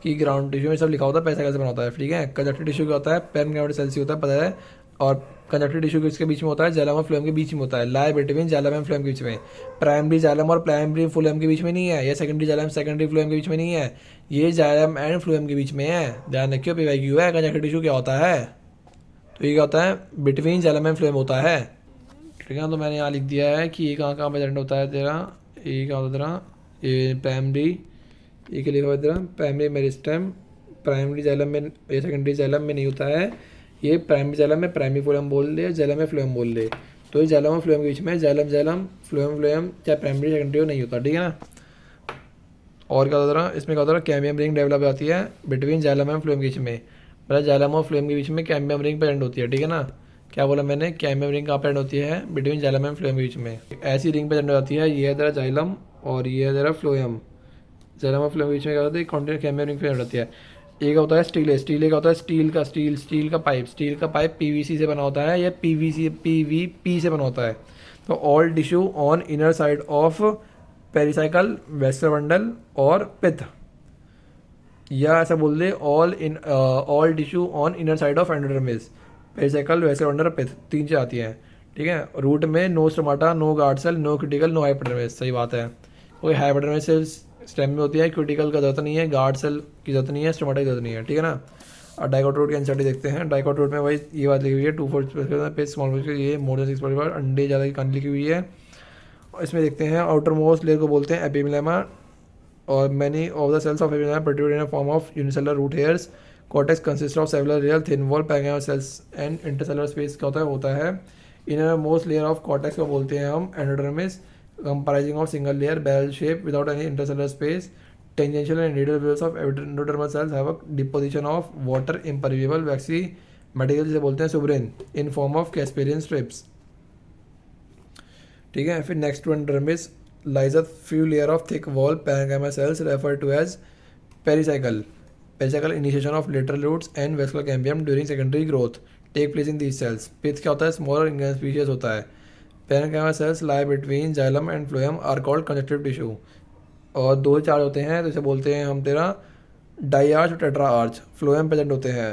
कि ग्राउंड टिश्यू में सब लिखा होता है पेरिसाइकिल से बना होता है, ठीक है। कंजक्टिव टिश्यू क्या होता है, पैरेंकाइमल सेल से होता है, पता है। और कंजक्टिव टिश्यू किसके बीच में होता है, जाइलम और फ्लोएम के बीच में होता है, लाई बिटवीन जाइलम एंड फ्लोएम के बीच में। प्राइमरी जाइलम और प्राइमरी फ्लोएम के बीच में नहीं है, या सेकेंडरी जाइलम सेकेंडरी फ्लोएम के बीच में नहीं है, ये जाइलम एंड फ्लोएम के बीच में है, ध्यान रखियो। PYQ है, कंजक्टिव टिश्यू क्या होता है, तो ये क्या होता है, बिटवीन जाइलम एंड फ्लोएम होता है, ठीक है। तो मैंने यहाँ लिख दिया है कि ये कहाँ कहाँ प्रेजेंट होता है तेरा, ये क्या होता है तेरा, ये प्राइमरी, ये क्या लिखा हुआ है तेरा, प्राइमरी मेरिस्टेम, प्राइमरी जाइलम में, ये सेकेंडरी जाइलम में नहीं होता है, ये प्राइमरी जाइलम में प्राइमरी फ्लोएम बोल दे, जाइलम में फ्लोएम बोल दे, तो ये जाइलम और फ्लोएम के बीच में, जाइलम जाइलम फ्लोएम फ्लोएम, चाहे प्राइमरी सेकेंडरी हो नहीं होता, ठीक है ना। और क्या होता है इसमें, क्या होता है, कैम्बियम रिंग डेवलप आती है बिटवीन जाइलम एंड फ्लोएम के बीच में, मतलब जाइलम और फ्लोएम के बीच में कैम्बियम रिंग प्रेजेंट होती है, ठीक है ना। क्या बोला मैंने, कैम्बियम रिंग कहाँ प्रेजेंट होती है, बिटवीन जाइलम एंड फ्लोएम के बीच में, ऐसी रिंग प्रेजेंट होती है। ये है तेरा जाइलम और ये है तेरा फ्लोएम, जाइलम और फ्लोएम के बीच में क्या होता है, कॉन्टिन्यूस कैम्बियम रिंग प्रेजेंट होती है। एक होता है स्टील, स्टील का होता है स्टील का पाइप PVC से बना होता है, या PVP से बना होता है। तो all tissue on inner side of pericycle vascular bundle और पिथ, या ऐसा बोल दे all tissue on inner side of endodermis, pericycle vascular bundle pith, 3 चीज़ आती हैं, ठीक है। रूट में no stomata, no guard cell, no critical, no hypodermis, सही बात है। कोई हाइपोडर्मिस सेल्स स्टेम में होती है, क्रिटिकल का जरूरत नहीं है, गार्ड सेल की जरूरत नहीं है, स्टोमाटा की जरूरत नहीं है, ठीक है ना। और डाइकॉट रूट के एनसीईआरटी देखते हैं। डाइकॉट रूट में वही ये बात लिखी हुई है, 2/4 पेज स्मॉल ये मोर देन 6 अंडे ज़्यादा की कहानी लिखी हुई है। और इसमें देखते हैं आउटर मोस्ट लेयर को बोलते हैं एपिमेलामा, और many of the cells of epiblema produced in a form of unicellular root hairs. Cortex consist of several real thin wall parenchymal cells and intercellular space क्या होता है inner most layer of cortex को बोलते हैं हम endodermis, comprising of single layer barrel shape without any intercellular space. Tangential and radial walls of endodermal cells have a deposition of water impermeable waxy material जिसे बोलते हैं सुब्रेन in form of Casparian strips, ठीक है। फिर next to endodermis lies a few layer of thick wall parenchyma cells referred to as pericycle. Pericycle initiation of lateral roots and vascular cambium during secondary growth take place in these cells. Pith क्या होता है, smaller inconspicuous होता है। Parenchyma cells lie between xylem and phloem are called conjunctive tissue, और 2 चार्ज होते हैं तो इसे बोलते हैं हम तेरा डाई आर्च और टेट्रा आर्च, फ्लोएम प्रेजेंट होते हैं।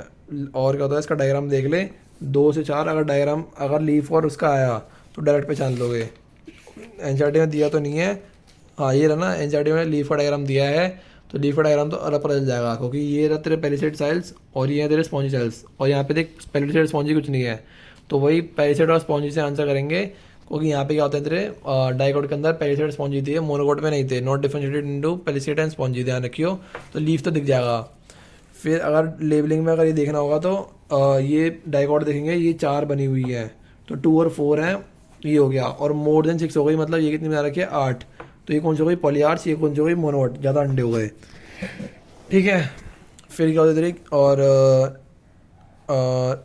और क्या होता है इसका डायग्राम देख ले, 2 से 4 अगर डायग्राम अगर लीफ और उसका आया तो डायरेक्ट पहचान लोगे। एनसीईआरटी में दिया तो नहीं है, हाँ ये रहा ना, एनसीईआरटी में लीफ का डायग्राम दिया है, तो लीफ का डायग्राम तो अलग पता चल जाएगा, क्योंकि ये रहा तेरे पेलिसेड सेल्स और ये है तेरे स्पॉन्जी सेल्स, और यहाँ पे देख पेलिसेड स्पॉन्जी कुछ नहीं है, तो वही पेरिसाइट और स्पॉन्जी से आंसर करेंगे, क्योंकि यहाँ पे क्या होता है तेरे डाइकोट के अंदर पेरिसाइट स्पॉन्जी थे, मोनोकोट में नहीं थे, not differentiated into palisade and spongy, ध्यान रखियो। तो लीफ तो दिख जाएगा। फिर अगर लेबलिंग में अगर ये देखना होगा तो ये डाइकोट देखेंगे, ये 4 बनी हुई है, तो 2 और 4 है, ये हो गया। और मोर देन 6 हो गई, मतलब ये कितनी बना रखी है 8, तो ये कौन सी हो गई पॉलीआर्च, ये कौन सी हो गई मोनोकोट, ज़्यादा अंडे हो गए, ठीक है। फिर क्या होता है तेरी, और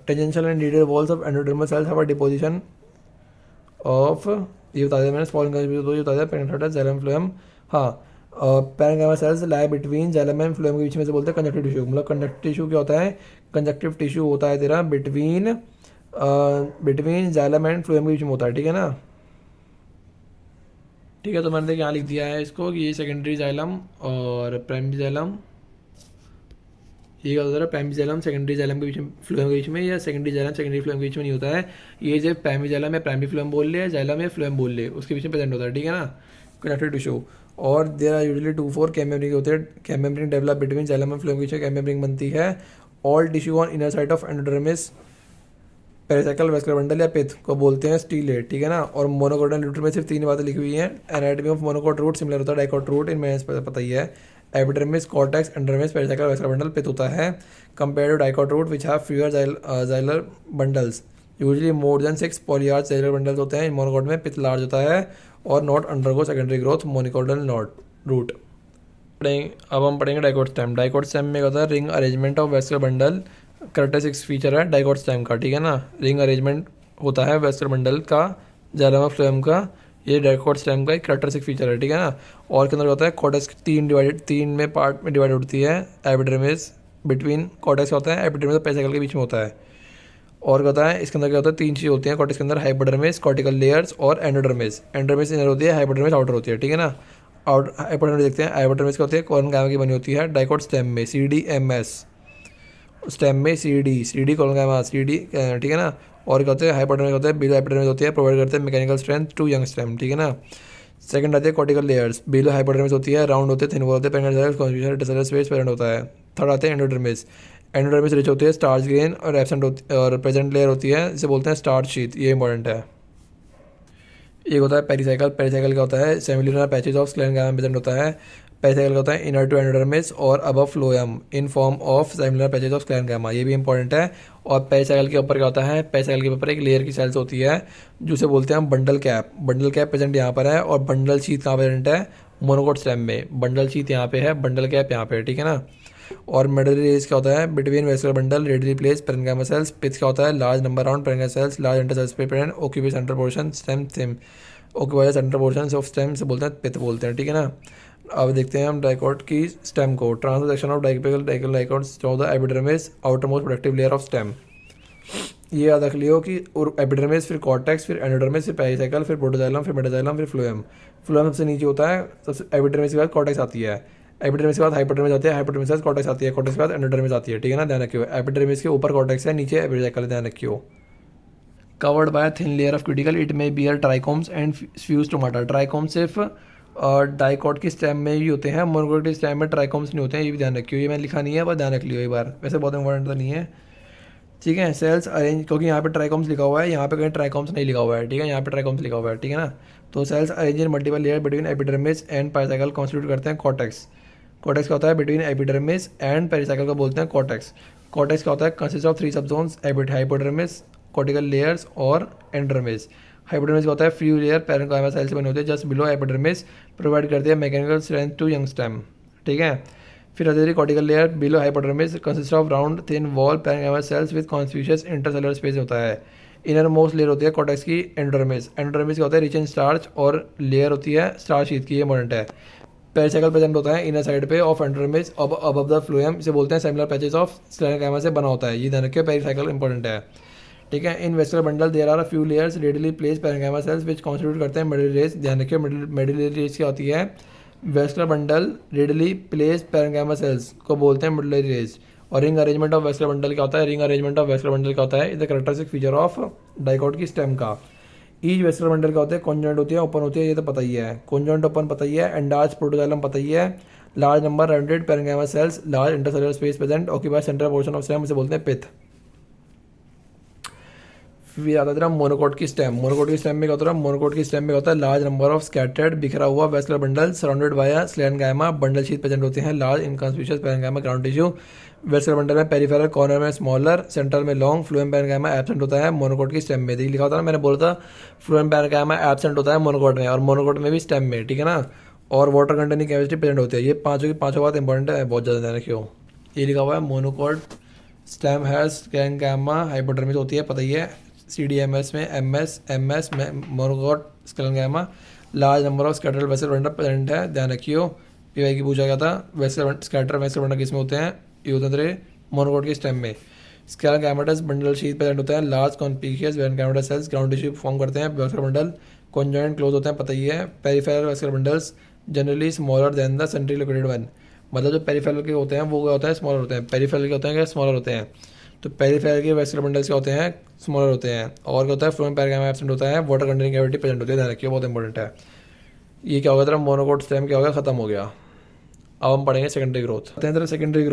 tangential and leader walls of endodermal cells have a deposition of, ये बता दिया मैंने, स्पॉन का ये बता दिया, पेनिट्रेटा जाइलम फ्लोएम, हाँ। Parenchyma sales lie between xylem and phloem के बीच में से बोलते हैं कंजक्टिव टिश्यू, मतलब कंजक्टिव टिश्यू क्या होता है, कंजक्टिव टिश्यू होता है तेरा between between xylem and phloem के बीच में होता है, ठीक है ना। ठीक है, तो मैंने यहाँ लिख दिया है इसको कि ये सेकेंडरी जाइलम और प्राइमरी जाइलम, ये क्या होता है प्राइमरी जाइलम सेकेंडरी जाइलम के बीच में, फ्लोएम के बीच में, या सेकेंडरी जाइलम सेकेंडरी फ्लोएम के बीच में नहीं होता है, ये जब प्राइमरी जाइलम या प्राइमरी फ्लोएम बोल ले, जाइलम या फ्लोएम बोल ले, उसके बीच में प्रेजेंट होता है, ठीक है ना, कनेक्टेड टिश्यू। और there are usually 2-4 cam membrane होते हैं, cam membrane develop between xylem and phloem के बीच में कैम मेम्ब्रेन बनती है। All tissue on inner side of endodermis pericycle vascular bundle या पिथ को बोलते हैं स्टीलेट, ठीक है ना। और मोनोकोटल रूट में सिर्फ 3 बातें लिखी हुई हैं। Anatomy of monocot root similar होता है डाइकोट रूट, इनमें पता ही है। Epidermis, cortex, endodermis, pericycle vascular bundle pith होता है। Compare to dicot root which have fewer xylem bundles, usually more than 6 polyarch xylem bundles होते हैं। मोनोकोट में पिथ लार्ज होता है और not undergo secondary growth monocotal not root. अब हम पढ़ेंगे डाइकोट स्टेम। डाइकोट स्टेम में होता है ring arrangement of vascular bundle, characteristic feature है डाइकोट स्टेम का, ठीक है ना। रिंग अरेंजमेंट होता है वेस्कुलर बंडल का, जाइलम ऑफ फ्लोएम का, ये डाइकोट स्टेम का एक कैरेक्टरिस्टिक फीचर है, ठीक है ना। और के अंदर होता है कॉर्टेक्स 3 में पार्ट में डिवाइड होती है। एपिडर्मिस बिटवीन कॉर्टेक्स होता है, एपिडर्मिस और पेरिसाइकल के बीच में होता है। और क्या होता है इसके अंदर, क्या होता है 3 चीज़ होती हैं कॉर्टेक्स के अंदर, हाइपोडर्मिस, कॉर्टिकल लेयर्स और एंडोडर्मिस। एंडोडर्मिस इनर होती है, हाइपोडर्मिस आउटर होती है, ठीक है ना। आउट हाइपोडर्मिस देखते हैं, हाइपोडर्मिस क्या होती है कॉलन गामा की बनी होती है डाइकोट स्टेम में, CDMS स्टेम में, CD कॉलन गामा CD, ठीक है ना। और क्या होते हैं हाइपोडर्मिस होता है, बिलो हाइपोडर्मिस होती है, प्रोवाइड करते हैं mechanical strength to young stem, ठीक है ना। सेकंड आती है कॉर्टिकल लेयर्स, बिलो हाइपोडर्मिस होती है, राउंड होते हैं, थिन वॉल होते हैं, पेरिनेट कॉन्स्टिट्यूशन स्पेस प्रेजेंट होता है। थर्ड आते हैं एंडोडर्मिस। एंडोडर्मिस रिच होती है, स्टार्च ग्रेन और एब्सेंट होती और प्रेजेंट लेयर होती है, जिसे बोलते हैं स्टार्च शीथ, ये इंपॉर्टेंट है। एक होता है पेरिसाइकल। पेरिसाइकल का होता है semilunar patches of sclerenchyma present होता है। पेरिसाइकल का होता है इनर टू एंडोडर्मिस और above phloem in form of semilunar patches of sclerenchyma, ये भी इंपॉर्टेंट है। और पेरिसाइकल के ऊपर क्या होता है, पेरिसाइकल के ऊपर एक लेयर की सेल्स होती है जिसे बोलते हैं हम bundle cap. Bundle cap present यहाँ पर है और बंडल शीथ कहाँ प्रेजेंट है, मोनोकोट स्टेम में। बंडल शीथ यहाँ पे है, बंडल कैप यहाँ पे है, ठीक है ना। और मिडल रेज क्या होता है, between vascular bundle radially place parenchyma cells. Pith क्या होता है, large number round parenchyma cells, large inter cells present, occupy central portion stem theme, occupy central portion of stem से बोलते हैं पिथ बोलते हैं, ठीक है ना। अब देखते हैं हम डाइकोट की स्टेम को। Transection of dicot dicots 14 epidermis outer most productive layer of stem. ये याद रख लियो कि एपिडर्मिस, फिर कॉर्टेक्स, फिर एंडोडर्मिस, फिर पेरिसाइकल, फिर प्रोटोजाइलम, फिर मेटाजाइलम, फिर फ्लोएम। फ्लोएम सबसे नीचे होता है, सबसे एपिडर्मिस के बाद कॉर्टेक्स आती है, एपिडर्मिस के बाद हाइपोडर्मिस आती है, हाइपोडर्मिस के बाद कॉर्टेक्स आती है, कॉर्टेक्स के बाद एंडोडर्मिस आती है, ठीक है ना, ध्यान रखियो। एपिडर्मिस के ऊपर कॉर्टेक्स है, नीचे पेरिसाइकल, ध्यान रखियो। Covered by thin layer of cuticle, it may bear trichomes and few stomata. Trichome सिर्फ डाइकोट की स्टेम में ही होते हैं, मोनोकोट की स्टेम में ट्राइकोम्स नहीं होते हैं, ये भी ध्यान रखियो। ये मैंने लिखा नहीं है पर ध्यान रख लियो एक बार, वैसे बहुत इंपॉर्टेंट तो नहीं है, ठीक है। सेल्स अरेंज, क्योंकि यहाँ पे ट्राइकोम्स लिखा हुआ है, यहाँ पे कहीं ट्राइकोम्स नहीं लिखा हुआ है, ठीक है, यहाँ पे ट्राइकोम्स लिखा हुआ है, ठीक है ना। तो cells arrange in multiple layer between epidermis and pericycle constitute करते हैं कॉर्टेक्स। कॉर्टेक्स का होता है बिटवीन एपिडर्मिस एंड पेरिसाइकल को बोलते हैं कॉर्टेक्स। कॉर्टेक्स का होता है consist of 3 subzones, hypodermis, cortical layers और एंडर्मिस। हाइपोडर्मिस का होता है फ्यू लेयर पेरेन्काइमा सेल से बने होते हैं जस्ट बिलो एपिडर्मिस, प्रोवाइड करते हैं mechanical strength to young stem, ठीक है। फिर आती है cortical layer below hypodermis, consist of round thin wall parenchyma cells with conspicuous intercellular space होता है। इनर मोस्ट लेयर होती है कॉर्टेक्स की एंडोडर्मिस। एंडोडर्मिस का होता है रिच इन स्टार्च और लेयर होती है स्टार्च शीथ की, ये इंपॉर्टेंट है। पेरिसाइकल प्रेजेंट होता है इनर साइड पे of endodermis above the phloem, इसे बोलते हैं सेमिलर पैचेस ऑफ स्क्लेरन से बना होता है, ये ध्यान रखिए, पेरिसाइकल इंपॉर्टेंट है, ठीक है। In vascular bundle there are a few layers radially place parenchyma cells which constitute करते हैं मिडिल रेज, ध्यान रखिए। मिडिल रेज क्या होती है, vascular bundle radially place parenchyma cells को बोलते हैं मिडिल रेज। और ring arrangement of vascular bundle क्या होता है, ring arrangement of vascular bundle क्या होता है, is the characteristic feature of dicot की स्टेम का। ईच वेस्कुलर बंडल क्या होते हैं, कॉन्जॉइंट होती है, ओपन होती है, ये तो पता ही है, कॉन्जॉइंट ओपन पता ही है, एंडार्च प्रोटोजाइलम पता ही है, large number rounded parenchyma cells, large intercellular space present, occupy central portion of stem, इसे बोलते हैं पिथ। फिर आता था मोनोकोट की स्टेम। मोनोकोट की स्टेम में क्या होता है, मोनोकोट की स्टेम में होता है लार्ज नंबर ऑफ स्कैटर्ड बिखरा हुआ vascular bundle surrounded by a sclerenchyma. Bundle sheath present होते हैं large inconspicuous parenchyma ground tissue. Vascular bundle में पेरिफेरल कॉर्नर में स्मॉलर, सेंट्रल में लॉन्ग। फ्लूएम पैरेन्काइमा एब्सेंट होता है मोनोकोट की स्टेम में। देखिए लिखा होता है ना, मैंने बोला था फ्लूएम पैरेन्काइमा एब्सेंट होता है मोनोकोट में और मोनोकोट में भी स्टेम में, ठीक है ना। और वाटर कंटेनिंग कैविटी प्रेजेंट होती है। ये पांचों की पांचों बात इंपॉर्टेंट है, बहुत ज़्यादा ध्यान रखियो। ये लिखा हुआ है monocot stem has sclerenchyma hypodermis होती है, पता ही है। CDMS में MS में monocot sclerenchyma large number of scattered vessel bundle present है, ध्यान रखियो। PY की पूछा गया था वेसल स्कैटर वेसल बंडल किस में होते हैं, ये होते हैं मोनोकोट के स्टेम में। स्क्लेरेन्काइमाटस बंडल शीट प्रेजेंट होता है large conspicuous parenchyma sales ground tissue form करते हैं। वेस्कुलर बंडल कॉन्जॉइंट क्लोज होते हैं, पता ही है। Peripheral vascular bundles generally smaller than the centrally located one. मतलब जो पेरिफेरल के होते हैं वो क्या होता है, स्मॉलर होते हैं। पेरिफेरल के होते हैं क्या, स्मॉलर होते हैं। तो पेरिफेरल के वेस्कुलर बंडल्स क्या होते हैं, स्मॉलर होते हैं। और क्या होता है, फ्लोएम पैरेन्काइमा एब्सेंट होता है, वाटर कंटेनिंग कैविटी प्रेजेंट होती है, ध्यान रखिए बहुत इंपॉर्टेंट है। ये क्या होगा तेरा मोनोकोट स्टेम क्या होगा, खत्म हो गया। अब हम पढ़ेंगे सेकेंडरी ग्रोथ। सेकेंडरी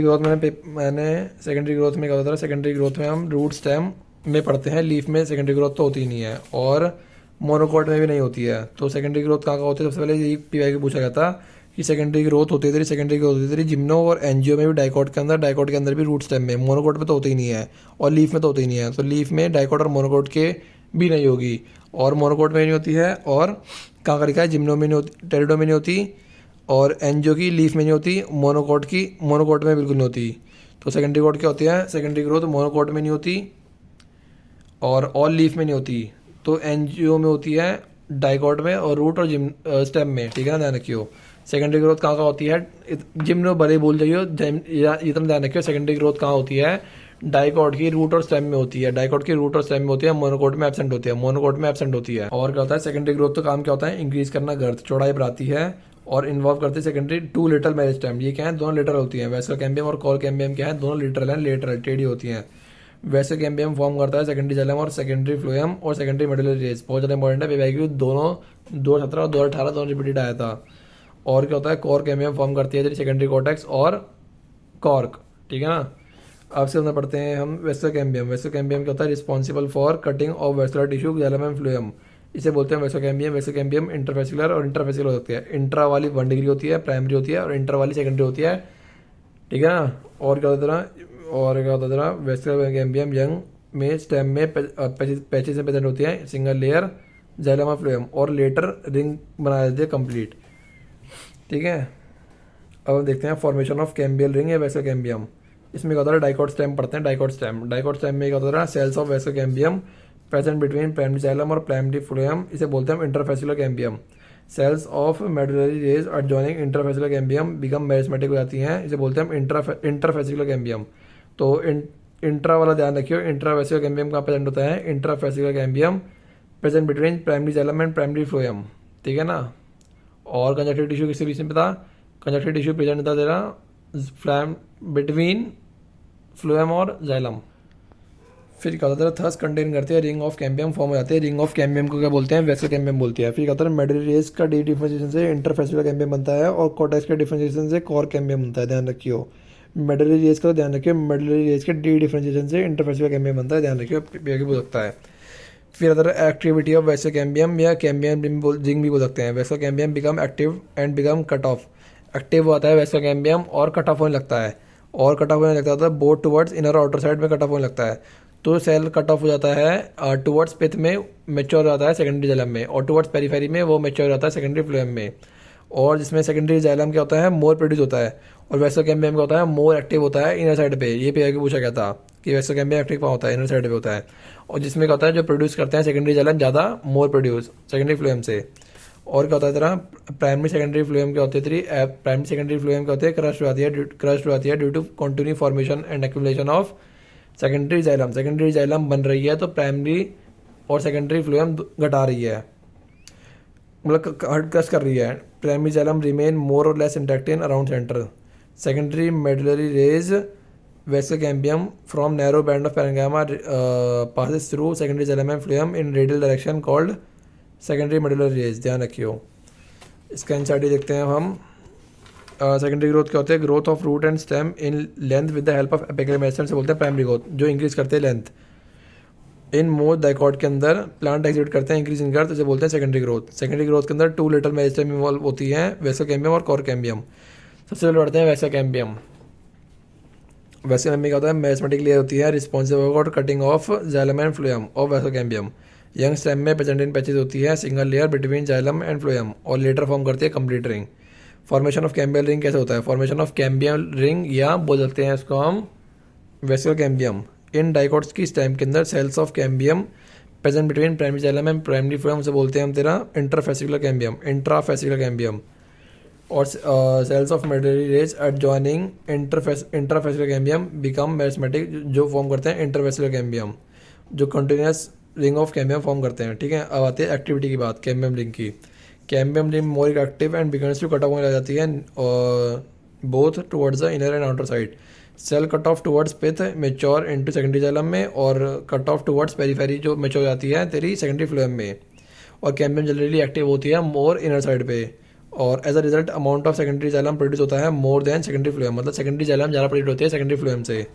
ग्रोथ मैंने सेकेंडरी ग्रोथ में क्या होता है, सेकेंडरी ग्रोथ में हम रूट स्टेम में पढ़ते हैं, लीफ में सेकेंडरी ग्रोथ तो होती ही नहीं है और मोनोकोट में भी नहीं होती है। तो सेकेंडरी ग्रोथ कहाँ होती है, सबसे पहले ये PY को पूछा गया था कि सेकेंडरी ग्रोथ होती है तेरी, सेकेंडरी ग्रोथ होती है तेरी जिम्नो और एनजियो में भी, डाइकोट के अंदर, डाइकोट के अंदर भी रूट स्टेम में। मोनोकोट में तो होती ही नहीं है और लीफ में तो होती ही नहीं है। तो लीफ में डाइकोट और मोनोकोट के भी नहीं होगी और मोनोकोट में नहीं होती है। और कहाँ का लिखा है, जिम्नो में नहीं होती, टेरिडो में नहीं होती और एनजियो की लीफ में नहीं होती, मोनोकोट की मोनोकोट में बिल्कुल नहीं होती। तो सेकेंडरी ग्रोथ क्या होती है, सेकेंडरी ग्रोथ मोनोकोट में नहीं होती और लीफ में नहीं होती। तो एनजियो में होती है, डाइकोट में और रूट और स्टेम में, ठीक है ना, ध्यान रखियो। सेकेंडरी ग्रोथ कहाँ होती है, जिम्नो भले भूल जाइयो, इतना ध्यान रखियो। सेकेंडरी ग्रोथ कहाँ होती है, डाइकोट की रूट और स्टेम में होती है, डाइकोट की रूट और स्टेम में होती है, मोनोकोट में एब्सेंट होती है, मोनोकोट में एब्सेंट होती है। और क्या होता है, सेकेंडरी ग्रोथ तो काम क्या होता है, इंक्रीज करना, गर्थ चौड़ाई बढ़ाती है और इन्वॉल्व करती है सेकेंडरी टू लिटरल मेरिस्टेम। ये क्या है, दोनों लिटरल होती है। वेस्कुलर कैम्बियम और कोर कैम्बियम क्या है, दोनों लिटरल है, लेटरल टेढ़ी होती हैं। वेस्कुलर कैम्बियम फॉर्म करता है सेकेंडरी जाइलम और सेकेंडरी फ्लोएम और सेकेंडरी मेडुलरी रेस। बहुत ज़्यादा इंपॉर्टेंट है, PY दोनों 2017 और 2018 दोनों रिपीटेड आया था। और क्या होता है, कोर कैम्बियम फॉर्म करती है सेकेंडरी कॉर्टेक्स और कॉर्क, ठीक है ना। अब से अंदर पढ़ते हैं हम वेस्कुलर कैम्बियम। वेस्कुलर कैम्बियम क्या होता है, responsible for cutting of vascular tissue xylem and phloem, इसे बोलते हैं vascular cambium. Vascular cambium interfascicular और इंटरफेसिकुलर होती है। इंट्रा वाली 1 डिग्री होती है, प्राइमरी होती है, और इंटर वाली सेकेंडरी होती है, ठीक है ना। और क्या होता है, वेस्कुलर कैम्बियम यंग में स्टेम में पैचेस में प्रेजेंट होती है, सिंगल लेयर जाइलम और फ्लोएम, और लेटर रिंग बना देती है कंप्लीट, ठीक है। अब हम देखते हैं फॉर्मेशन ऑफ कैम्बियल रिंग या वेस्कुलर कैम्बियम। इसमें क्या होता है, डाइकोट स्टेम पढ़ते हैं। डाइकोट स्टेम में क्या होता है, cells of vascular cambium present between primary xylem और प्राइमरी फ्लोएम, इसे बोलते हैं interfascicular cambium. Cells of medullary rays adjoining interfascicular cambium become meristematic हो जाती हैं, इसे बोलते हैं इंटरफेसिकुलर कैम्बियम। तो इंट्रा वाला ध्यान रखियो, इंट्रावेस्कुलर कैम्बियम कहाँ प्रेजेंट होता है, intrafascicular cambium present between primary xylem and primary phloem, ठीक है ना। और कंजक्टिव टिश्यू किसके बीच में पता, कंजक्टिव टिश्यू प्रेजेंट होता है तेरा फ्लैम बिटवीन फ्लोएम और जाइलम। फिर क्या होता है, थर्स कंटेन करते हैं रिंग ऑफ कैम्बियम फॉर्म हो जाते हैं। रिंग ऑफ कैम्बियम को क्या बोलते हैं, वेस्कुलर कैम्बियम बोलते हैं। फिर क्या होता है, मेडुलरी रेज का डी डिफरेंशिएशन से इंटरफेसिकुलर कैम्बियम बनता है और कॉर्टेक्स के डिफरेंशिएशन से कोर कैम्बियम बनता है, ध्यान रखियो। मेडुलरी रेज का ध्यान रखियो, मेडुलरी रेज के डी डिफरेंशिएशन से इंटरफेसिकुलर कैम्बियम बनता है, ध्यान रखियो, भी बोल सकता है। फिर other activity of vascular cambium या कैम्बियम रिंग भी बोल सकते हैं। Vascular cambium become active and become cut off, active होता है वेस्कुलर कैम्बियम और कट ऑफ होने लगता है, और कट ऑफ होने लगता है बोथ टुवर्ड्स इनर और आउटर साइड में कट ऑफ होने लगता है। तो सेल कट ऑफ हो जाता है टुवर्ड्स पिथ में मेच्योर हो जाता है सेकेंडरी जाइलम में, और टुवर्ड्स पेरिफेरी में वो मेच्योर हो जाता है सेकेंडरी फ्लोएम में। और जिसमें सेकेंडरी जाइलम क्या होता है, मोर प्रोड्यूस होता है, और वेस्कुलर कैम्बियम क्या होता है, मोर एक्टिव होता है इनर साइड पे। ये PY को पूछा गया था कि वेस्कुलर कैम्बियम एक्टिव कहाँ होता है, इनर साइड पे होता है। और जिसमें क्या होता है, जो प्रोड्यूस करते हैं सेकेंडरी जाइलम ज़्यादा, मोर प्रोड्यूस सेकेंडरी फ्लोएम से। और क्या होता है तेरा, प्राइमरी सेकेंडरी फ्लोएम क्या होती है तेरी, प्राइमरी सेकेंडरी फ्लोएम क्या होती है, क्रस्ट हो जाती है due to continue formation and accumulation of secondary xylem. Secondary xylem बन रही है तो प्राइमरी और सेकेंडरी फ्लोएम घटा रही है, मतलब क्रस्ट कर रही है। प्राइमरी जाइलम रिमेन मोर और less intact in around centre. Secondary medullary rays vascular cambium from narrow band of parenchyma passes through secondary xylem and phloem in radial direction called secondary medullary rays, ध्यान रखियो। इसका एनसीईआरटी देखते हैं हम। सेकेंडरी ग्रोथ क्या होते हैं, growth of root and stem in length with the help of apical meristem से बोलते हैं प्राइमरी ग्रोथ, जो इंक्रीज करते हैं लेंथ। इन मोस्ट डाइकॉट के अंदर प्लांट एग्जिबिट करते हैं इंक्रीज इन ग्रोथ, जैसे बोलते हैं सेकेंडरी ग्रोथ। सेकेंडरी ग्रोथ के अंदर 2 लिटिल मेरिस्टेम इन्वॉल्व होती हैं, वेसोकैम्बियम और कॉरकैम्बियम। सबसे पहले बढ़ते हैं वेसोकैम्बियम। वेसोकैम्बियम क्या होता है, मेरिस्टेमेटिक लेयर होती है responsible for cutting of xylem and phloem of vascular cambium. Young stem में प्रेजेंट इन पैचेज होती है single layer between xylem and phloem और लेटर फॉर्म करती है complete ring. Formation of cambial ring कैसे होता है, फॉर्मेशन ऑफ कैम्बियल रिंग या बोल सकते हैं इसको हम वेसोकैम्बियम। इन डाइकॉट्स की स्टेम के अंदर cells of cambium present between primary xylem and primary phloem से बोलते हैं हम तेरा इंटरफेसिकुलर कैम्बियम, इंट्राफेसिकुलर कैम्बियम। और cells of medullary rays adjoining interfascicular cambium become meristematic, जो फॉर्म करते हैं इंटरफेसिकुलर कैम्बियम, जो continuous ring of cambium form करते हैं। ठीक है, अब आती है एक्टिविटी की बात कैम्बियम रिंग की। Cambium ring more active and begins to cut off होने लग जाती है both towards the inner and outer side. Cell cut off towards pith mature into secondary xylem में, और कट ऑफ टुवर्ड्स पेरीफेरी जो मेच्योर हो जाती है तेरी सेकेंडरी फ्लोएम में। और कैम्बियम जनरली एक्टिव होती है मोर इनर साइड पे, और as a result amount of secondary xylem produce होता है मोर देन सेकेंडरी फ्लोएम, मतलब सेकेंडरी जाइलम ज़्यादा प्रोड्यूस होती है सेकेंडरी फ्लोएम से।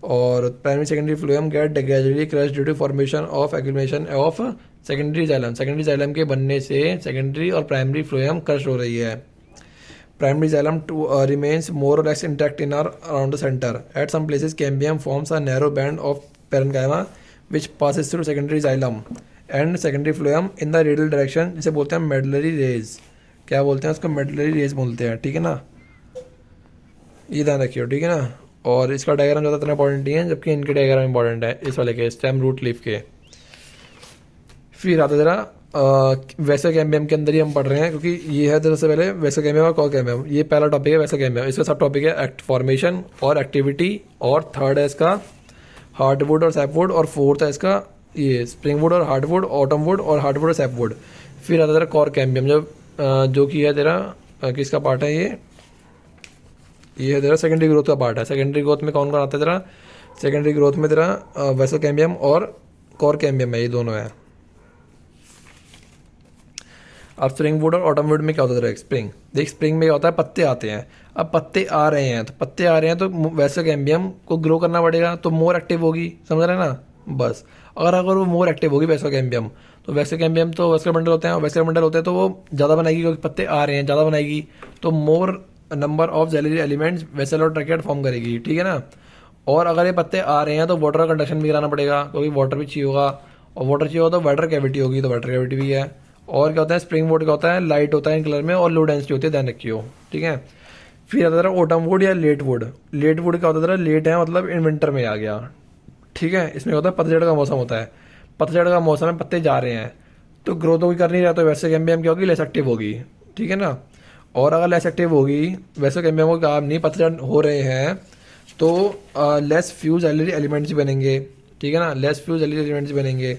और primary secondary phloem get gradually crush due to formation of accumulation of secondary xylem. Secondary xylem के बनने से सेकेंडरी और प्राइमरी फ्लोएम क्रश हो रही है। Primary xylem remains more or less intact in or around the center. At some places, cambium forms a narrow band of parenchyma which passes through secondary xylem and secondary phloem in the radial direction, जिसे बोलते हैं medullary rays। क्या बोलते हैं उसको, medullary rays बोलते हैं। ठीक है ना, ये ध्यान रखियो। ठीक है ना, और इसका डायग्राम ज़्यादा इतना इंपॉर्टेंट नहीं है, जबकि इनके डायग्राम इंपॉर्टेंट है इस वाले के स्टेम रूट लीफ के। फिर आता जरा वेसोकैम्बियम के अंदर ही हम पढ़ रहे हैं, क्योंकि ये है सबसे पहले वेसोकैम्बियम और कॉरकैम्बियम। ये पहला टॉपिक है वेसोकैम्बियम, इसका सब टॉपिक है एक्ट फॉर्मेशन और एक्टिविटी, और थर्ड है इसका हार्डवुड और सैपवुड, और फोर्थ है इसका ये स्प्रिंगवुड और हार्डवुड, ऑटमवुड और हार्डवुड और सैपवुड। फिर आता तेरा कॉरकैम्बियम, जो कि है तेरा किसका पार्ट है, ये है तेरा सेकेंडरी ग्रोथ का पार्ट है। सेकेंडरी ग्रोथ में कौन कौन आता है तेरा, सेकेंडरी ग्रोथ में तेरा वेसोकैम्बियम और कॉरकैम्बियम है, ये दोनों है। अब स्प्रिंगवुड और ऑटमवुड में क्या होता है, स्प्रिंग देख, स्प्रिंग में क्या होता है, पत्ते आते हैं। अब पत्ते आ रहे हैं, तो पत्ते आ रहे हैं तो वेसोकैम्बियम को ग्रो करना पड़ेगा, तो मोर एक्टिव होगी, समझ रहे हैं ना। बस अगर वो मोर एक्टिव होगी वेसोकैम्बियम, तो वेसोकैम्बियम तो वेस्कुलर बंडल होते हैं, और वेस्कुलर बंडल होते हैं तो वो ज़्यादा बनाएगी, क्योंकि पत्ते आ रहे हैं ज़्यादा बनाएगी, तो more number of xylary elements vessel और ट्रैकेट फॉर्म करेगी। ठीक है ना, और अगर ये पत्ते आ रहे हैं तो वाटर कंडक्शन भी कराना पड़ेगा, क्योंकि वाटर भी चाहिए होगा, और वाटर चाहिए होगा तो वाटर कैविटी होगी, तो वाटर कैविटी भी है। और क्या होता है, स्प्रिंग वुड क्या होता है, लाइट होता है इन कलर में और लो डेंसिटी होती है, ध्यान रखियो। ठीक है, फिर आता है ऑटम वुड या लेट वुड। लेट वुड क्या होता है, लेट है मतलब इन विंटर में आ गया। ठीक है, इसमें होता है पतझड़ का मौसम होता है, पतझड़ का मौसम में पत्ते जा रहे हैं, तो ग्रोथ तो कर नहीं रहा, तो वेसोकैम्बियम क्या होगी, लेस एक्टिव होगी। ठीक है ना, और अगर लेस एक्टिव होगी वेसोकैम्बियम को काम नहीं, पतझड़ हो रहे हैं, तो लेस फ्यूज एलिमेंट्स बनेंगे। ठीक है ना, लेस फ्यूज एलिमेंट्स बनेंगे।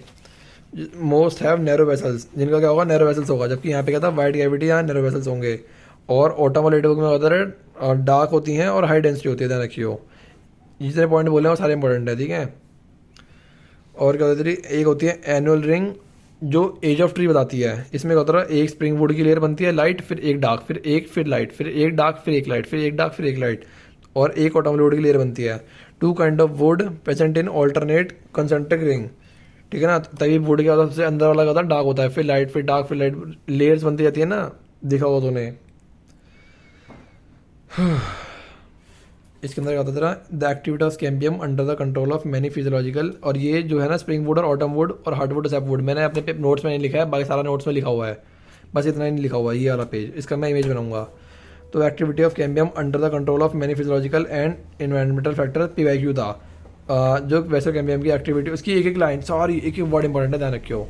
मोस्ट हैव नैरो वेसल्स, जिनका क्या होगा, नैरो वेसल्स होगा, जबकि यहाँ पे क्या था, वाइड कैविटी, यहाँ नैरो वेसल्स होंगे। और ऑटम और लेट में होता है डार्क होती हैं और हाई डेंसिटी होती है, ध्यान रखियो। जितने पॉइंट बोले हैं वो सारे इंपॉर्टेंट है। ठीक है, और क्या होती है, एक होती है एनुअल रिंग, जो एज ऑफ ट्री बताती है। इसमें क्या होता है, एक स्प्रिंग वुड की लेयर बनती है लाइट, फिर एक डार्क, फिर एक, फिर लाइट, फिर एक डार्क, फिर एक लाइट, फिर एक डार्क, फिर एक लाइट, और एक ऑटम वुड की लेयर बनती है। 2 kind of would present in alternate concentric ring. ठीक है ना, तभी वुड क्या होता है, सबसे अंदर वाला होता है डार्क होता है, फिर लाइट, फिर डार्क, फिर लाइट, लेयर्स बनती जाती है ना, दिखा हुआ तूने। इसके अंदर क्या होता है, the activity of cambium under the control of many physiological. और ये जो है ना, स्प्रिंग वुड और ऑटम वुड और हार्डवुड और सैपवुड, मैंने अपने नोट्स में नहीं लिखा है, बाकी सारा नोट्स में लिखा हुआ है, बस इतना ही नहीं लिखा हुआ है, ये वाला पेज, इसका मैं इमेज बनाऊंगा। तो activity of cambium under the control of many physiological and environmental factor, PYQ था। जो वेसोकैम्बियम की एक्टिविटी, उसकी एक एक लाइन, सॉरी एक एक वर्ड इंपॉर्टेंट है, ध्यान रखियो।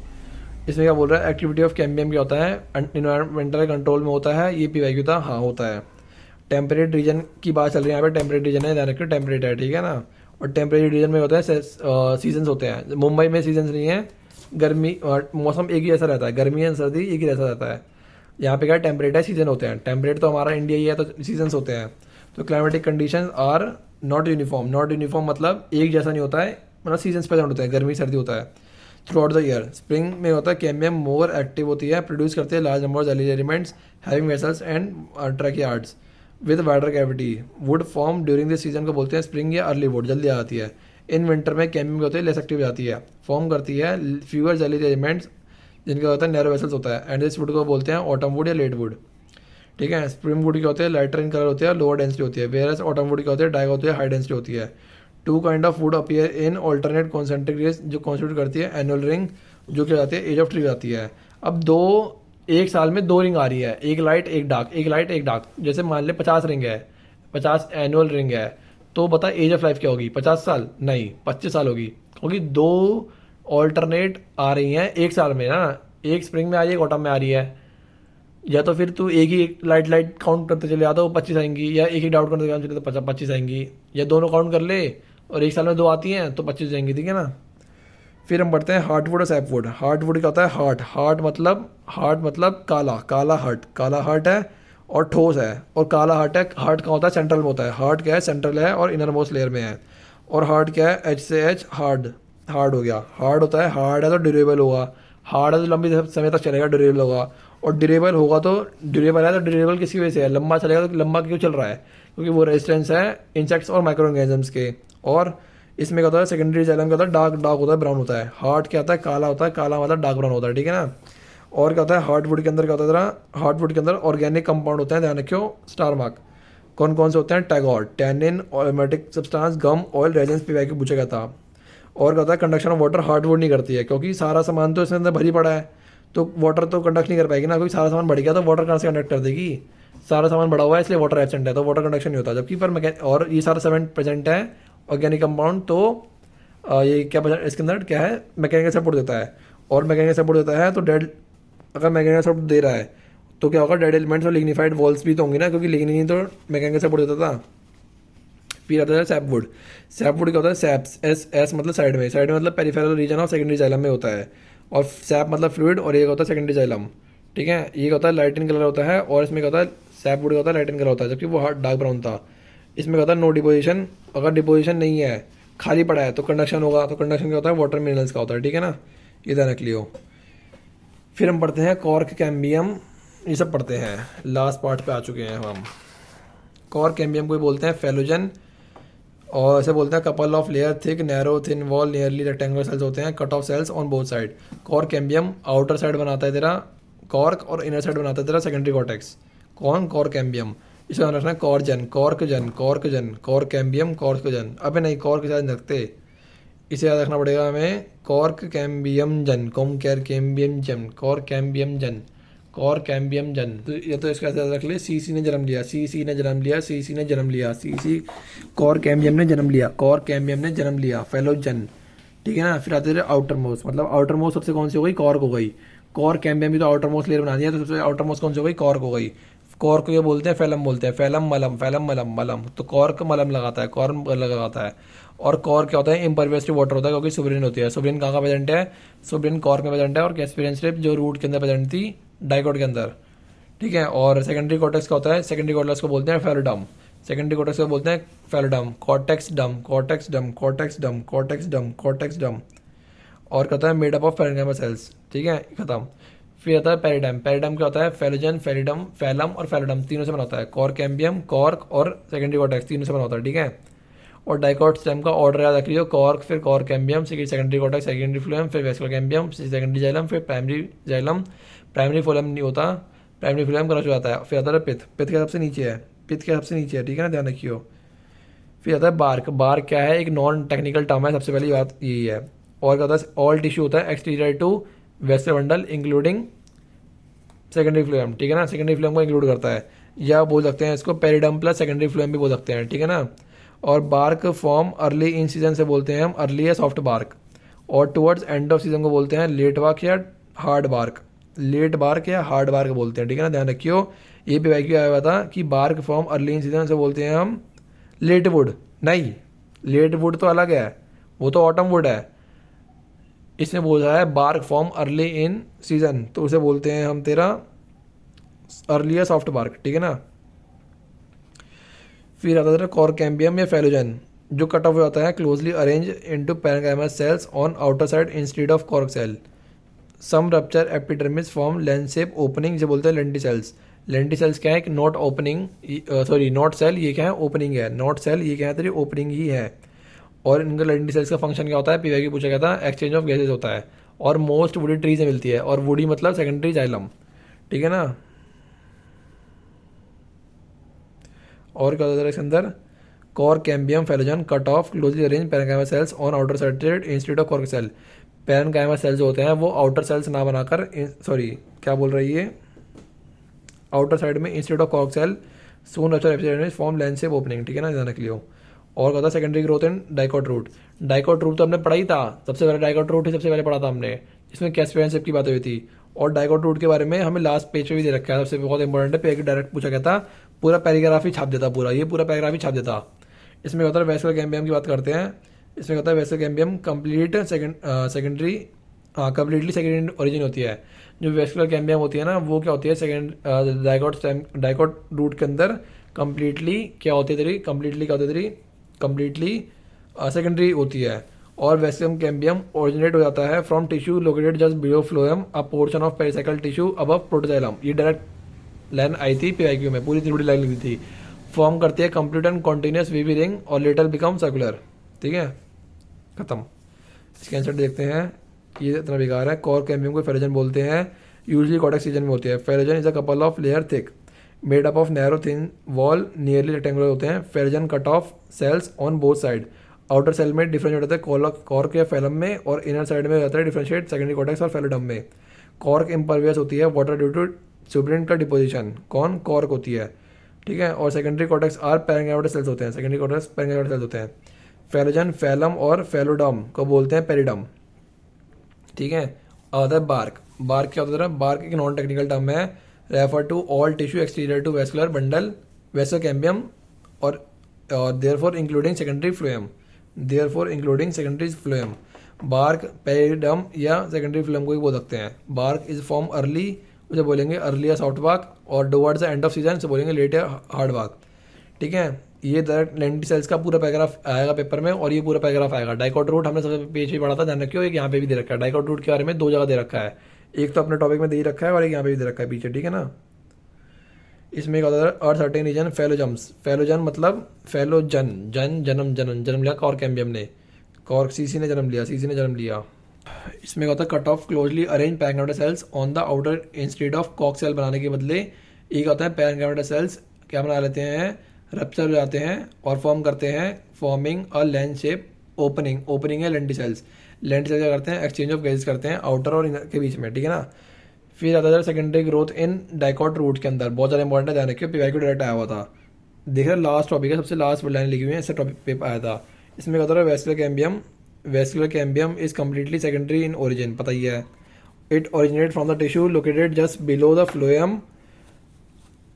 इसमें क्या बोल रहा है, एक्टिविटी ऑफ कैम्बियम क्या होता है, इन्वायरमेंटल कंट्रोल में होता है, ये PYQ था, हाँ होता है। टेम्परेट रीजन की बात चल रही है यहाँ पे, टेम्परेट रीजन है, ध्यान रखियो, टेम्परेट है। ठीक है ना, और टेम्परेट रीजन में होता है सीजन्स होते हैं। मुंबई में सीजन्स नहीं है, गर्मी मौसम एक ही जैसा रहता है, गर्मी एंड सर्दी एक ही जैसा रहता है। यहाँ पे क्या टेम्परेट है, सीजन होते हैं। टेम्परेट तो हमारा इंडिया ही है, तो सीजन्स होते हैं। तो climatic condition are not uniform, not uniform मतलब एक जैसा नहीं होता है, मतलब सीजन्स प्रेजेंट होते हैं, गर्मी सर्दी होता है through out the year. Spring में होता है कैम्बियम मोर एक्टिव होती है, प्रोड्यूस करते हैं large number of xylary elements having vessels and tracheids with wider cavity. Wood form during this season को बोलते हैं स्प्रिंग या अर्ली वुड, जल्दी आ जाती है। इन विंटर में कैम्बियम क्या होती है, लेस एक्टिव हो जाती है, फॉर्म करती है फ्यूअर जेली एलिमेंट्स जिनका होता है नैरो वेसल्स होता है। एंड इस वुड को बोलते हैं ऑटम वुड या लेट वुड। ठीक है, स्प्रिंग वुड क्या होते हैं, लाइटर इन कलर होती है, लोअर डेंसिटी होती है। वेयरस ऑटम वुड क्या होती है, डाइग होती है, हाई डेंसिटी होती है। Two kind of wood appear in alternate concentric rays जो कॉन्स्टिट्यूट करती है एनुअल रिंग जो क्या जाती है एज ऑफ ट्री जाती है। अब दो एक साल में दो रिंग आ रही है, एक लाइट एक डार्क, एक लाइट एक डार्क। जैसे मान ले 50 रिंग है, 50 एनुअल रिंग है, तो बता एज ऑफ लाइफ क्या होगी, 50 साल नहीं 25 साल होगी, क्योंकि दो ऑल्टरनेट आ रही हैं एक साल में ना, एक स्प्रिंग में आ रही है, एक ऑटम में आ रही है। या तो फिर तू एक ही लाइट लाइट काउंट करते चले जाता, वो 25 आएंगी, या एक ही डाउट करते चले तो 25 आएंगी, या दोनों काउंट कर ले और एक साल में दो आती हैं तो 25 आएंगी। ठीक है ना। फिर हम बढ़ते हैं हार्टवुड और सैपवुड। हार्टवुड क्या होता है, हार्ट मतलब काला, काला हार्ट है और ठोस है, और काला हार्ट है। हार्ट कहाँ होता है, सेंट्रल में होता है। हार्ट क्या है, सेंट्रल है और इनर मोस्ट लेयर में है। और हार्ट क्या है, एच से एच हार्ड, हार्ड हो गया। हार्ड होता है, हार्ड है तो ड्यूरेबल होगा, हार्ड है तो लंबी समय तक चलेगा, ड्यूरेबल होगा। और ड्यूरेबल होगा तो ड्यूरेबल है तो ड्यूरेबल किसकी वजह से है, लंबा चलेगा तो लंबा क्यों चल रहा है, क्योंकि वो रेजिस्टेंस है इंसेक्ट्स और माइक्रो ऑर्गेनिजम्स के। और इसमें क्या होता है, सेकेंडरी जाइलम क्या होता है, डार्क होता है, ब्राउन होता है। हार्ट क्या होता है, काला होता है, काला मतलब डार्क ब्राउन होता है। ठीक है ना। और क्या होता है, हार्टवुड के अंदर क्या होता है, हार्टवुड के अंदर ऑर्गेनिक कंपाउंड होते हैं, ध्यान रखियो स्टार मार्क। कौन कौन से होते हैं, टैगोर, टैनिन, एरोमेटिक सब्सटेंस, गम, ऑयल, रेजेंस, पीवाई के पूछा गया था। और क्या होता है, कंडक्शन ऑफ वाटर हार्डवुड नहीं करती है, क्योंकि सारा सामान तो इसके अंदर भरी पड़ा है, तो वाटर तो कंडक्ट नहीं कर पाएगी ना, क्योंकि सारा सामान बढ़ गया तो वाटर कहाँ से कंडक्ट कर देगी। सारा सामान बढ़ा हुआ है इसलिए वाटर एब्सेंट है, तो वाटर कंडक्शन नहीं होता। जबकि पर और ये सारा सेवन प्रेजेंट है ऑर्गेनिक कंपाउंड, तो ये क्या इसके अंदर क्या है, मैकेनिकल सपोर्ट देता है। और मैकेनिकल सपोर्ट देता है तो डेड, अगर मैकेनिकल सपोर्ट दे रहा है तो क्या होगा, डेड एलिमेंट्स और लिग्निफाइड वॉल्स भी तो होंगी ना, क्योंकि लिग्निन तो मैकेनिकल सपोर्ट देता था। फिर आता है सैपवुड। सैपवुड क्या होता है, सैप्स, एस मतलब साइड में, मतलब peripheral region of secondary xylem में होता है। और सैप मतलब फ्लूइड, और ये होता है सेकेंडरी जाइलम। ठीक है, ये होता है लाइट इन कलर होता है, और इसमें क्या होता है, सैपवुड का होता है लाइट इन कलर होता है, जबकि वो डार्क ब्राउन था। इसमें क्या होता है, नो डिपोजिशन, अगर डिपोजिशन नहीं है, खाली पड़ा है तो कंडक्शन होगा, तो कंडक्शन क्या होता है, वाटर मिनरल्स का होता है। ठीक है ना, ये ध्यान रख लियो। फिर हम पढ़ते हैं कॉर्क, कैम्बियम, ये सब पढ़ते हैं, लास्ट पार्ट पे आ चुके हैं हम। कॉर्क कैम्बियम को बोलते हैं फेलोजन, और इसे बोलते हैं couple of layer thick narrow thin wall nearly rectangular cells होते हैं, cut off cells on both side. Cork cambium outer side बनाता है तेरा कॉर्क, और इनर साइड बनाता है तेरा सेकेंडरी कॉर्टेक्स। कौन, कॉर्क कैम्बियम। इसे ध्यान रखना है, कॉर्जन, कॉर्कजन, कॉर्कजन, कॉर्क कैम्बियम, कॉर्कजन। अबे नहीं, कॉर्क शायद रखते, इसे याद रखना पड़ेगा हमें, कॉर्क कैम्बियम जन, कॉम कैर कैम्बियम जन, कॉर्क कैम्बियम जन, कॉर्क कैम्बियम जन। तो ये तो इसका याद रख ले, सीसी ने जन्म लिया, सीसी ने जन्म लिया, सीसी ने जन्म लिया, सीसी, कॉर्क कैम्बियम ने जन्म लिया, कॉर्क कैम्बियम ने जन्म लिया, फेलोजन। ठीक है ना। फिर आते रहे आउटर मोस्ट, मतलब आउटर मोस्ट सबसे कौन सी हो गई, कॉर्क हो गई। कॉर्क कैम्बियम भी तो आउटर मोस्ट लेयर बना दिया, तो सबसे आउटर मोस्ट कौन सी हो गई, कॉर्क हो गई। कॉर्क को ये बोलते हैं फैलम, बोलते हैं फैलम मलम, फैलम मलम, मलम तो कॉर्क मलम लगाता है, कॉर्क लगाता है। और कॉर्क क्या होता है, इम्परवियस टू वाटर होता है, क्योंकि सुब्रिन होती है। सुब्रिन कहाँ का प्रेजेंट है, सुब्रिन कॉर्क में प्रेजेंट है, और कैस्पियन स्ट्रिप जो रूट के अंदर प्रेजेंट थी डाइकोट के अंदर। ठीक है। और सेकेंडरी कॉर्टेक्स का होता है, सेकेंडरी कॉर्टेक्स को बोलते हैं फेलोडम, सेकेंडरी कॉर्टेक्स को बोलते हैं फेलोडम, कॉर्टेक्स डम, कॉर्टेक्स डम, कॉर्टेक्स डम, कॉर्टेक्स डम, कॉर्टेक्स डम। और कहता है made up of parenchymal cells. ठीक है, खत्म। फिर आता है पेरिडम। पेरिडम क्या होता है, फेलोजन, फेरिडम, फैलम और फेलोडम तीनों से बना होता है। कॉर्क कैम्बियम, कॉर्क और सेकेंडरी कॉर्टेक्स तीनों से बना होता है। ठीक है। और डाइकोट स्टेम का ऑर्डर याद रख लीजिए, कॉर्क, फिर cork cambium, secondary cortex, secondary phloem, फिर वेस्कुलर कैम्बियम, सेकेंडरी जाइलम, फिर प्राइमरी जाइलम, प्राइमरी फ्लोएम नहीं होता, प्राइमरी फ्लोएम क्रश हो जाता है। फिर आता है पिथ, पिथ के सबसे नीचे है, पिथ के सबसे नीचे है। ठीक है ना, ध्यान रखियो। फिर आता है बार्क। बार्क क्या है, एक नॉन टेक्निकल टर्म है, सबसे पहली बात यही है। और क्या होता है, ऑल टिश्यू होता है exterior to vascular bundle including secondary phloem. ठीक है ना, सेकेंडरी फ्लोएम को इंक्लूड करता है, या बोल सकते हैं इसको पेरिडम प्लस सेकेंडरी फ्लोएम भी बोल सकते हैं। ठीक है ना। और bark form early in season से बोलते हैं हम अर्ली या सॉफ्ट बार्क, और टुवर्ड्स एंड ऑफ सीजन को बोलते हैं लेट बार्क या हार्ड बार्क, लेट बार्क या हार्ड बार्क बोलते हैं। ठीक है ना, ध्यान रखियो। ये पे वाई आया हुआ था कि bark form early in season से बोलते हैं हम लेट वुड, नहीं लेट वुड तो अलग है, वो तो ऑटम वुड है। इसमें बोल रहा है bark form early in season, तो उसे बोलते हैं हम तेरा अर्ली या सॉफ्ट बार्क। ठीक है ना। फिर आता है कॉर्क कैम्बियम या फेलोजन, जो कट ऑफ होता है closely arrange into parenchymal cells on outer side instead of cork cell. Some rupture epidermis form lens shape opening, जिसे बोलते हैं लेंटिसेल्स। लेंटिसेल्स क्या है, एक not opening, sorry not cell, ये क्या है ओपनिंग है, नॉट सेल ये क्या है तेरी ओपनिंग ही है। और इनका लेंटी सेल्स का फंक्शन क्या होता है, पीवाई पूछा गया था, एक्सचेंज ऑफ गैसेज होता है। और मोस्ट वुडी ट्री से मिलती है, और वुडी मतलब सेकेंडरी जाइलम, ठीक है ना। और क्या होता है इसके अंदर, cork cambium phellogen cut off closely arrange parenchyma cells on outer side instead of cork cell. Parenchyma cells जो होते हैं वो आउटर सेल्स ना बनाकर, सॉरी क्या बोल रही है, आउटर साइड में instead of cork cell soon rupture form lens shape opening, ठीक है ना, ध्यान रख लियो। और कहता है secondary growth and dicot root. Dicot root तो हमने पढ़ा ही था, सबसे पहले डाइकॉट रूट ही सबसे पहले पढ़ा था हमने, जिसमें कैस्पियन शेप की बात हुई थी। और डाइकॉट रूट के बारे में हमें लास्ट पेज पे भी दे रखा है, सबसे बहुत इंपॉर्टेंट है, पेज डायरेक्ट पूछा गया था, पूरा पैराग्राफ ही छाप देता, पूरा ये पूरा पैराग्राफ ही छाप देता। इसमें होता है वेस्कुलर कैम्बियम की बात करते हैं। इसमें होता है वेस्कुलर कैम्बियम कंप्लीट सेकेंडरी, हाँ कंप्लीटली सेकेंडरी ओरिजिन होती है। जो वेस्कुलर कैम्बियम होती है ना, वो क्या होती है, सेकेंड डाइकॉट रूट के अंदर कंप्लीटली क्या होती है तेरी, कंप्लीटली क्या होती है तेरी, कंप्लीटली सेकेंडरी होती है। और वेस्कुलर कैम्बियम ओरिजिनेट हो जाता है from tissue located just below phloem, a portion of pericycle tissue above protoxylem. ये डायरेक्ट लाइन आई थी पीआईक्यू में, पूरी त्रिभुज लाइन लिखी थी। फॉर्म करती है complete and continuous wavy ring और लेटर बिकम सर्कुलर, ठीक है, खत्म। इसके आंसर देखते हैं, ये इतना बेकार है। कॉर्क कैम्बियम को फेलोजन बोलते हैं, यूजली कॉर्टेक्स रीजन में होती है। Phellogen is a couple of layer thick made up of narrow thin wall nearly rectangular होते हैं। Phellogen cut off cells on both side, outer cell में डिफरेंशिएट होता है कॉर्क या फेलम में, और इनर साइड में होता है डिफरेंशिएट सेकेंडरी कॉर्टेक्स और फेलोडम में। कॉर्क इम्परवियस होती है वाटर ड्यू टू सुब्रेंट का डिपोजिशन, कौन, कॉर्क होती है, ठीक है। और secondary cortex are parenchyma cells होते हैं, सेकेंडरी कॉर्टेक्स पैरेन्काइमा सेल्स होते हैं। फेलोजन फैलम और फेलोडम को बोलते हैं पेरिडम, ठीक है। और बार्क, बार्क क्या होता है, बार्क एक नॉन टेक्निकल टर्म है, refer to all tissue exterior to vascular bundle vascular cambium और therefore including secondary phloem, therefore including secondary phloem. Bark periderm या सेकेंडरी फ्लोएम को ही बोल सकते हैं। बार्क इज फॉर्म अर्ली, उसे बोलेंगे अर्ली या सॉफ्ट बार्क, और towards the end of season से बोलेंगे लेट या हार्ड बार्क, ठीक है। ये डायरेक्ट लेंटी सेल्स का पूरा पैराग्राफ आएगा पेपर में, और ये पूरा पैराग्राफ आएगा। डाइकॉट रूट हमने सबसे पेज पे पढ़ा था, ध्यान रखियो, एक यहाँ पे भी दे रखा है। डाइकॉट रूट के बारे में 2 जगह दे रखा है, एक तो अपने टॉपिक में दे ही रखा है और एक यहाँ पे भी दे रखा है पीछे, ठीक है ना। इसमें एक होता है अर्थ सर्टेन रीजन फेलोजम्स, फेलोजन मतलब फेलोजन, जन जन्म, जन्म लिया कॉर्क कैम्बियम ने, कॉर्क सीसी ने जन्म लिया, सीसी ने जन्म लिया। इसमें होता है cut off closely arrange parenchyma cells on the outer instead of cork cell बनाने के बदले एक होता है पैरेन्काइमा सेल्स क्या बना लेते हैं, रप्चर हो जाते हैं और फॉर्म करते हैं, forming a lens shape opening, opening है लेंटी सेल्स। लेंटी सेल्स क्या करते हैं, एक्सचेंज ऑफ गैसेस करते हैं आउटर और इनर के बीच में, ठीक है ना। फिर आता है secondary growth in dicot root के अंदर, बहुत ज़्यादा इंपॉर्टेंट है, ध्यान रखिए, पीवाई को डायरेक्ट आया हुआ था। देख रहे लास्ट टॉपिक है, सबसे लास्ट लाइन लिखी हुई है, इससे टॉपिक पे आया था। इसमें क्या होता है vascular cambium, vascular cambium is completely secondary in origin, पता ही है। It originate from the tissue located just below the phloem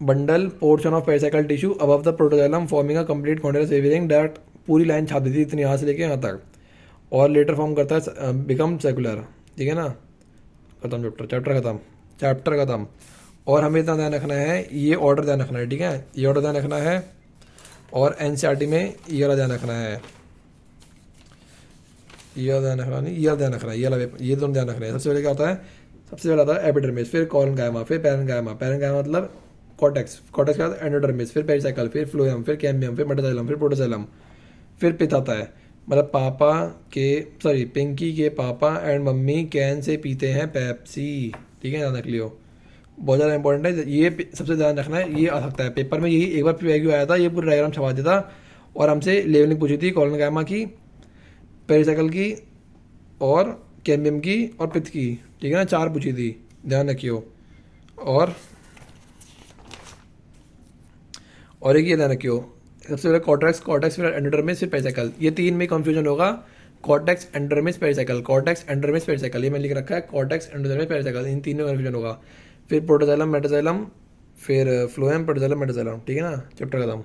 bundle portion of pericycle tissue above the protoxylem forming a complete continuous wavy ring. Direct पूरी लाइन छाप दी थी इतनी, यहाँ से लेके यहाँ तक। और लेटर फॉर्म करता है बिकम सर्कुलर, ठीक है ना। खत्म चैप्टर खत्म, चैप्टर खत्म। और हमें इतना ध्यान रखना है, ये ऑर्डर ध्यान रखना है, ठीक है, ये ऑर्डर ध्यान रखना है। और एनसीईआरटी में ये वाला ध्यान रखना है, ये ध्यान रखना नहीं, ये ध्यान रखना है, ये वाला, ये दोनों ध्यान रखना है। सबसे पहले क्या होता है, सबसे पहले आता है एपिडर्मिस, फिर कॉरेन्काइमा, फिर पैरेन्काइमा, पैरेन्काइमा मतलब कॉर्टेक्स, कॉर्टेक्स के बाद एंडोडर्मिस, फिर पेरिसाइकल, फिर फ्लोएम, फिर कैम्बियम, फिर मेटाजाइलम, फिर प्रोटोजाइलम, फिर पिथ आता है। मतलब पापा के, सॉरी पिंकी के पापा एंड मम्मी कैन से पीते हैं पेप्सी, ठीक है, ध्यान रख लियो, बहुत ज़्यादा इंपॉर्टेंट है ये, सबसे ध्यान रखना है। ये आ सकता है पेपर में, यही एक बार पीवाईक्यू आया था, ये पूरी डायग्राम छपा दिया था और हमसे लेवलिंग पूछी थी कॉरेन्काइमा की, पेरिसाइकल की और कैम्बियम की और पिथ की, ठीक है ना, 4 पूछी थी, ध्यान रखियो। और एक ये ध्यान रखियो, सबसे पहले कॉर्टेक्स, कॉर्टेक्स फिर एंडोडर्मिस फिर पेरिसाइकल, ये 3 में कंफ्यूजन होगा। Cortex endodermis pericycle, cortex endodermis pericycle, ये मैंने लिख रखा है, कॉर्टेक्स एंडोडर्मिस पेरिसाइकल, इन 3 में कंफ्यूजन होगा। फिर प्रोटोजाइलम मेटाजाइलम, फिर फ्लोएम प्रोटोजाइलम मेटाजाइलम, ठीक है ना, चैप्टर खत्म।